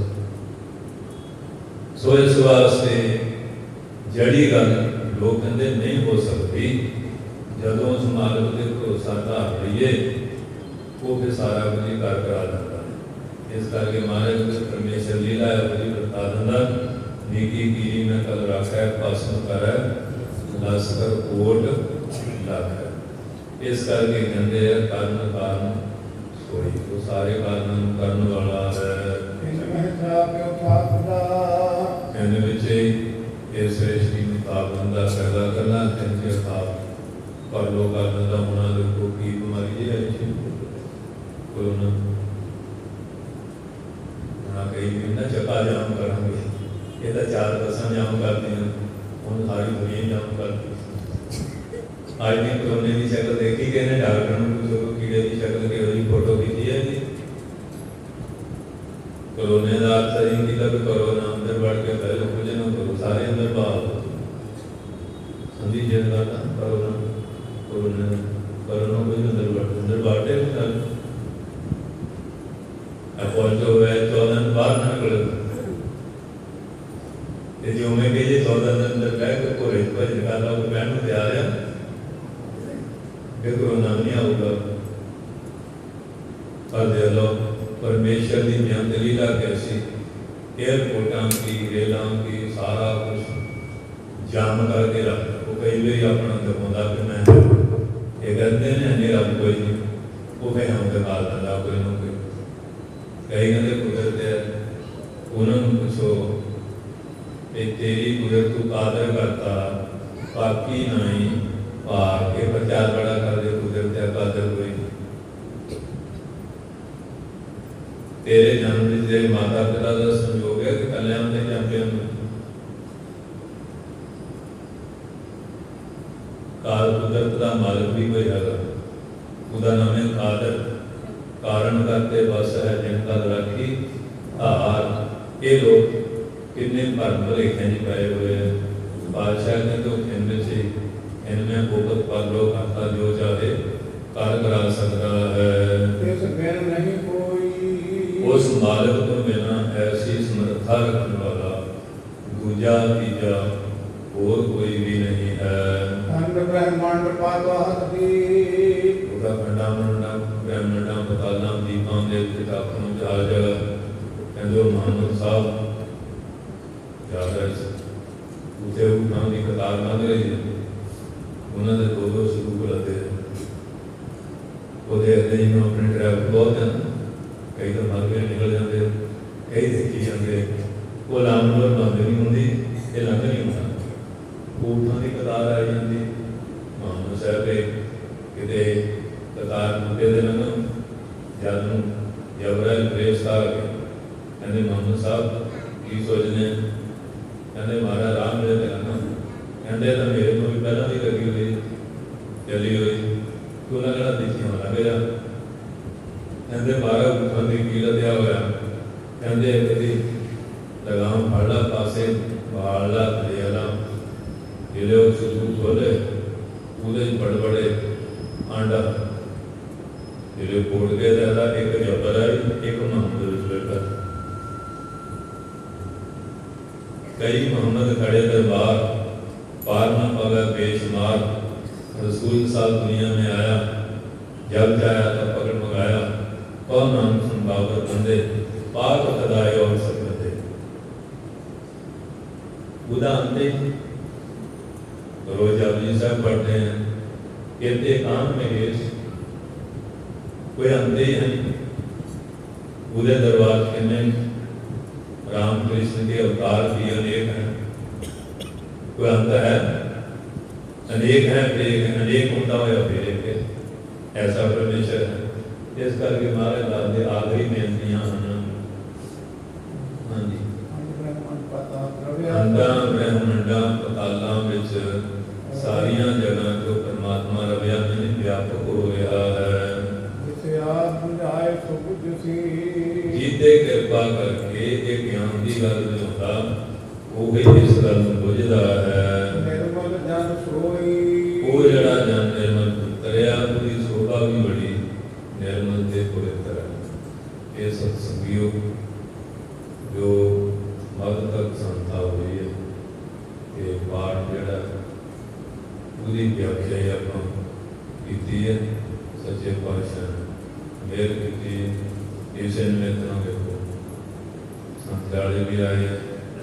सो इस वास्ते जड़ी गल लोग कहते नहीं हो सकती जदों उस मालिक के भरोसा धार लईए वो फिर सारा कुछ ही कर करा देता है इस करके महाराज परमेश्वर लीला है वो बता देता निकी कीरी में कल रखा है पासन कर लश्कर कोट लख है इस करके कहते हैं कारण कारण कोई तो सारे कारण करने वाला है कहने विचे ये सृष्टि में ताबंदा पैदा करना कहते ताप पर लोग आनंदा होना देखो की बीमारी है कोरोना ना कई दिन ना चक्का जाम करेंगे ये तो 4 जाम करते हैं उन सारी दुनिया जाम करती आज भी कोरोना की शक्ल देखी कि डॉक्टर ने पूछो कीड़े की शक्ल के फोटो खींची है जी कोरोना का अर्थ ही नहीं कि कोरोना अंदर बढ़ के पहले पूजे ना करो सारे अंदर बाहर समझी जिनका था कोरोना कोरोना कोरोना को अंदर बांटे पहुंचो हुए 14 दिन बाहर ना निकले जो मैं कही 14 दिन अंदर बह के कोरे पर निकाला वो बहन में तैयार है कोरोना नहीं आऊगा पर दे लो परमेश्वर की बेअंत लीला कैसी एयरपोर्टा की रेलों की सारा कुछ जाम करके रख वो कई बार अपना दबाता कि मैं ये कहते हैं नहीं रब कोई नहीं वो फिर हम दबा देता कोई ना कोई कई कहते कुदरत है उन्होंने पूछो तेरी कुदरत तू कादर करता बाकी नहीं भाग के प्रचार बड़ा कर दे कुदरत कादर कोई तेरे जन्म तेरे माता पिता का संयोग है कि कल्याण ने जाते काल कुदरत का मालिक भी कोई है उसका नाम है कादर कारण करते बस है जिनका राखी हार ये लोग कितने भरम भलेखे जी पाए हुए हैं बादशाह ने तो इनमें से इनमें भुगत पर लोग आता जो चाहे कर करा सकता है नहीं कोई उस मालिक को बिना ऐसी समर्था रखने वाला दूजा तीजा और कोई भी नहीं है ब्रह्मांड पूरा खंडामंडा ब्रह्मांडा पताला दीपां देव किताबों जहाँ जगह कहते मोहम्मद साहब ज़्यादा उसे उठा की कतार लग रही है उन्होंने दो शुरू करते हैं वो देखते ही अपने ड्राइवर बहुत है कई तो भाग के निकल जाते कई देखी जाते वो लामवर बंद नहीं होंगी ये लंघ नहीं होता ऊँटों की कतार आई जाती मोहम्मद साहब के किते कतार बूटे दे लंघ जब जबरैल फरिश्ता कहते मोहम्मद साहब की सोचने कहते मारा राह मिले तो लंघ कहते तो मेरे को भी पहला भी लगी हुई चली हुई तू लगना देखी होना मेरा कहते मारा उठा की कीला दिया हुआ कहते कभी लगाम फाड़ा पासे बाला दरियाला गिले शुरू खोले पूरे बड़े बड़े आंडा गिले फोड़ के दादा एक जबर आई एक मोहम्मद बैठा कई मोहम्मद खड़े दरबार पार न पगा बेशुमार रसूल साहब दुनिया में आया जब जाया तब पकड़ मंगाया कौन नाम सुन बाबर बंदे पाक खुदाए और सब बंदे खुदा अंते रोज आप जी साहब पढ़ते हैं कहते कान में गेस कोई अंते ही नहीं पूरे दरबार के में राम कृष्ण के अवतार भी अनेक हैं कोई अंत है अनेक है फेक है, अनेक होता हुआ फेक है, ऐसा परमेश्वर है। इस करके महाराज दसदे आखिरी बेनतियां हैं। हाँ जी, अंडां ब्रह्मंडां पतालां विच सारिया जगह जो परमात्मा रविया में व्यापक हो रहा है। जिते कृपा करके ये ज्ञान की गल बुझाता वही इस गल बुझदा है। वो जड़ा जन निर्मल पुत्रिया उसकी शोभा भी बड़ी निर्मल ते पवित्र है। ये सत्संगियो जो मद तक संता हुई है ये पाठ जड़ा पूरी व्याख्या अपना की है। सच्चे पातशाह मेहर की इस निमित्त देखो संत लाड़े भी आए,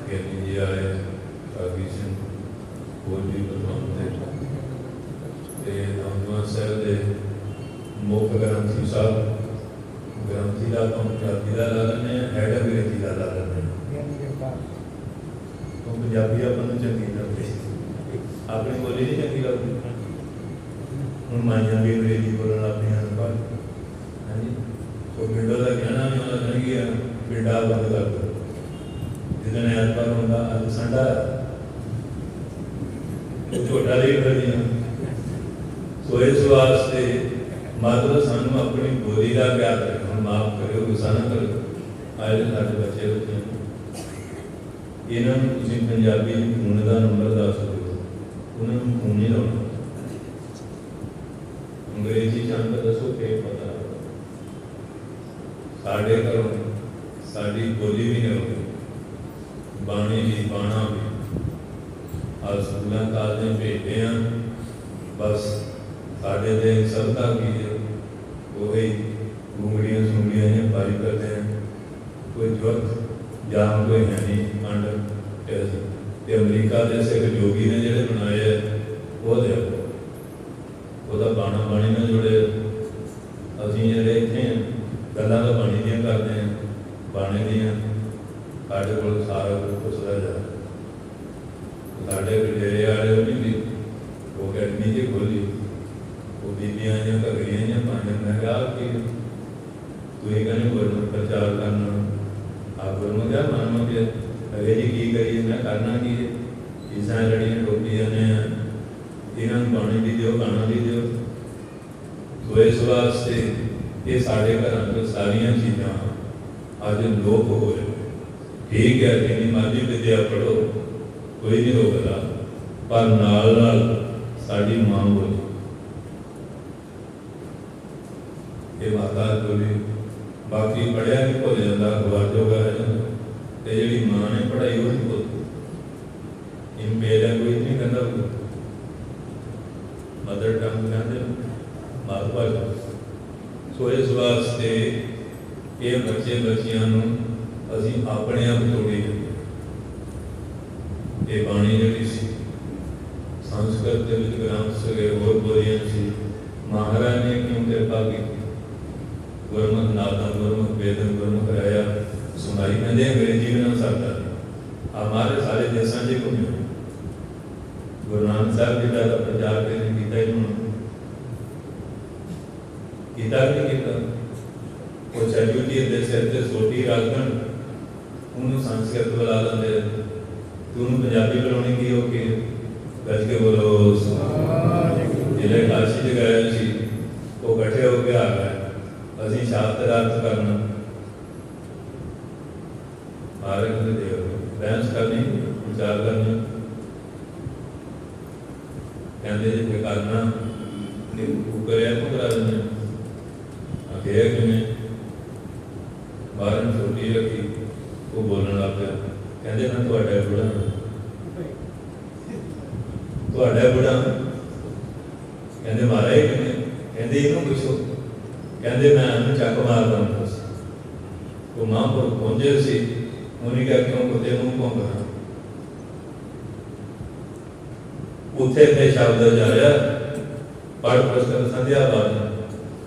ज्ञानी जी आए, कागी सिंह होर भी प्रधान थे दमदमा साहब के मुख ग्रंथी साहब ग्रंथी का तो पंजाबी का ला लें, हैड अंग्रेजी का ला लें। तो पंजाबी अपन चंगी लगती अपनी बोली नहीं चंगी लगती। हूँ माइया भी अंग्रेजी बोलने लग पी पर हाँ जी तो पिंडों का कहना भी उन्होंने कहेंगे पिंडा बंद कर दो जितने ऐतवार होंगे अज संडा झोटा ले कर दिया। सो इस वास्ते मतलब सानू अपनी बोली का प्यार रखना, माफ करो गुस्सा ना करो। आए साढ़े बच्चे बच्चे इन्होंने तुम पंजाबी खून का नंबर दस दो उन्होंने खून नहीं लाना। अंग्रेजी चाहत दसो कि पता साढ़े घरों साड़ी बोली भी नहीं होगी, बाणी भी बाणा भी आज स्कूलों कॉलेज भेजते हैं। बस साढ़े तो सबका की है वही घूंगड़ियाँ सूंगड़ियाँ हैं पारी करते हैं। कोई जुर्त जाम कोई है नहीं अंड अमरीका जैसे एक योगी ने जोड़े बनाए है वो देखो वह बाणा बाणी में जुड़े अभी जोड़े इतने गल्लां तो बाणी दियां करते हैं बाणे दियां साढ़े को सारा कुछ पुछदा जा साढ़े डेरे वाले भी वो अकैडमी जी खोली वो बीबियां या घगरियां या पाने मैं कहा कि तू ही कहने गुरमुख प्रचार करना आप गुरमुख क्या मानो कि अरे जी की करिए मैं करना की ईसा लड़ियाँ टोपियां ने इन्होंने बाणी भी दो गाना भी दो। तो इस वास्ते ये साढ़े घर सारिया चीज़ा अज लोप हो रहे। ठीक है जिन्नी मर्जी विद्या पढ़ो कोई नहीं रोकता पर नाल नाल साड़ी मां बोली ये माता बोली बाकी पढ़िया नहीं भुल जाता गवाच होगा रह जाता जी मां ने पढ़ाई वो नहीं बोलती इन बेलैंग्वेज नहीं कहता मदर टंग कहते मातृभाषा। सो इस वास्ते ये बच्चे बच्चियां असी अपने आप जोड़ी ये बाणी जी संस्कृत के ग्रंथ सगे होर बोलियां सी महाराज ने क्यों कृपा की गुरमुख नादन गुरमुख वेदन गुरमुख राया सुनाई कहते अंग्रेजी भी ना सकता हमारे सारे देशों से घूमे गुरु नानक साहब जी का प्रचार किया नहीं किया वो चलूटी के सिर से सोटी रखन उन्होंने संस्कृत बुला लेंगे तू पंजाबी बुलाने की ओके गज के बोलो जिले काशी च गए सी वो कट्ठे होके आ गए असी शास्त्र अर्थ करना मारे बहस करनी विचार करनी कहते जी करना करिया तो करा दें आखिर किमें बाहर छोटी रखी वो बोलने लग गया कहते मैं थोड़ा बुढ़ा थोड़ा बुढ़ा कहते मारा ही किमें कहते इनू पुछो कहते मैं चक मारदा हूं वो महापुर पहुंचे सी उन्हें क्या क्यों कुत्ते मुंह भौंकना उत्थे थे शब्द जा रहा पढ़ पुस्तक संध्या बाद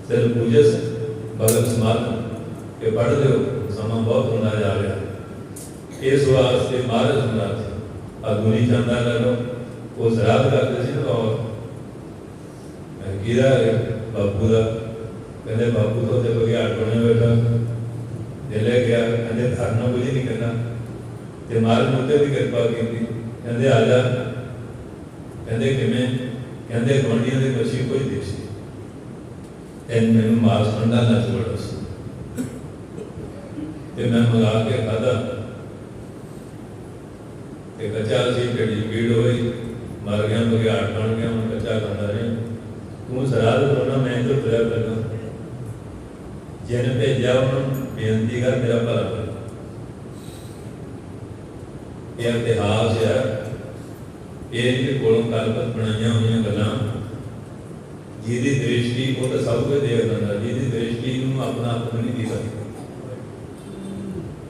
सिर पूजस भगत समाधन के पढ़ दो समा बहुत होना जा रहा इस वास्ते महाराज सुना आ दुनी चंदा ले लो वो श्राद्ध करते थे ना, और किया बापू का कहते बापू तो जब बघियाड़ बने बैठा जिले गया कहते धरना कुछ नहीं करना, तो महाराज ने भी कृपा की कहते आ जा, कहते किमें, कहते गुआढ़ियां के बच्चे कोई देसी तेन मैं मास ठंडा ना छोड़ा ते मैं मंगा के खादा ते कच्चा सी ढिड पीड़ हुई, मर गया बघियाड़ बन गया, मैं कच्चा खादा रही। तू श्राद्ध करना, मैं तो तुरया करना, जिन भेजा उन्होंने बेनती कर मेरा भला कर। यह इतिहास है, ये कोलों कलपत बनाई हुई गल्लां, जिहदी दृष्टि वो तो सब कुछ देख लेंदा, जिहदी दृष्टि अपना आप नहीं दिख सकता।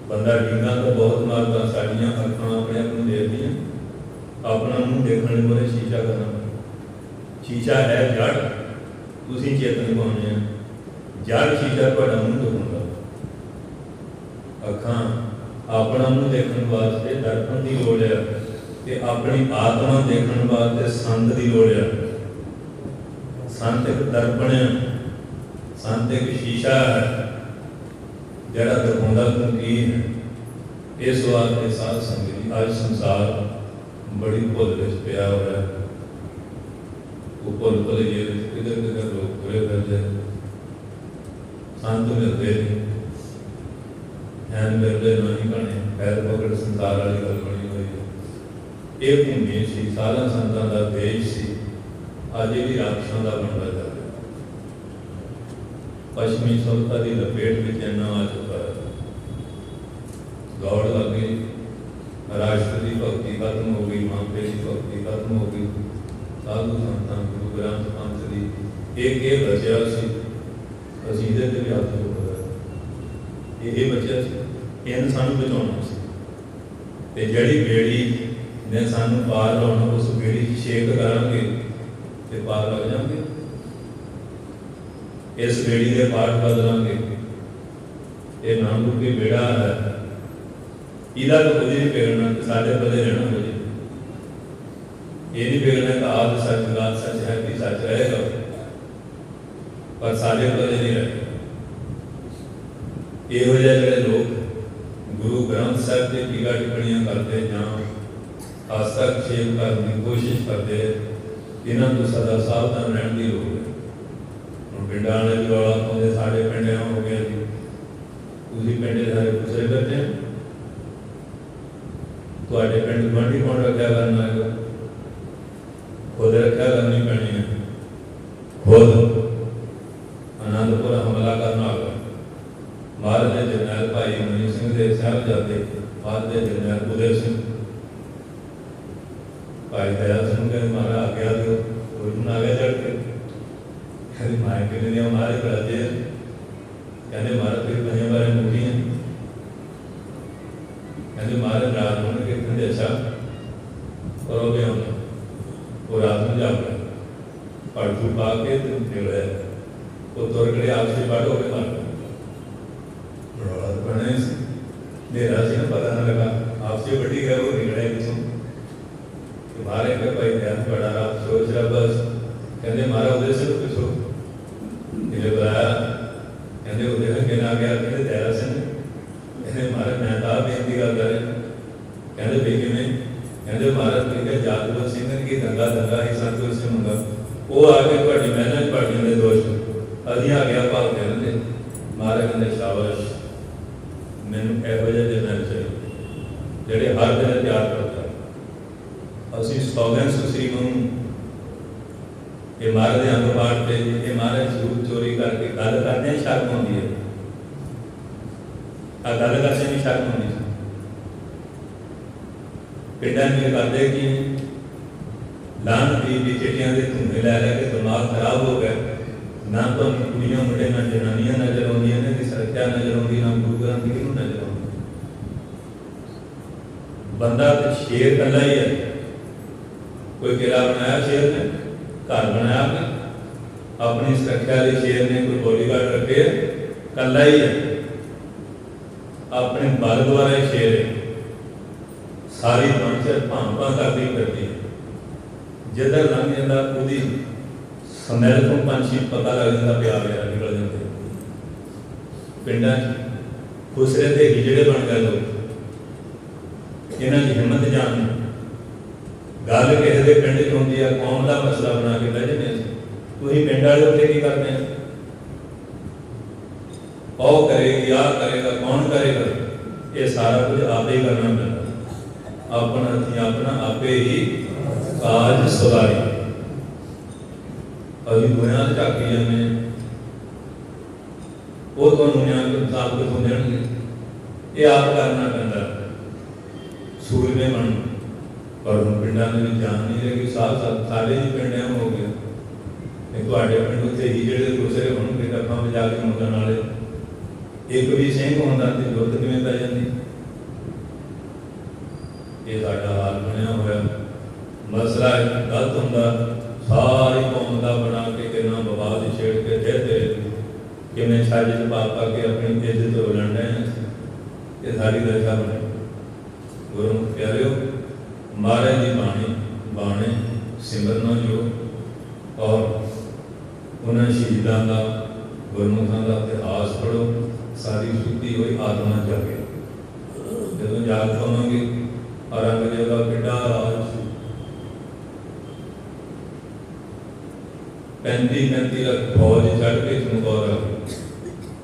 बंदा डींगा तो बहुत मारता, साड़ियाँ अखां अपने आप देखदियां, अपना मुँह देखने वाले शीशा करना, शीशा है जड़, तुसीं चेतन पाउने जड़ शीशा तुहाडा मुँह दिखाउंदा। अखां अपना मुँह देखने वास्ते दर्पण की लोड़ है, ते अपनी आत्मा देखने वास्ते संत की लोड़ है। संत एक दर्पण है, संत एक शीशा है, जरा दिखाउंदा तूं की है। इस वास्ते साध संगत जी अज संसार बड़ी भुल विच पिया होया है। वो भुल भुलैये किधर किधर लोग तुरे फिरदे, संत मिलते नहीं, हैन मिलते नहीं बने, पैर पकड़ संसार वाली गल बनी हुई है। ये भूमि सी, सारा संतां दा देश सी, अज भी राक्षसां दा बनदा जा रहा। पश्चिमी सभ्यता की लपेट में इन्ना आ चुका है, दौड़ लग गई, राष्ट्र की भक्ति खत्म हो गई, मापे की भक्ति खत्म हो गई, साधु संतां गुरु ग्रंथ पंथ की एक बचिया सी, असीं इहदे ते भी हत्थ चुकदा, ये बचिया सी, इन्हें सानू बचाउणा सी, ते जिहड़ी बेड़ी ने सानू पार लाउणा, उस बेड़ी छेक करांगे ते पार लग जाएंगे। इस बेड़ी के पाठ बदलांगे, ये नाम रूपी बेड़ा है, इहदा तो कुछ नहीं बिगड़ना, साढ़े पले रहना कुछ ये नहीं बिगड़ना कि आप सच बात सच है कि सच रहेगा, पर साढ़े पले नहीं रहेगा। ये हो जाए जो लोग गुरु ग्रंथ साहब से टीका टिप्पणियां करते जहाँ हस्तक्षेप करने की कोशिश करते, इन्हों तो सदा सावधान रहने की लोड़ है। पिंडा ने भी रौला पाते, साढ़े पिंड हो गया जी, उसी पिंड सारे दूसरे बैठे हैं, थोड़े पिंड गुआढ़ी कौन रखा करना है, खुद रखा करनी पैनी है, खुद आनंदपुर हमला करना होगा। भारत के जरनैल भाई मनी सिंह के साहबजादे, भारत के जरनैल उदय सिंह, भाई दया सिंह के मारा आ गया तो उन्होंने आगे चढ़ के कहते माए कहते हमारे राजे कहते मारा फिर बने बारे मूवी हैं, कहते मारे रात होने के कहते अच्छा करोगे हम, वो रात में जाओगे पढ़ू पा के तुम निकले तो तुर कड़े आपसे पढ़ोगे मार बने मेरा से पता न लगा आपसे बड़ी है वो निकले पिछों तुम्हारे के भाई ध्यान पड़ा आप सोच रहा बस कहते मारा उधर से पूछो इन्हें बताया कहते उधर के ना गया कहते दया से कहते मारा मैं था बेनती कर करे कहते बेके में कहते मारा ठीक जादूगर सिंह की दंगा दंगा ही सब कुछ से मंगा वो आके पढ़ी मैंने पढ़ी ने दोस्त अधी आ गया भाव कहते मारा कहते शाबाश मैंने ਇਹੋ ਜਿਹੇ ਜਰਨੈਲ ਚਾਹੀਦੇ ਜਿਹੜੇ ਹਰ ਦਿਨ ਤਿਆਰ ਕਰਦਾ। ਅਸੀਂ ਸੌਗੰਧ ਸੁਸਰੀ ਨੂੰ ਇਹ ਮਾਰੇ ਦੇ ਅੰਗ ਪਾੜ ਤੇ ਇਹ ਮਾਰੇ ਝੂਠ ਚੋਰੀ ਕਰਕੇ ਗੱਲ ਕਰਦੇ ਆ ਸ਼ਰਮ ਆਉਂਦੀ ਹੈ, ਆ ਗੱਲ ਕਰਦੇ ਨਹੀਂ ਸ਼ਰਮ ਆਉਂਦੀ। ਪਿੰਡਾਂ ਵਿੱਚ ਕਰਦੇ ਕਿ ਲਾਨ ਦੀ ਚਿੱਟੀਆਂ ਦੇ ਧੁੰਦੇ ਲੈ ਲੈ ਕੇ ਦਿਮਾਗ ਖਰਾਬ ਹੋ ਗਿਆ, ना तो कुड़ियां मुंडे ना जनानियां नजर आउंदियां ने, सरख्या नजर आउंदी, ना गुरु ग्रंथ की नूं नजर आउंदी। बंदा तो शेर कला ही है, कोई किला बनाया शेर ने, घर बनाया आपने अपनी सुरक्षा लिए शेर ने कोई बॉडीगार्ड रखे कला ही है, अपने बल द्वारा शेर है, सारी पंचर भां करती है। जिधर लंघ जाता उसकी ਸਮੈਲ ਤੋਂ ਪੰਛੀ ਪਤਾ ਲੱਗ ਜਾਂਦਾ ਪਿਆਰ ਵਗੈਰਾ ਨਿਕਲ ਜਾਂਦੇ ਪਿੰਡਾਂ 'ਚ ਖੁਸਰੇ ਦੇ ਹਿਜੜੇ ਬਣ ਗਏ ਲੋਕ ਇਹਨਾਂ ਦੀ ਹਿੰਮਤ ਜਾਣ ਗੱਲ ਕਿਸੇ ਦੇ ਪਿੰਡ 'ਚ ਹੁੰਦੀ ਆ ਕੌਮ ਦਾ ਮਸਲਾ ਬਣਾ ਕੇ ਬਹਿ ਜਾਂਦੇ ਅਸੀਂ ਤੁਸੀਂ ਪਿੰਡ ਵਾਲੇ ਉੱਥੇ ਕੀ ਕਰਦੇ ਆ ਉਹ ਕਰੇਗੀ ਆਹ ਕਰੇਗਾ ਕੌਣ ਕਰੇਗਾ ਇਹ ਸਾਰਾ ਕੁਝ ਆਪੇ ਹੀ ਕਰਨਾ ਪੈਂਦਾ ਆਪਣਾ ਹੱਥੀਂ ਆਪਣਾ ਆਪੇ ਹੀ ਕਾਜ ਸਵਾਰੀ अभी दुनिया झाकी जाने वो तो दुनिया के साबित हो जाएंगे ये आप करना पैंदा सूरमे बन पर पिंडा में जान नहीं रही साल साल सारे ही पिंड हो गए एक पिंड उत्ते ही जो दूसरे होंगे डब्बा में जाके मुगन वाले एक भी सिंह होंदा तो जुर्त किवें पै जाती ये साडा हाल बनया होया मसला गलत होंदा सारी कौम का बना के कितना बवाद छेड़ के देते कि मैं छज पा पा के अपनी इज्जत उलट रहे हैं ये सारी दशा बने गुरु प्यारे महाराज जी बाणी बाणे सिमरना जो और उन्होंने शहीदों का गुरमुखों का इतिहास पढ़ो सारी सुती हुई आत्मा जागे जो जाग पावे औरंगजेब का किड्डा राज 35 लाख फौज चढ़ के चमकौर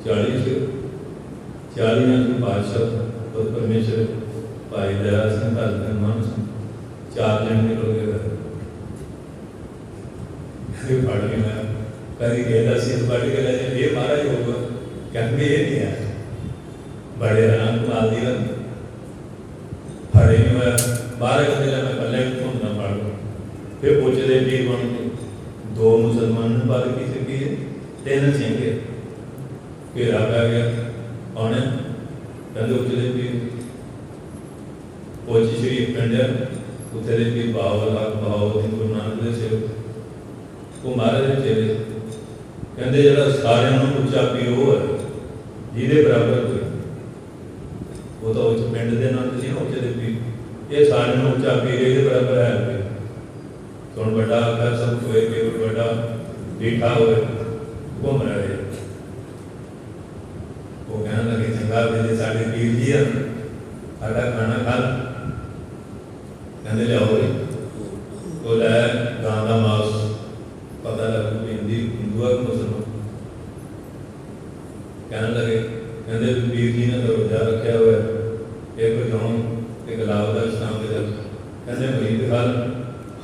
40 बादशाह और परमेश्वर भाई दया सिंह धन मान सिंह 4 जन निकल गए पढ़ के मैं कभी कहता सी पढ़ के ले ये महाराज होगा कहते ये नहीं है बड़े आराम माल दिया फड़े नहीं हुआ 12 घंटे मैं पहले घूमना पड़ फिर पूछते पीर बन के 2 मुसलमान ने बात की सकी है 3 सिंह घेरा पै गया कौन है कहते उचले पीर पोची शरीफ पिंड है उत्थे दे पीर बावल गुरु नानक दे सेवक वो महाराज दे चेले कहते जिहड़ा सारिਆਂ ਨੂੰ ਉੱਚਾ ਪੀਰ ਉਹ है ਜਿਹਦੇ बराबर कोई वो तो उस पिंड दे नाम से उचले पीर ये सारिਆਂ ਨੂੰ ਉੱਚਾ पीर ਇਹਦੇ बराबर है कौन बड़ा आखा सब कोई के बड़ा बैठा हुए घूम रहे वो कहने लगे चंगा बेले साढ़े पीर जी साढ़ा खाना खा कहते लियाओ तो लै गां का मांस पता लगू हिंदी हिंदू है मुसलमान कहने लगे कहते पीर जी ने तो रोजा रखा हुआ एक जौन एक लाभ का शाम के जब कहते मरीद खा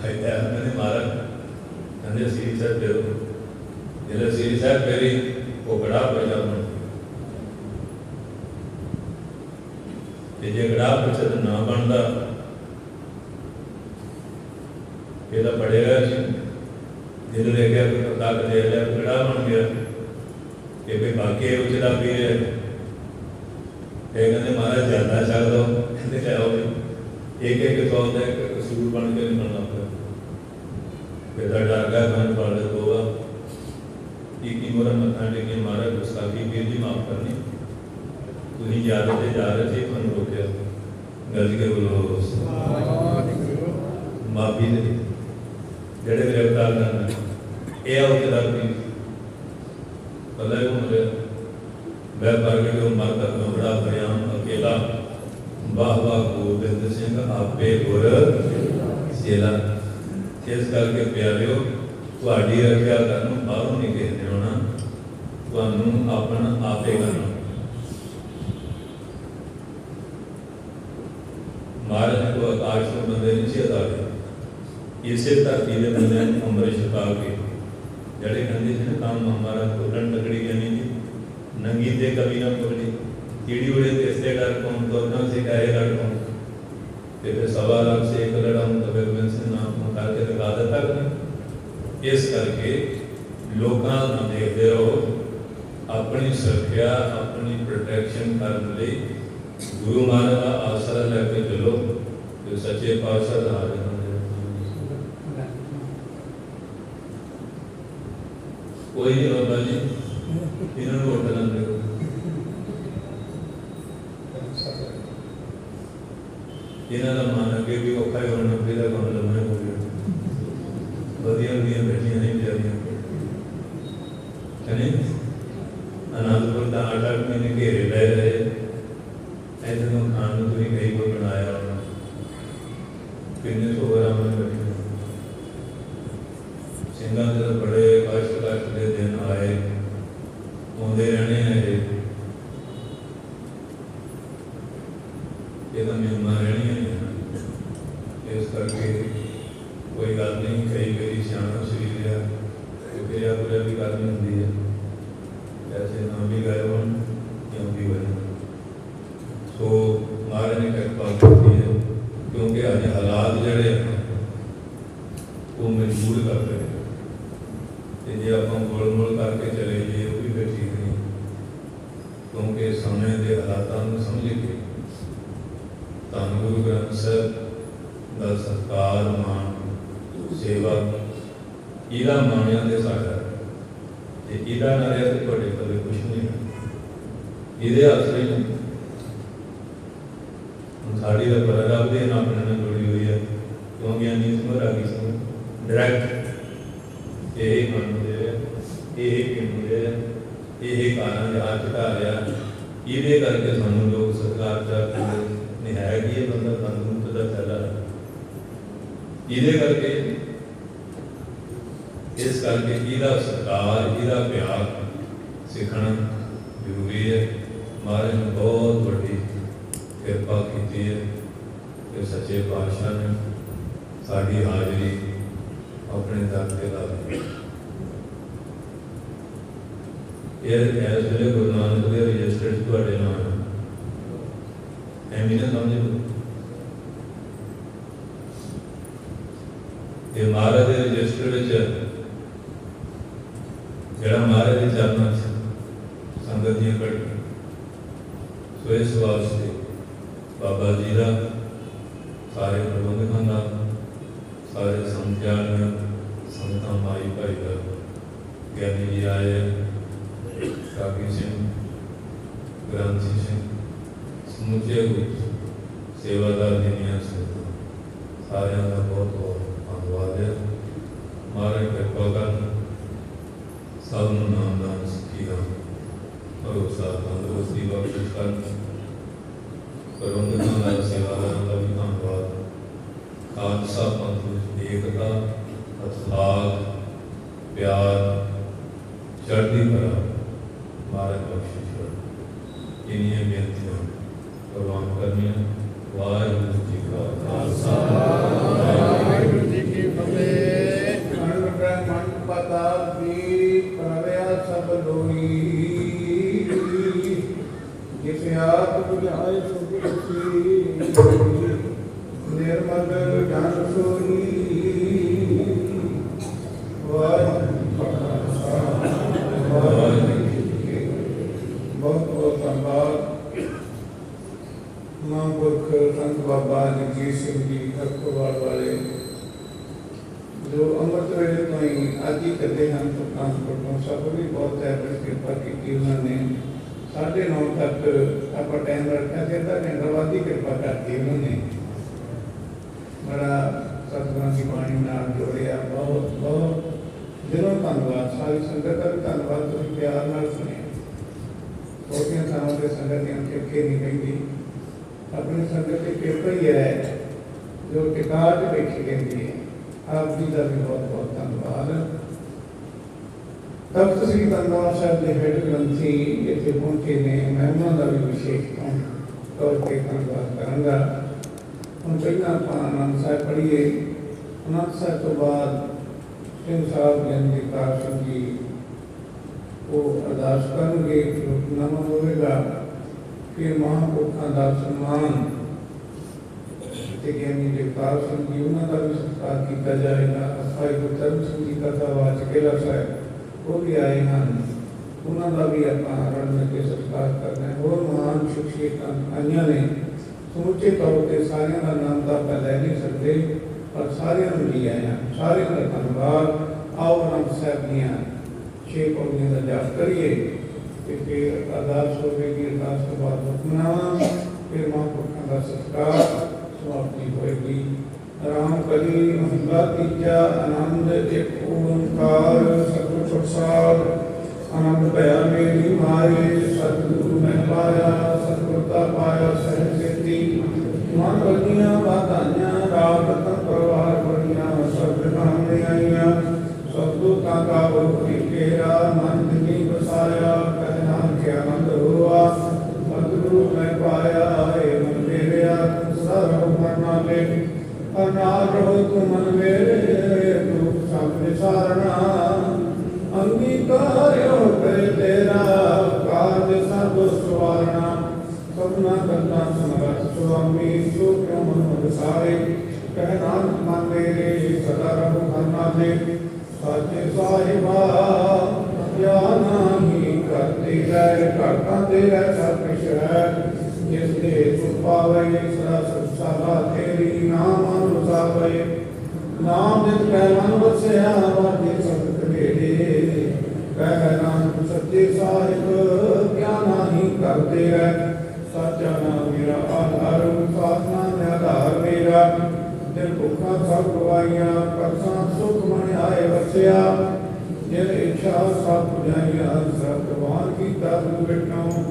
मैंने मारा कहते श्री साहब फेरो जो श्री साहब फेरी वो कड़ा प्रचार जो कड़ा प्रचार ना बनता ये तो पढ़ेगा जो देखा कोई पता दे लिया कड़ा बन गया कि भाई बाकी उचला पी है कहते महाराज ज्यादा छक दो कहते लियाओ एक एक सौ का एक कसूर बन के निकलना पड़ा फिर डर गया मन पड़ दो की मोरा मत्था टेके महाराज गुस्ताखी पीर जी माफ करनी तुम जा रहे थे तुम रोकया गल के बोलो माफी दे जेड़े गिरफ्तार करना यह औकेदार पीर पता है घूम रहा मैं प्रगट हो माता बड़ा बयान अकेला वाह वाह गोबिंद सिंह आपे गुर चेला इस करके प्यारिओ तुहाडी रखिया करन बाहरों नहीं किसी ने होना तुहानू अपना आपे करना महाराज को आकाश में बंदे नहीं सी अदारे इसे धरती के बंदे अमृत छका के जड़े कहते थे काम हमारा फुलन तकड़ी गनी जी नंगी ते कभी ना पकड़ी कीड़ी उड़े तेरे डर कौन तो ना से कहे डर कौन फिर 1.25 लाख से एक लड़ाऊं तो फिर से नाम करके लगा देता करें इस करके लोगों ना देखते रहो अपनी सुरक्षा अपनी प्रोटेक्शन करने लिए गुरु महाराज का आसरा लेके चलो जो सच्चे पातशाह दा कोई नहीं बाबा जी इन्होंने वोट लाने को इन्हों का मन अगे भी औखा होना नब्बे का काम लम्बा हो गया ਵਧੀਆ ਵਧੀਆ ਬੈਠੀਆਂ ਨਹੀਂ ਵਿਚਾਰੀਆਂ ਕਹਿੰਦੇ ਅਨੰਦਪੁਰ ਦਾ 8 ਮਹੀਨੇ ਘੇਰੇ ਲੈ ਰਹੇ ऐसे तो खान में भी कई को बनाया किन्ने सौ ग्राम में बैठे सिंगा से तो बड़े कष्ट के दिन आए आते रहने हैं ये तो मेहमान रहनी है इस करके कोई गल नहीं कई कई सियाना शरीर है क्रिया पूरा भी करनी होती है ऐसे ना भी गए हो क्यों भी गए तो महाराज ने कृपा की है क्योंकि अज हालात जड़े वो मजबूर कर रहे हैं जो आप गोलमोल करके चले जाइए वो भी फिर ठीक नहीं क्योंकि समय के हालातों को समझ के धन गुरु ग्रंथ साहब का सत्कार मान सेवा इहदा मानिया तो साडा इहदा ना रहा तो तुहाडे कदे कुछ नहीं इहदे आसरे साड़ी का परगाव दे ना अपने जुड़ी हुई है क्योंकि अनी समझ आ गई समझ डायरेक्ट यही मनते यही पिंडे यही कारण जहाँ चढ़ा रहा ये करके सानू लोग सरकार चाहते नहीं है कि ये बंदा कानून पता चला ये करके इस करके इहदा सरकार इहदा प्यार सीखना जरूरी है महाराज ने बहुत बड़ी कृपा की है कि सच्चे पातशाह ने साड़ी हाजरी अपने दर से ला दी इस वे गुरु नानक के रजिस्टर थोड़े नाम एवं ना समझ ये महाराज के रजिस्टर जरा महाराज के चरणों संगत दी कट सो इस वास्ते बाबा जी का सारे प्रबंधकों का सारे संत्यान संतां माई भाई का ज्ञानी जी आए काकी सिंह ग्रंथी सिंह समुचे सेवादार जिन्नियां संतां सारियां का बहुत बहुत धन्यवाद है महाराज कृपा कर सब नामदान सुखी राम भरोसा तंदुरुस्ती बख्शिश कर प्रबंधकों का सेवादारों का भी धन्यवाद खालसा पंथ में एकता अथाग प्यार चढ़ती कला महाराज बख्शिश कर इन्हीं बेनतियां प्रवान करनियां वाहिगुरू जी का खालसा वाहिगुरू जी की फतेह अनंत ब्रह्मांड पताल की प्रलया सब लोई जिसे आप बुझाए निर्मल ज्ञान सोई बहुत बहुत धन्यवाद महापुरख संत बाबा जगजीत सिंह जी अखबार वाले जो अमृत वेले तो ही आज ही करते हैं तो ट्रांसपोर्ट सब भी बहुत है कृपा की उन्होंने 9:30 तक आप टाइम रखा थे घंटा बाद ही कृपा करती उन्होंने बड़ा सतगुरां की बाणी नाल जोड़िया बहुत बहुत दिलों धन्यवाद सारी संगत का भी धन्यवाद तुम प्यार नाल सुने छोटिया थावां से संगत चिपके नहीं कही अपनी संगत की कृपा ही है जो टिकाट देखी कहती है आप जी का भी बहुत बहुत धन्यवाद तख्त श्री दरबार साहब के हेड ग्रंथी इतने पहुंचे ने मैं उन्होंने भी विशेष तौर पर धन्यवाद करूँगा हम पहला आनंद साहब पढ़िए आनंद साहब तो बाद सिंह साहब जयंतीकार सिंह जी वो अरदास करेंगे नामा होगा फिर महापुरखों का सम्मान ज्ञानी जगतार सिंह जी उन्होंने भी संस्कार किया जाएगा भाई गुरधर्म सिंह जी कथा चकेला साहब वो भी आए हैं उन्होंने भी अपना रण के संस्कार करना है और महान शख्सियत आईया ने समुचे तौर पर सारे का नाम तो आप लै नहीं सकते पर सारे जी आए सारे का धन्यवाद आओ आनंद साहब दियाँ 6 पौड़ियों का जाप करिए फिर अरदास होगी अरदास के बाद हुक्मनामा फिर महापुरखों का संस्कार समाप्ति होगी ਰਾਮ ਕਲੀ ਮਹਲਾ ਤੀਜਾ। ਆਨੰਦ ਇੱਕ ਓੰਕਾਰ ਸਤਿਗੁਰ ਪ੍ਰਸਾਦ। ਆਨੰਦ ਭਇਆ ਮੇਰੀ ਮਾਏ, ਸਤਿਗੁਰੂ ਮੈਂ ਪਾਇਆ, ਸਤਿਗੁਰ ਤਾ ਪਾਇਆ ਸਹਿਜ ਸੇਤੀ। ਮਨ ਵਜੀਆਂ ਬਾਧਾਈਆਂ, ਰਾਮ ਰਤਨ ਪਰਵਾਰ ਬੜੀਆਂ, ਸਭ ਨਾਮ ਲੈ ਆਈਆਂ। ਸਭ ਦੁੱਖਾਂ ਕਾ ਬੋਧੀ ਕੇਰਾ, ਮਨ ਦਿਨੀ ਵਸਾਇਆ, ਕਹਿ ਨਾਨਕ ਆਨੰਦ ਹੋਆ। ਸਤਿਗੁਰੂ ਮੈਂ ਪਾਇਆ, ਏ ਮਨ ਮੇਰਿਆ, ਸਰਬ ਮਰਨਾ ਲੈ। ਅਨਾਰ ਰਹੋ ਤੂੰ ਮਨ ਮੇਰੇ, ਦੁਖ ਸਭ ਵਿਸਾਰਣਾ। ਅੰਗੀਕਾਰਿਓ ਕਰੇ ਤੇਰਾ, ਕਾਜ ਸਭ ਸਵਾਰਣਾ। ਸਭਨਾ ਕਰਨਾ ਸਮਰਥ ਸੁਆਮੀ, ਸੋ ਕਿਉ ਮਨ ਵਿਸਾਰੇ। ਕਹਿ ਨਾਨਕ ਮਨ ਮੇਰੇ, ਸਦਾ ਰਹੋ ਹਰ ਨਾਲੇ। ਸਾਚੇ ਸਾਹਿਬਾ ਕਿਆ ਨਾਹੀ ਕਰਤੇ ਰਹਿ, ਘਾਟਾਂ ਤੇ ਰਹਿ ਸਭ ਕਿਛ ਹੈ। ਜਿਸ ਦੇ ਸੁਖ ਪਾਵੇ ਸਦਾ ਸੁਖ ਸਾਲਾ ਤੇਰੀ, ਨਾਮ ਅਨੁਸਾਵੇ। ਨਾਮ ਜਿਤ ਕੈ ਮਨ ਵਸਿਆ, ਵਾਜੇ ਸਬਦ ਨੇੜੇ। ਕਹਿ ਨਾਨਕ ਸੱਚੇ ਸਾਹਿਬ ਕਿਆ ਨਾਹੀ ਕਰਤੇ ਰਹਿ। ਸਾਚਾ ਨਾਮ ਮੇਰਾ ਆਧਾਰ, ਸਾਧਨਾ ਮੈਂ ਆਧਾਰ ਮੇਰਾ। ਦਿਲ ਭੁੱਖਾਂ ਸਭ ਗਵਾਈਆਂ, ਕਰਸਾਂ ਸੁਖ ਮਨ ਆਏ ਵਸਿਆ। ਜਿਨ ਇੱਛਾ ਸਭ ਪੁਜਾਈਆਂ, ਸਭ ਭਗਵਾਨ ਕੀਤਾ ਤੂੰ ਬਿਟਨੋ।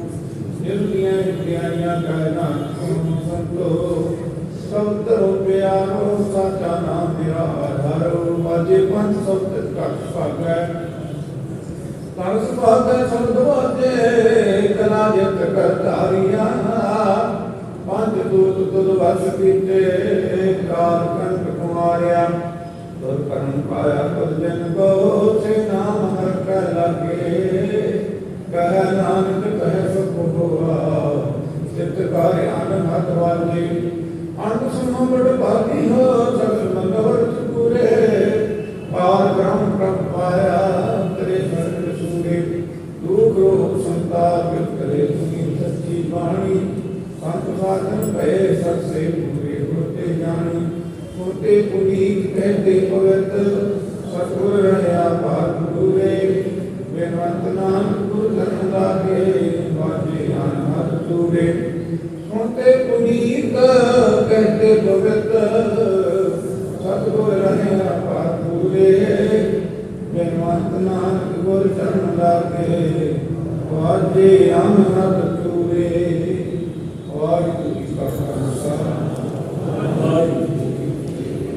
ਜਿਸ ਦੀਆਂ ਇਤਿਆਈਆਂ ਕਹਿ ਨਾਨਕ ਸੰਤੋ। ਸਭ ਧਰੋ ਪਿਆਰੋ, ਸਾਚਾ ਨਾਮ ਮੇਰਾ ਆਧਾਰੋ। ਵਾਜੇ ਪੰਜ ਸਬਦ ਘਟ ਭਾਗੈ, ਤਨ ਸੁਭਾਗੈ ਸਬਦ ਵਾਜੇ। ਕਲਾ ਜਿਤ ਕਰ ਧਾਰੀਆਂ, ਪੰਜ ਦੂਤ ਤੁਧ ਵਸ ਕੀਤੇ। ਕਾਲ ਕੰਟ ਕੁਮਾਰਿਆ, ਤੁਧ ਕਰਮ ਪਾਇਆ ਤੁਧ ਜਨ ਕੋ। ਸੇ ਨਾਮ ਹਰ ਕੈ ਲਾਗੇ, ਕਹਿ ਨਾਨਕ ਕਹਿ ਸਭ ਹੋਆ। ਚਿਤ ਕਾਰਿ ਆਨੰਦ ਹੱਥ ਵਾਜੇ। ਅੰਤ ਸੁਨੋ ਬੜ ਭਾਗੀ ਹੋ, ਸਗਲ ਮੰਗਲ ਪੂਰੇ। ਪਾਰ ਬ੍ਰਹਮ ਪ੍ਰਭ ਪਾਇਆ, ਤੇਰੇ ਸਰਗ ਸੂਰੇ। ਦੁਖ ਰੋਗ ਸੰਤਾਪ ਕਰੇ ਤੁਮੀ ਸੱਚੀ ਬਾਣੀ। ਸੰਤ ਸਾਧਨ ਭਏ ਸਤ ਸੇ ਪੂਰੇ, ਹੋਤੇ ਜਾਣੀ। ਹੋਤੇ ਪੁਨੀਤ ਕਹਤੇ ਪਵਿੱਤ, ਸਤਿਗੁਰ ਰਹਿਆ ਭਾਗ ਪੂਰੇ। ਬੇਨਵੰਤ ਨਾਨਕ ਗੁਰ ਧਰਮ ਲਾਗੇ, ਵਾਜੇ ਅਨਹਦ ਤੂਰੇ। ਸੁਣਤੇ ਪੁਨੀਤ ਕਹਤੇ ਪਵਿੱਤ, ਸਤਿਗੁਰ ਰਹਿਆ ਭਾਗ ਪੂਰੇ। ਬੇਨਵੰਤ ਨਾਨਕ ਗੁਰ ਚਰਨ ਲਾਗੇ, ਵਾਜੇ ਅਨਹਦ ਤੂਰੇ।